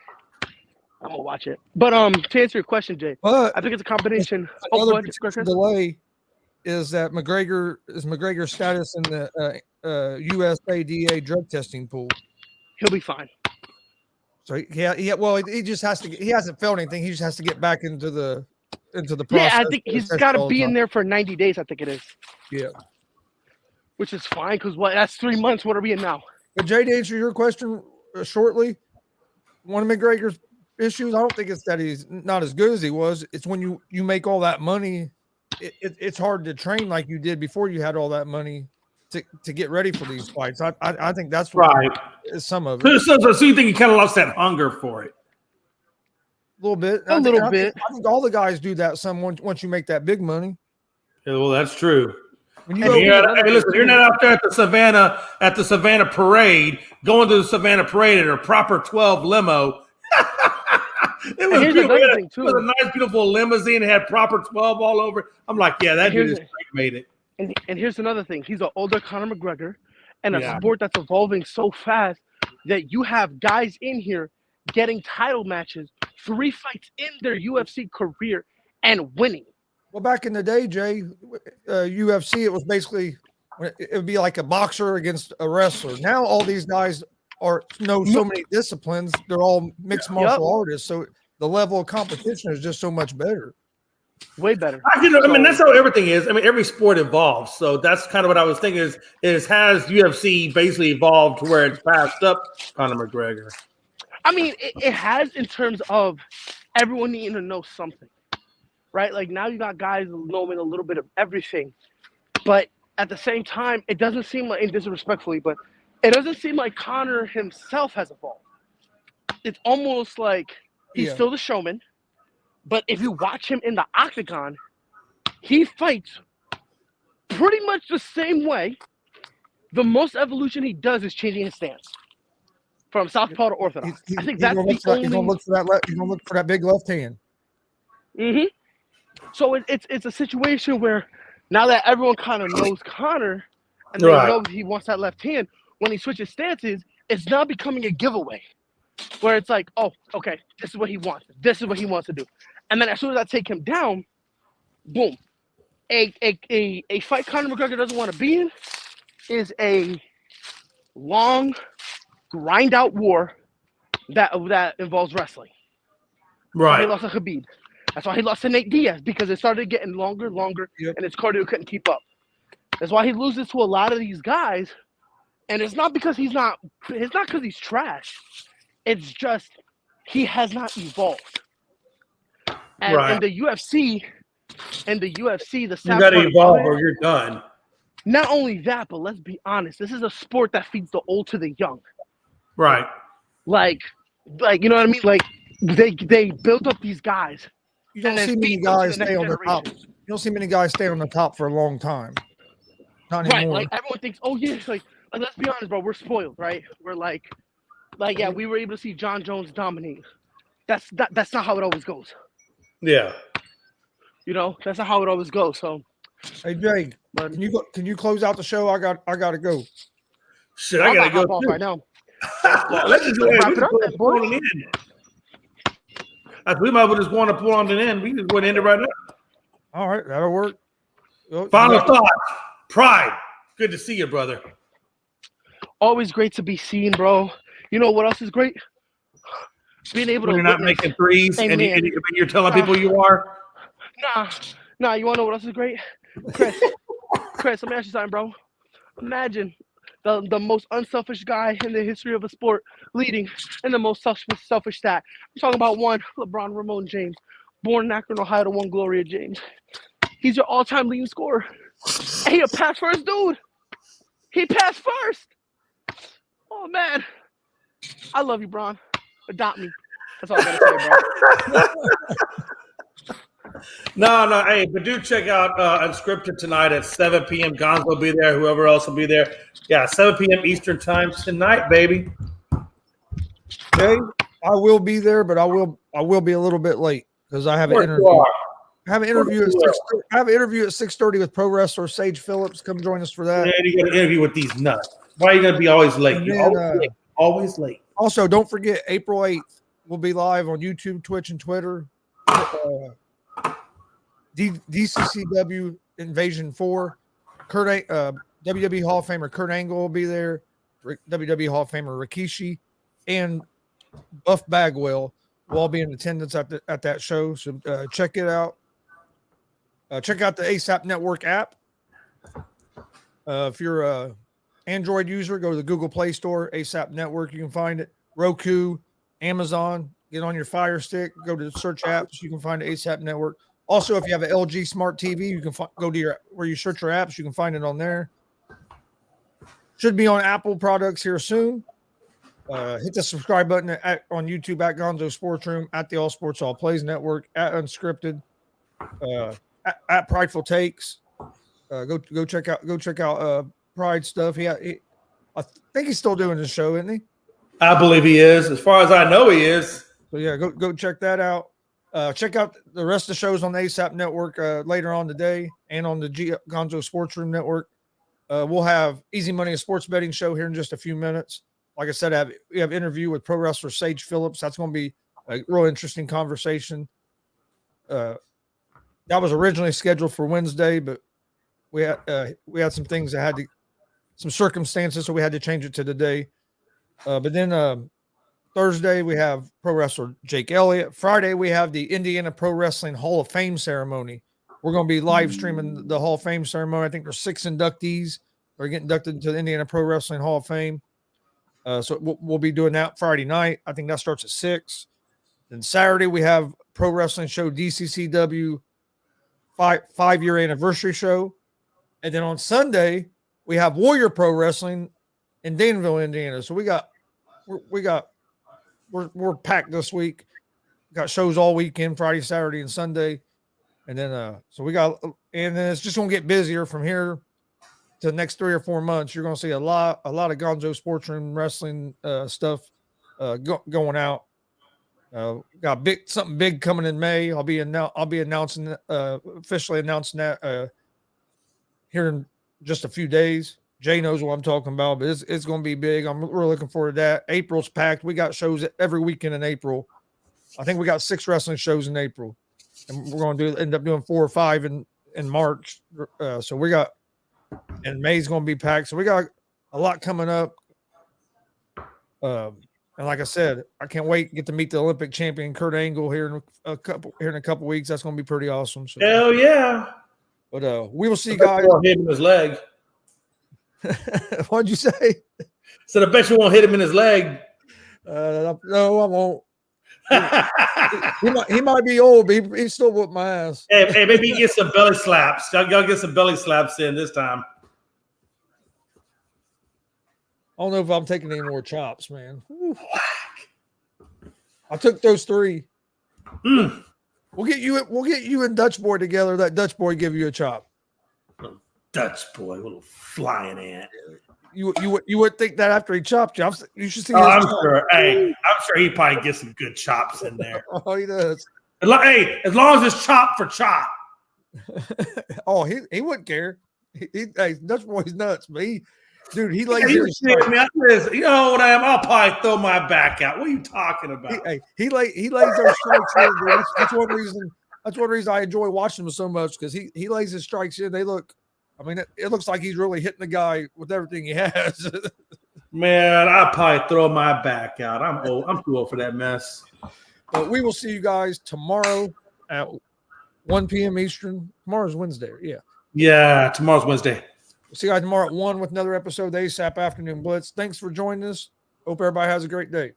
I'm gonna watch it. But to answer your question, Jay, I think it's a combination. Another delay is that McGregor's status in the USADA drug testing pool. He'll be fine. So he just has to. He hasn't felt anything. He just has to get back into the process. Yeah, I think he's got to be in there for 90 days. I think it is. Yeah, which is fine because that's 3 months. What are we in now? But Jay, to answer your question shortly, one of McGregor's issues, I don't think it's that he's not as good as he was. It's when you make all that money, it's hard to train like you did before you had all that money to get ready for these fights. I think that's what is some of it. So you think he kind of lost that hunger for it? A little bit. A little bit. I think all the guys do that once you make that big money. Yeah, well, that's true. When listen, you're not out there at the Savannah parade, going to the Savannah parade in a proper 12 limo. It was beautiful. It was a nice, beautiful limousine. It had proper 12 all over. I'm like, yeah, that dude made it. And here's another thing. He's an older Conor McGregor and a sport that's evolving so fast that you have guys in here getting title matches, 3 fights in their UFC career and winning. Well, back in the day, Jay, UFC, it was basically, it would be like a boxer against a wrestler. Now all these guys know so many disciplines. They're all mixed martial artists. So the level of competition is just so much better. Way better. I mean, that's how everything is. I mean, every sport evolves. So that's kind of what I was thinking is has UFC basically evolved to where it's passed up Conor McGregor? I mean, it has in terms of everyone needing to know something, right? Like now you got guys knowing a little bit of everything. But at the same time, it doesn't seem like, and disrespectfully, but it doesn't seem like Conor himself has evolved. It's almost like he's still the showman. But if you watch him in the octagon, he fights pretty much the same way. The most evolution he does is changing his stance from southpaw to orthodox. I think that's the only. He's gonna look for that. He's gonna look for that big left hand. Mm-hmm. So it's a situation where now that everyone kind of knows Conor and they know he wants that left hand, when he switches stances, it's now becoming a giveaway. Where it's like, oh, okay, this is what he wants. This is what he wants to do. And then as soon as I take him down, boom. A fight Conor McGregor doesn't want to be in is a long, grind-out war that involves wrestling. That's why he Right. lost to Khabib. That's why he lost to Nate Diaz, because it started getting longer, Yep. and his cardio couldn't keep up. That's why he loses to a lot of these guys, and it's not because he's not. It's not because he's trash. It's just he has not evolved. And Right. in the UFC, the You sad got to part evolve about or it, you're done. not only that, but let's be honest, this is a sport that feeds the old to the young. Right. Like you know what I mean? Like they built up these guys. You don't And then see many feed them to guys the stay next on the top. generation. You don't see many guys stay on the top for a long time. Not Right, anymore. like everyone thinks, oh yeah, like let's be honest, bro, we're spoiled, right? We're like yeah, we were able to see John Jones dominate. That's not how it always goes. Yeah. You know, that's not how it always goes. So, Hey Jay, but can you close out the show? I gotta go. Shit, I'm I about got to to hop go off too. right now. Let's just Wrap we it up, put then, boy. on the end. We might well just want to pull on the end. We just want to end it right now. All right, that'll work. Well, Final thoughts. Pride. Good to see you, brother. Always great to be seen, bro. You know what else is great? Being able When to you're not witness. making threes Hey, and man. you're telling people you are. Nah. You wanna know what else is great? Chris, let me ask you something, bro. Imagine the most unselfish guy in the history of a sport leading in the most selfish stat. I'm talking about one LeBron Ramon James, born in Akron, Ohio, to one Gloria James. He's your all-time leading scorer. And he a pass first dude. He passed first. Oh man, I love you, Bron. Adopt me. That's all I gotta say, bro. No. Hey, but do check out Unscripted tonight at 7 p.m. Gonzo will be there. Whoever else will be there. Yeah, 7 p.m. Eastern time tonight, baby. Jay, I will be there, but I will be a little bit late because I have an Of course interview. you are. I have an interview at 6. I have an interview at 6:30 with pro wrestler Sage Phillips. Come join us for that. Yeah, you got an interview with these nuts. Why are you going to be always late? And You're then, always late. Always late. Also, don't forget April 8th. We'll be live on YouTube, Twitch, and Twitter. DCCW Invasion 4. WWE Hall of Famer Kurt Angle will be there. WWE Hall of Famer Rikishi and Buff Bagwell will all be in attendance at that show. So check it out. Check out the ASAP Network app. If you're a Android user, go to the Google Play Store, ASAP Network. You can find it. Roku, Amazon. Get on your Fire Stick. Go to the search apps. You can find the ASAP Network. Also, if you have an LG Smart TV, you can go to where you search your apps. You can find it on there. Should be on Apple products here soon. Hit the subscribe button on YouTube at Gonzo Sports Room, at the All Sports All Plays Network, at Unscripted, at Prideful Takes. Go check out Pride stuff. I think he's still doing his show, isn't he? I believe he is. As far as I know, he is. So yeah, go check that out. Check out the rest of the shows on the ASAP Network later on today and on the Gonzo Sports Room Network. We'll have Easy Money, a sports betting show here in just a few minutes. Like I said, we have an interview with pro wrestler Sage Phillips. That's going to be a real interesting conversation. That was originally scheduled for Wednesday, but we had some things that some circumstances, so we had to change it to today. But then Thursday we have pro wrestler Jake Elliott. Friday we have the Indiana Pro Wrestling Hall of Fame ceremony. We're going to be live streaming the Hall of Fame ceremony. I think there's 6 inductees that are getting inducted into the Indiana Pro Wrestling Hall of Fame. So we'll be doing that Friday night. I think that starts at 6. Then Saturday we have Pro Wrestling Show DCCW 5-year anniversary show. And then on Sunday we have Warrior Pro Wrestling in Danville, Indiana. So we're packed this week. Got shows all weekend, Friday, Saturday, and Sunday. And then and then it's just gonna get busier from here to the next 3 or 4 months. You're gonna see a lot of Gonzo Sports Room wrestling stuff going out. Got something big coming in May. I'll be announcing officially announcing that here in just a few days. Jay knows what I'm talking about, but it's going to be big. I'm really looking forward to that. April's packed. We got shows every weekend in April. I think we got 6 wrestling shows in April, and we're going to end up doing 4 or 5 in March. So we got, and May's going to be packed. So we got a lot coming up. And like I said, I can't wait to get to meet the Olympic champion Kurt Angle here in a couple weeks. That's going to be pretty awesome. So, Hell yeah! but we will see I you bet guys. you won't hit him in his leg. What'd you say? Said I bet you won't hit him in his leg. No, I won't. He might be old, but he still whooped my ass. Hey, maybe he gets some belly slaps. Y'all get some belly slaps in this time. I don't know if I'm taking any more chops, man. Whew. I took those 3. We'll get you and Dutch Boy together. That Dutch Boy give you a chop. Dutch boy, little flying ant. You would think that after he chopped you. You should see. I'm sure. Hey, I'm sure he probably gets some good chops in there. Oh, he does. Hey, as long as it's chop for chop. Oh, he wouldn't care. Hey, Dutch Boy's nuts, but he lays Hey, his you know what I am? I'll probably throw my back out. What are you talking about? he lays those strikes in. Dude. That's one reason. That's one reason I enjoy watching him so much because he lays his strikes in. They look. I mean, it looks like he's really hitting the guy with everything he has. Man, I'll probably throw my back out. I'm old. I'm too old for that mess. But we will see you guys tomorrow at 1 p.m. Eastern. Tomorrow's Wednesday. Yeah. Yeah, tomorrow's Wednesday. We'll see you guys tomorrow at 1 with another episode of the ASAP Afternoon Blitz. Thanks for joining us. Hope everybody has a great day.